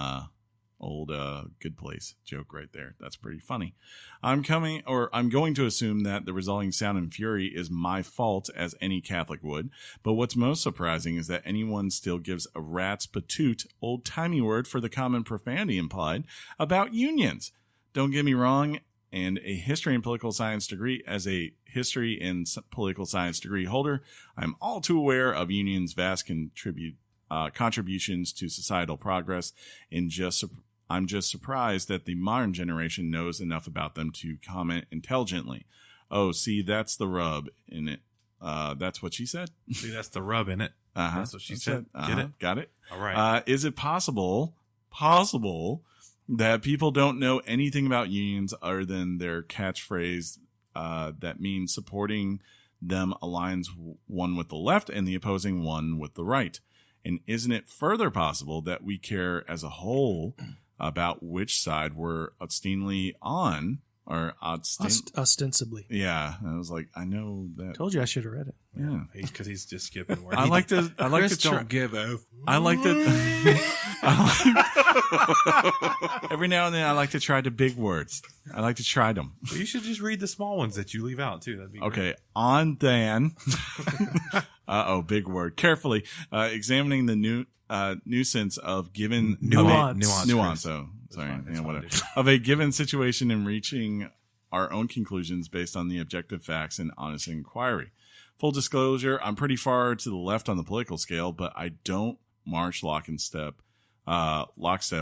old Good Place joke right there. That's pretty funny. I'm going to assume that the resulting sound and fury is my fault, as any Catholic would. But what's most surprising is that anyone still gives a rat's patoot, old-timey word for the common profanity implied, about unions. Don't get me wrong, and a history and political science degree. As a history and political science degree holder, I'm all too aware of unions' vast contributions to societal progress, and I'm just surprised that the modern generation knows enough about them to comment intelligently. Oh, see, that's the rub in it. That's what she said. See, that's the rub in it. That's what she said. Get it? Got it. All right. Is it possible that people don't know anything about unions other than their catchphrase that means supporting them aligns one with the left and the opposing one with the right? And isn't it further possible that we care as a whole about which side we're ostensibly on? Or ostensibly. Yeah. I was like, I know that. Told you I should have read it. Yeah. Because he's just skipping words. I like to don't give a. I like to. Every now and then, I like to try the big words. I like to try them. Well, you should just read the small ones that you leave out too. That'd be okay. Great. On Dan. Big word. Carefully examining the nuisance of given nuance. Oh, sorry. Whatever. Of a given situation and reaching our own conclusions based on the objective facts and honest inquiry. Full disclosure, I'm pretty far to the left on the political scale, but I don't march lockstep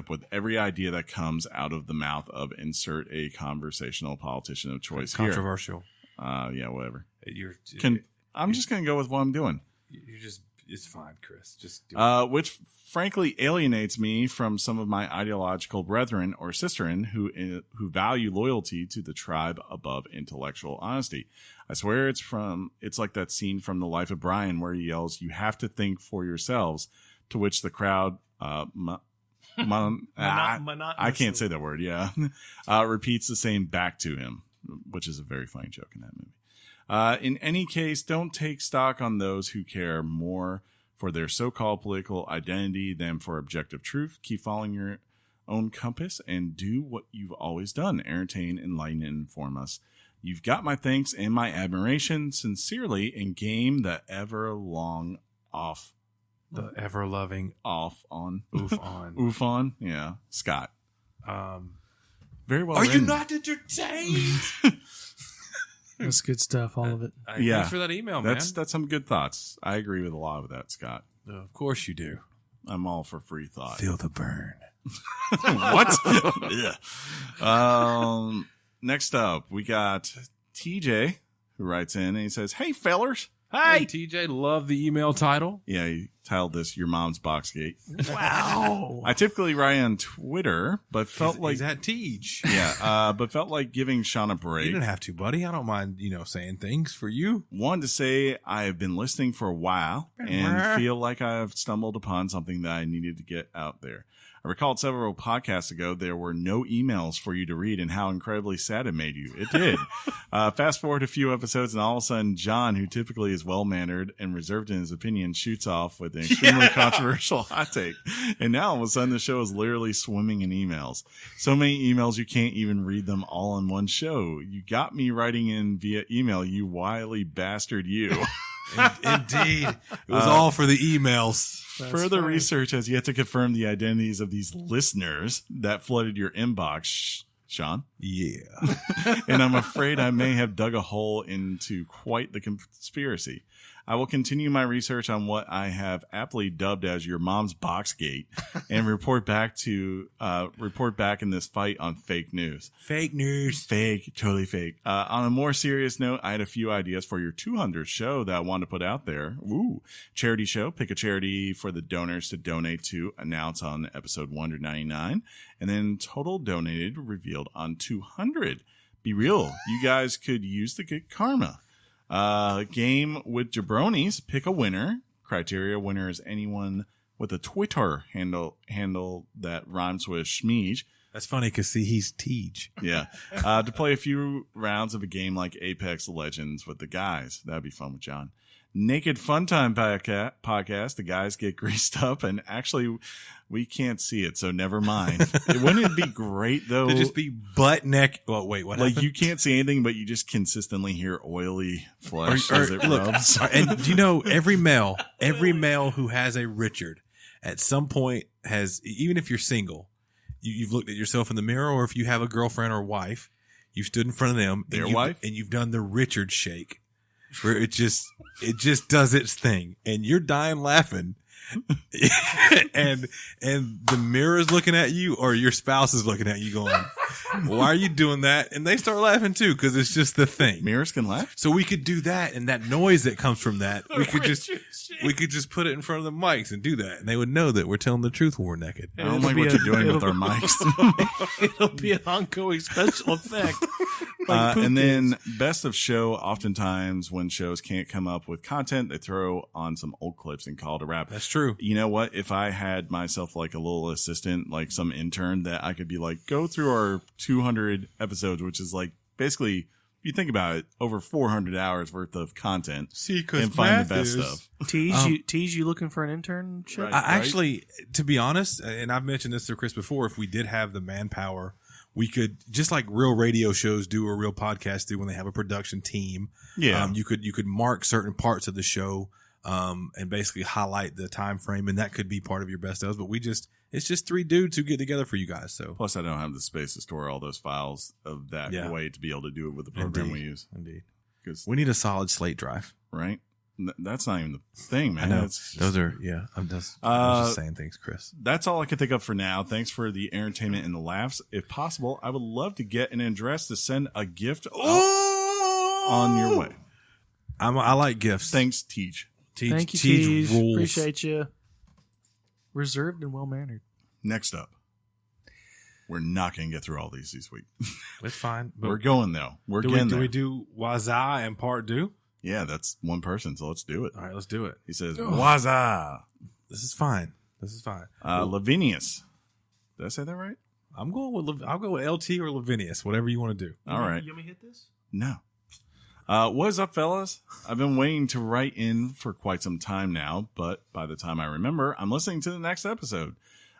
with every idea that comes out of the mouth of insert a conversational politician of choice. Controversial. Yeah, whatever. I'm You just going to go with what I'm doing. It's fine, Chris. Just do it. Which frankly alienates me from some of my ideological brethren or sisterin who value loyalty to the tribe above intellectual honesty. I swear it's like that scene from The Life of Brian where he yells, "You have to think for yourselves," to which the crowd, I can't say that word. Yeah. Repeats the same back to him, which is a very funny joke in that movie. In any case, don't take stock on those who care more for their so-called political identity than for objective truth. Keep following your own compass and do what you've always done. Entertain, enlighten, and inform us. You've got my thanks and my admiration. Sincerely, in game the ever-long off. The ever-loving off on. Oof on. Oof on. Yeah. Scott. Very well Are written. you not entertained? That's good stuff, all of it. Yeah. Thanks for that email, man. That's some good thoughts. I agree with a lot of that, Scott. Of course you do. I'm all for free thought. Feel the burn. What? Yeah. Next up, we got TJ, who writes in and he says, "Hey, fellers." Hey, TJ, love the email title. Yeah, he titled this "Your Mom's Boxgate." Wow. I typically write on Twitter, but felt like he's at Tej. Yeah, but felt like giving Shaun a break. You didn't have to, buddy. I don't mind, saying things for you. Wanted to say I have been listening for a while and feel like I've stumbled upon something that I needed to get out there. I recalled several podcasts ago there were no emails for you to read and how incredibly sad it made you. It did. Fast forward a few episodes and all of a sudden John, who typically is well-mannered and reserved in his opinion, shoots off with an extremely controversial hot take. And now all of a sudden the show is literally swimming in emails. So many emails you can't even read them all in one show. You got me writing in via email, you wily bastard you. Indeed. It was all for the emails. Further research has yet to confirm the identities of these listeners that flooded your inbox, Shaun. Yeah. And I'm afraid I may have dug a hole into quite the conspiracy. I will continue my research on what I have aptly dubbed as your mom's boxgate and report back in this fight on fake news. Fake news. Fake, totally fake. On a more serious note, I had a few ideas for your 200th show that I wanted to put out there. Ooh, charity show. Pick a charity for the donors to donate to, announce on episode 199, and then total donated revealed on 200. Be real. You guys could use the good karma. Game with jabronis. Pick a winner. Criteria: winner is anyone with a Twitter handle that rhymes with Schmeej. That's funny because he's Tej. Yeah. To play a few rounds of a game like Apex Legends with the guys. That'd be fun with John. Naked Fun Time podcast. The guys get greased up, and actually, we can't see it, so never mind. Wouldn't it be great though? To just be butt neck. Well, wait, what? Like happened? you can't see anything, but you just consistently hear oily flesh as it look, rubs. And every male who has a Richard, at some point has, even if you're single, you've looked at yourself in the mirror, or if you have a girlfriend or wife, You've stood in front of them, Their wife, and you've done the Richard shake, where it just does its thing, and you're dying laughing. and the mirror is looking at you, or your spouse is looking at you going, why are you doing that? And they start laughing too, because it's just the thing. Mirrors can laugh. So we could do that, and that noise that comes from that, we could just put it in front of the mics and do that, and they would know that we're telling the truth when we're naked. I don't like what you're doing with our mics. It'll be an ongoing special effect. And then best of show, oftentimes when shows can't come up with content, they throw on some old clips and call it a wrap. That's true. You know what? If I had myself like a little assistant, like some intern that I could be like, go through our 200 episodes, which is like basically, if you think about it, over 400 hours worth of content, and find the best stuff. Tease, you looking for an internship? Right. Actually, to be honest, and I've mentioned this to Chris before, if we did have the manpower, we could, just like real radio shows do or real podcasts do when they have a production team. Yeah. You could mark certain parts of the show, and basically highlight the time frame, and that could be part of your best of. But it's just 3 dudes who get together for you guys. So plus, I don't have the space to store all those files of that way to be able to do it with the program we use. Indeed, because we need a solid slate drive, right? That's not even the thing, man. I know. Those are I'm just saying things, Chris. That's all I can think of for now. Thanks for the entertainment and the laughs. If possible, I would love to get an address to send a gift on your way. I like gifts. Thanks, Teach. Thank you, Teach rules. Appreciate you. Reserved and well mannered. Next up, we're not going to get through all these week. That's fine. We're going though. We're getting there. Do we do Waza and part due? Yeah, that's one person, so let's do it. All right, let's do it. He says, Waza. This is fine. Lavinius. Did I say that right? I'll go with LT or Lavinius, whatever you want to do. All right. You want me to hit this? No. What is up, fellas? I've been waiting to write in for quite some time now, but by the time I remember, I'm listening to the next episode.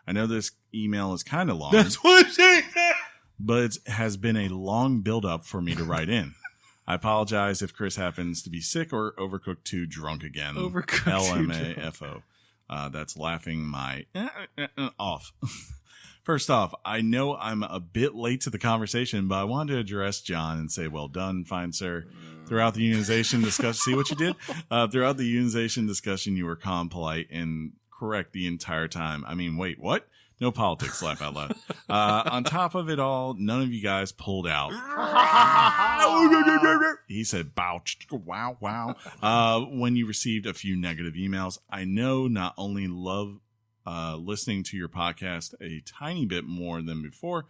I know this email is kind of long. That's what she said. But it has been a long build-up for me to write in. I apologize if Chris happens to be sick or Overcooked 2 drunk again. Overcooked 2 LMAFO. That's laughing my off. First off, I know I'm a bit late to the conversation, but I wanted to address John and say, well done, fine sir. Throughout the unionization discussion, see what you did? Throughout the unionization discussion, you were calm, polite, and correct the entire time. I mean, wait, what? No politics, laugh out loud. On top of it all, none of you guys pulled out. He said, wow. When you received a few negative emails, I know not only love listening to your podcast a tiny bit more than before.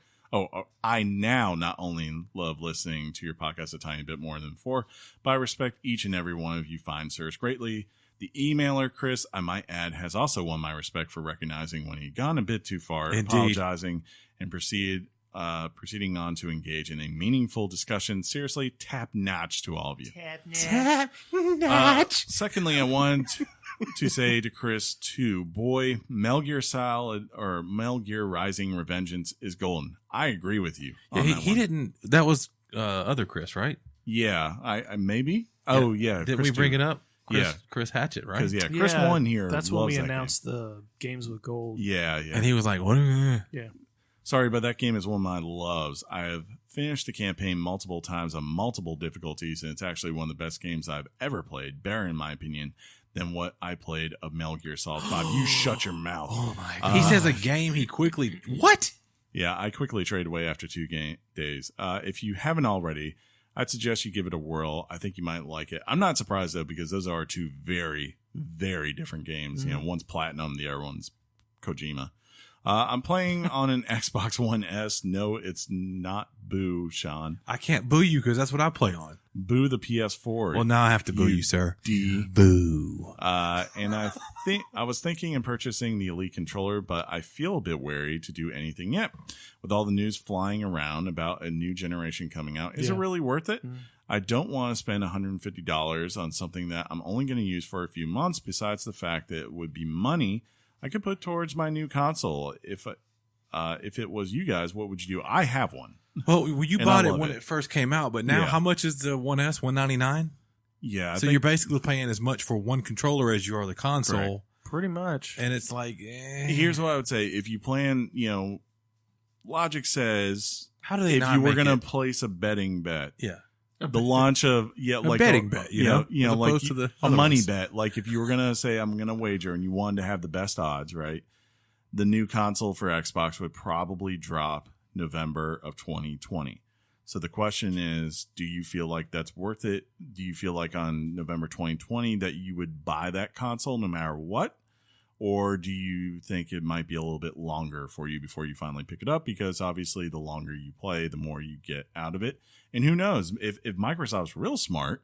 I now not only love listening to your podcast a tiny bit more than before, but I respect each and every one of you fine sirs greatly. The emailer, Chris, I might add, has also won my respect for recognizing when he'd gone a bit too far, apologizing, and proceeding on to engage in a meaningful discussion. Seriously, top-notch to all of you. Top-notch. Secondly, I want to say to Chris, too, boy, Metal Gear Solid or Metal Gear Rising Revengeance is golden. I agree with you. Yeah, he didn't. That was other Chris, right? Yeah, I maybe. Oh, yeah. Didn't Chris we bring too. it up? Chris Hatchett, right? Because Chris won here. That's when we announced the games with gold. Yeah. And he was like, "What?" Yeah. Sorry, but that game is one of my loves. I have finished the campaign multiple times on multiple difficulties, and it's actually one of the best games I've ever played, better in my opinion, than what I played of Metal Gear Solid 5. You shut your mouth. Oh my God. He says a game he quickly... What? Yeah, I quickly traded away after 2 days. If you haven't already, I'd suggest you give it a whirl. I think you might like it. I'm not surprised, though, because those are 2 very, very different games. Mm-hmm. You know, one's Platinum, the other one's Kojima. I'm playing on an Xbox One S. No, it's not Boo, Shaun. I can't boo you because that's what I play on. Boo the PS4. Well, now I have to boo you, sir. Boo. And I was thinking of purchasing the Elite controller, but I feel a bit wary to do anything yet. With all the news flying around about a new generation coming out, is it really worth it? Mm. I don't want to spend $150 on something that I'm only going to use for a few months, besides the fact that it would be money I could put towards my new console. If it was you guys, what would you do? I have one. Well, you bought it when it first came out, but now how much is the 1S? $199? Yeah. So you're basically paying as much for one controller as you are the console. Correct. Pretty much. And it's like, Here's what I would say. If you plan, Logic says How do they if not you were make going it? to place a betting bet, Yeah. the launch of A betting bet, you know, as like opposed to the a other money ones. bet. Like if you were going to say I'm going to wager and you wanted to have the best odds, right? The new console for Xbox would probably drop November of 2020. So the question is, do you feel like that's worth it? Do you feel like on November 2020 that you would buy that console no matter what? Or do you think it might be a little bit longer for you before you finally pick it up? Because obviously the longer you play, the more you get out of it. And who knows, if Microsoft's real smart,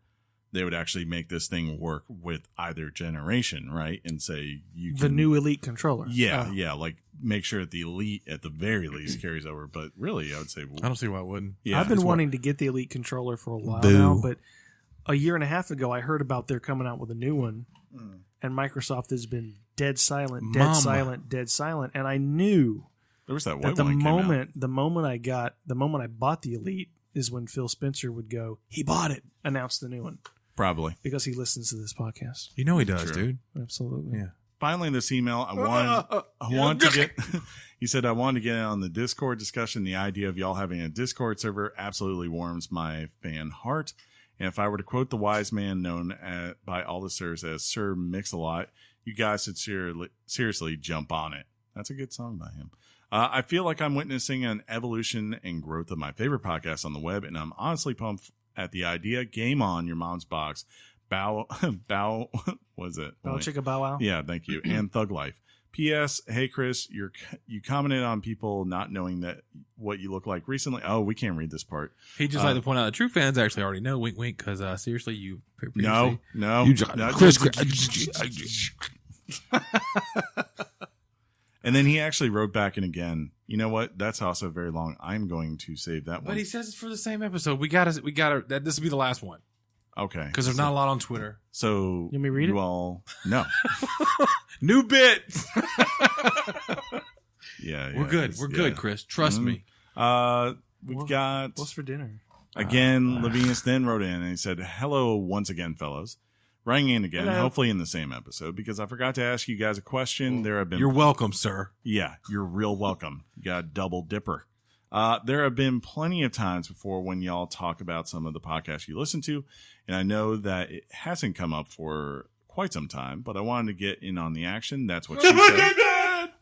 they would actually make this thing work with either generation, right? And say you can, The new Elite controller. yeah, yeah, like make sure that the Elite at the very least carries over. But really, I would say, I don't see why it wouldn't. yeah, I've been it's wanting to get the Elite controller for a while Boo. now, but a year and a half ago, I heard about they're coming out with a new one, and Microsoft has been dead silent, dead Mama. silent, dead silent. And I knew there was that that white the one that came out. moment I bought the Elite is when Phil Spencer would go, he bought it, announce the new one, Probably. because he listens to this podcast. You know he does, True. dude. Absolutely. Yeah. Finally, this email, I want to get, he said, I wanted to get in on the Discord discussion. The idea of y'all having a Discord server absolutely warms my fan heart. And if I were to quote the wise man known by all the sirs as Sir Mix-a-Lot, you guys should seriously jump on it. That's a good song by him. I feel like I'm witnessing an evolution and growth of my favorite podcast on the web, and I'm honestly pumped at the idea. Game on, your mom's box. Bow, was it? Bow Chicka Bow Wow. Yeah, thank you. And Thug Life. P.S. Hey, Chris, you commented on people not knowing that what you look like recently. Oh, we can't read this part. He just like to point out that true fans actually already know. Wink, wink. Because seriously, you No. You just, No, Chris. And then he actually wrote back in again. You know what? That's also very long. I'm going to save that one. But he says it's for the same episode. We gotta. That this will be the last one Okay. because there's not a lot on Twitter. So You want me to read it? all no. New bit. Yeah, We're good. We're good, Chris. Trust me. We've got What's for dinner? again. Lavinus then wrote in and he said, "Hello once again, fellows. Writing in again, Hello. hopefully in the same episode because I forgot to ask you guys a question. There have been You're welcome, sir. Yeah, you're real welcome. You got a double dipper. There have been plenty of times before when y'all talk about some of the podcasts you listen to, and I know that it hasn't come up for quite some time, but I wanted to get in on the action. That's what she said.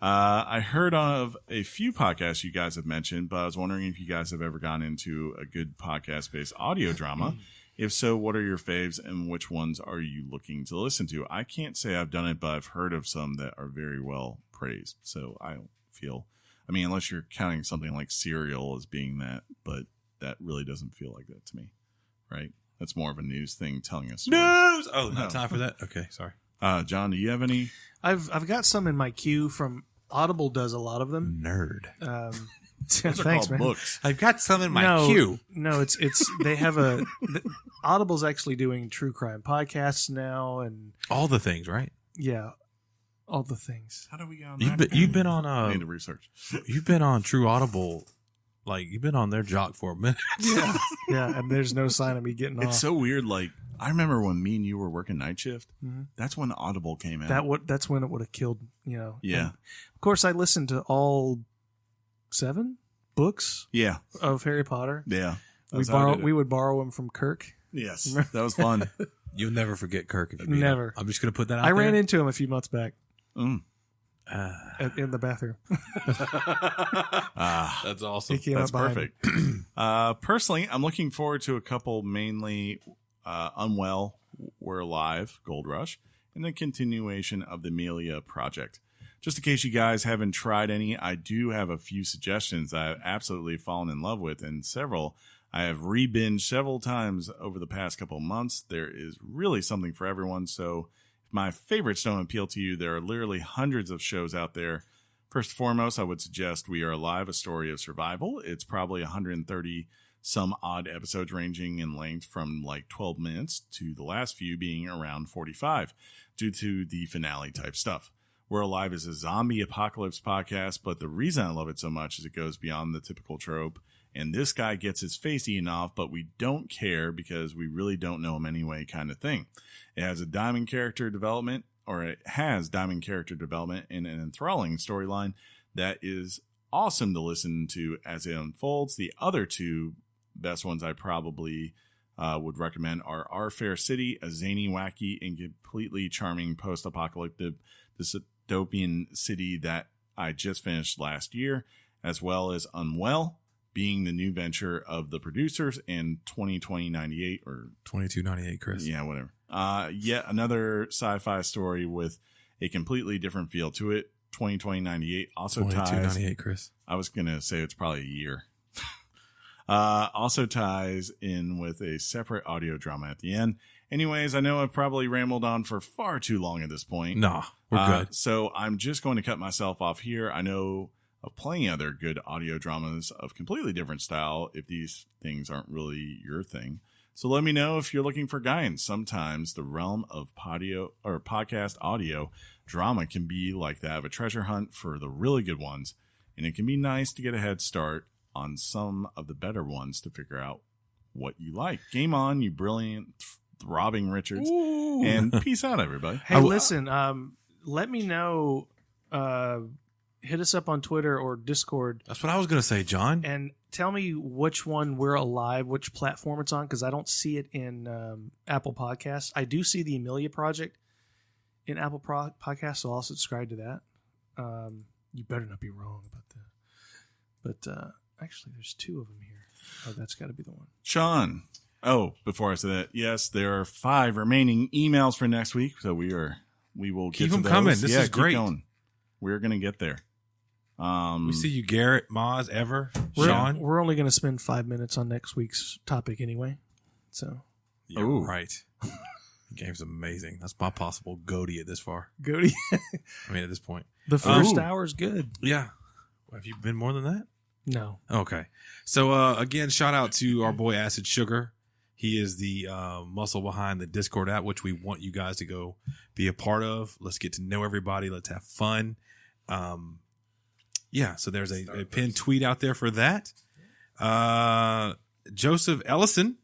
I heard of a few podcasts you guys have mentioned, but I was wondering if you guys have ever gone into a good podcast-based audio drama. If so, what are your faves and which ones are you looking to listen to? I can't say I've done it, but I've heard of some that are very well praised. So I don't feel, I mean, unless you're counting something like Serial as being that, but that really doesn't feel like that to me, right? That's more of a news thing telling us. News. Oh, No. not time for that. Okay, sorry. John, do you have any? I've got some in my queue from Audible. Does a lot of them. Nerd. Those are Thanks, called man. books. I've got some in my queue. No, it's they have Audible's actually doing true crime podcasts now, and All the things, right? yeah, all the things. How do we get on You've that? been, you've been I on need to research. you've been on True Audible, like you've been on their jock for a minute. Yeah, yeah, and there's no sign of me getting off. It's so weird. Like, I remember when me and you were working night shift. Mhm. That's when Audible came out. That's when it would have killed. Yeah. And of course, I listened to all 7 books Yeah. of Harry Potter. Yeah. That's how I did it. We would borrow them from Kirk. Yes. That was fun. You'll never forget Kirk if you meet him. Never. I'm just gonna put that out I there. ran into him a few months back Mm. in the bathroom. That's awesome. He came That's up behind perfect. Personally, I'm looking forward to a couple mainly Unwell, We're Alive, Gold Rush, and the continuation of the Amelia project. Just in case you guys haven't tried any, I do have a few suggestions that I've absolutely fallen in love with, and several I have re-binged several times over the past couple of months. There is really something for everyone, so if my favorites don't appeal to you, there are literally hundreds of shows out there. First and foremost, I would suggest We Are Alive, A Story of Survival. It's probably 130 some odd episodes ranging in length from like 12 minutes to the last few being around 45 due to the finale type stuff. We're Alive is a zombie apocalypse podcast, but the reason I love it so much is it goes beyond the typical trope. And this guy gets his face eaten off, but we don't care because we really don't know him anyway kind of thing. It has a diamond character development, or it has diamond character development and an enthralling storyline that is awesome to listen to as it unfolds. The other two best ones I probably would recommend are Our Fair City, a zany, wacky, and completely charming post-apocalyptic dystopian city that I just finished last year, as well as Unwell, being the new venture of the producers, and 2098 or 2298, Chris. Yeah, whatever. Yet another sci-fi story with a completely different feel to it. 2098 also 2298, Chris. I was going to say it's probably a year. Also ties in with a separate audio drama at the end. Anyways, I know I've probably rambled on for far too long at this point. Nah, we're good. So I'm just going to cut myself off here. I know of plenty other good audio dramas of completely different style if these things aren't really your thing. So let me know if you're looking for guidance. Sometimes the realm of podcast audio drama can be like that of a treasure hunt for the really good ones. And it can be nice to get a head start on some of the better ones to figure out what you like. Game on, you brilliant, throbbing Richards. Ooh. And peace out, everybody. Hey, listen, let me know. Hit us up on Twitter or Discord. That's what I was going to say, John. And tell me which one we're alive, which platform it's on, because I don't see it in Apple Podcasts. I do see the Amelia Project in Apple Podcasts, so I'll subscribe to that. You better not be wrong about that. But actually, there's two of them here. Oh, that's got to be the one. Shaun. Oh, before I say that, yes, there are 5 remaining emails for next week, so we will Keep get to them those. coming. This is keep great. Going. We're gonna get there. We see you, Garrett, Maz, Ever, We're Shaun. only going to spend 5 minutes on next week's topic anyway. So You're Ooh. right. The game's amazing. That's my possible goatee at this far. go to I mean, at this point. the first Ooh. hour is good. Yeah. Have you been more than that? No. Okay. So, again, shout out to our boy Acid Sugar. He is the muscle behind the Discord app, which we want you guys to go be a part of. Let's get to know everybody. Let's have fun. Yeah, so there's a pinned tweet out there for that. Joseph Ellison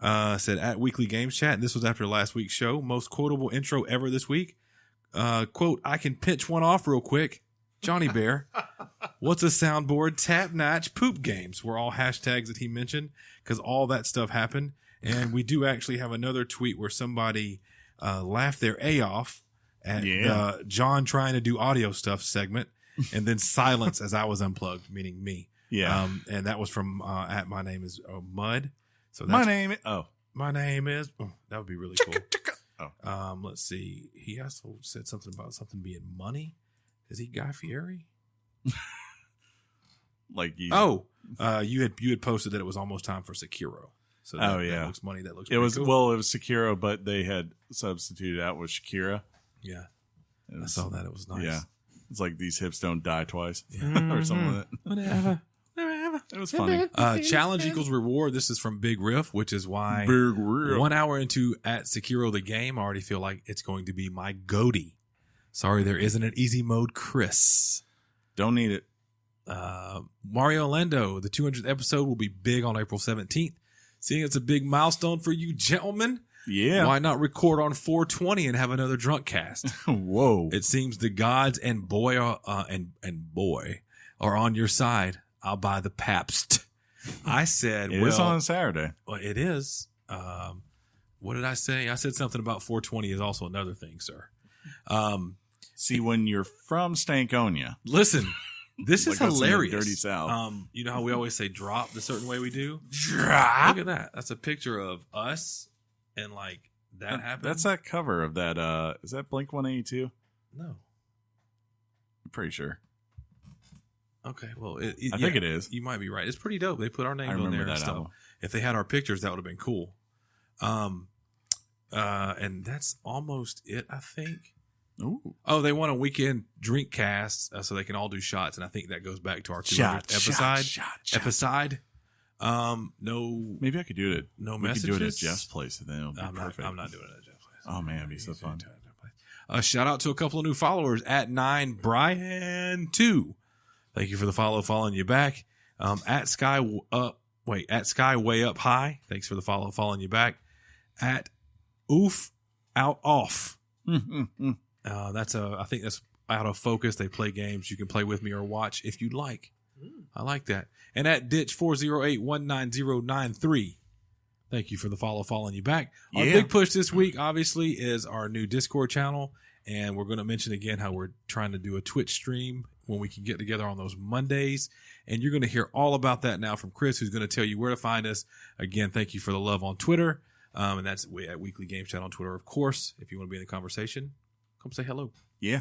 said at Weekly Games Chat, and this was after last week's show, most quotable intro ever this week. Quote, I can pinch one off real quick. Johnny Bear, what's a soundboard? Tap, Natch, Poop Games were all hashtags that he mentioned because all that stuff happened. And we do actually have another tweet where somebody laughed their A off at John trying to do audio stuff segment and then silence as I was unplugged, meaning me. Yeah. And that was from at my name is Mud. So that's, my name is. Oh, that would be really cool. Let's see. He also said something about something being money. Is he Guy Fieri? Like you. Oh, you had posted that it was almost time for Sekiro. So that looks money. That looks. It was cool. It was Sekiro, but they had substituted out with Shakira. Yeah, I saw that. It was nice. Yeah, it's like these hips don't die twice, or something like that. Whatever. It was funny. Challenge equals reward. This is from Big Riff, which is why Big Riff. 1 hour into at Sekiro the game, I already feel like it's going to be my goatee. Sorry, there isn't an easy mode, Chris. Don't need it. Mario Lando, the 200th episode will be big on April 17th. Seeing it's a big milestone for you gentlemen, Yeah. why not record on 420 and have another drunk cast? Whoa. It seems the gods and boy are on your side. I'll buy the Pabst. I said, It is on Saturday. Well, it is. What did I say? I said something about 420 is also another thing, sir. See, when you're from Stankonia, Listen, this is Like, that's in the hilarious. dirty South. You know how we always say drop the certain way we do? drop. Look at that. That's a picture of us and like that happened. That's that cover of that. Is that Blink 182? No. I'm pretty sure. Okay, well, I think it is. You might be right. It's pretty dope. They put our I names on remember there and that stuff. album. If they had our pictures, that would have been cool. And that's almost it, I think. Ooh. Oh, they want a weekend drink cast so they can all do shots, and I think that goes back to our 200th episode. No, Maybe I could do it. No we messages. could do it at Jeff's place, and then it'll be perfect. I'm not doing it at Jeff's place. Oh man, it'd be so fun. Shout out to a couple of new followers at 9 Brian 2. Thank you for the follow, following you back. At Sky Way Up High. Thanks for the follow, following you back. At Oof Out Off. I think that's out of focus. They play games. You can play with me or watch if you'd like. I like that. And at Ditch 408-19093. Thank you for the follow, following you back. Our big push this week, obviously, is our new Discord channel. And we're going to mention again how we're trying to do a Twitch stream when we can get together on those Mondays. And you're going to hear all about that now from Chris, who's going to tell you where to find us. Again, thank you for the love on Twitter. And that's at Weekly Games Chat on Twitter, of course. If you want to be in the conversation, come say hello. Yeah.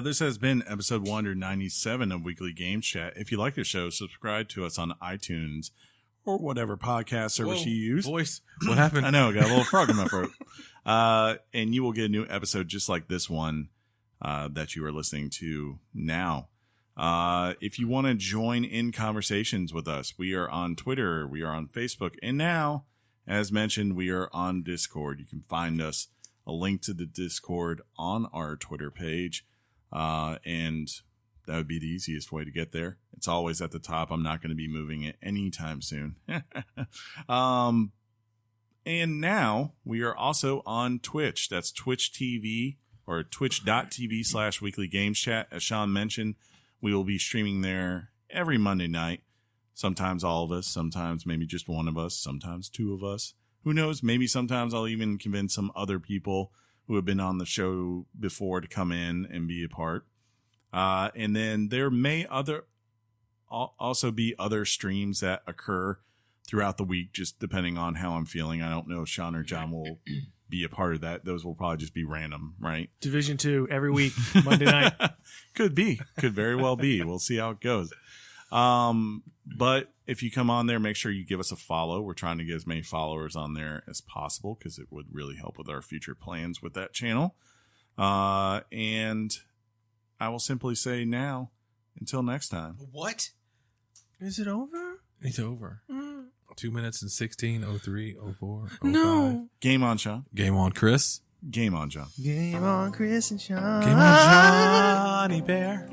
This has been episode 197 of Weekly Games Chat. If you like the show, subscribe to us on iTunes or whatever podcast service you use. Voice. What happened? I know, got a little frog in my throat. And you will get a new episode just like this one that you are listening to now. If you want to join in conversations with us, we are on Twitter, we are on Facebook, and now, as mentioned, we are on Discord. You can find us a link to the Discord on our Twitter page, and that would be the easiest way to get there. It's always at the top. I'm not going to be moving it anytime soon. And now we are also on Twitch. That's Twitch TV or twitch.tv/Weekly Games Chat. As Shaun mentioned, we will be streaming there every Monday night. Sometimes all of us, sometimes maybe just one of us, sometimes two of us. Who knows? Maybe sometimes I'll even convince some other people who have been on the show before to come in and be a part. And then there may also be other streams that occur throughout the week, just depending on how I'm feeling. I don't know if Shaun or John will be a part of that. Those will probably just be random, right? Division 2 every week, Monday night. Could be. Could very well be. We'll see how it goes. But if you come on there, make sure you give us a follow. We're trying to get as many followers on there as possible because it would really help with our future plans with that channel. And I will simply say now, until next time. What? Is it over? It's over. 2 minutes and 16, 03, 04, 05. No. Game on, Shaun. Game on, Chris. Game on, John. Game on, Chris and Shaun. Game on, Johnny Bear.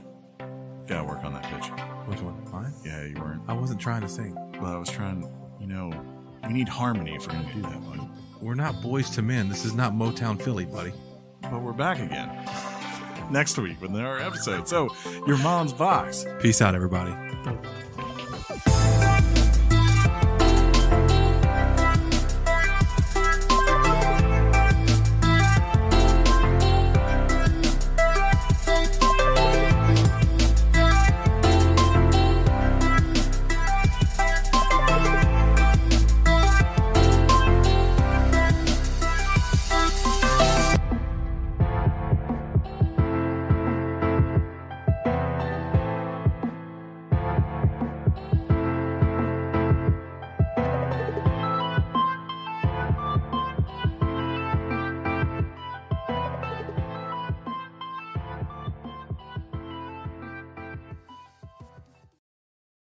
Gotta work on that pitch. Which one? Mine? Yeah, you weren't. I wasn't trying to sing. But I was trying, we need harmony if we're going to do that, buddy. We're not Boys to Men. This is not Motown Philly, buddy. But we're back again next week with our episode. So, your mom's box. Peace out, everybody. Oh.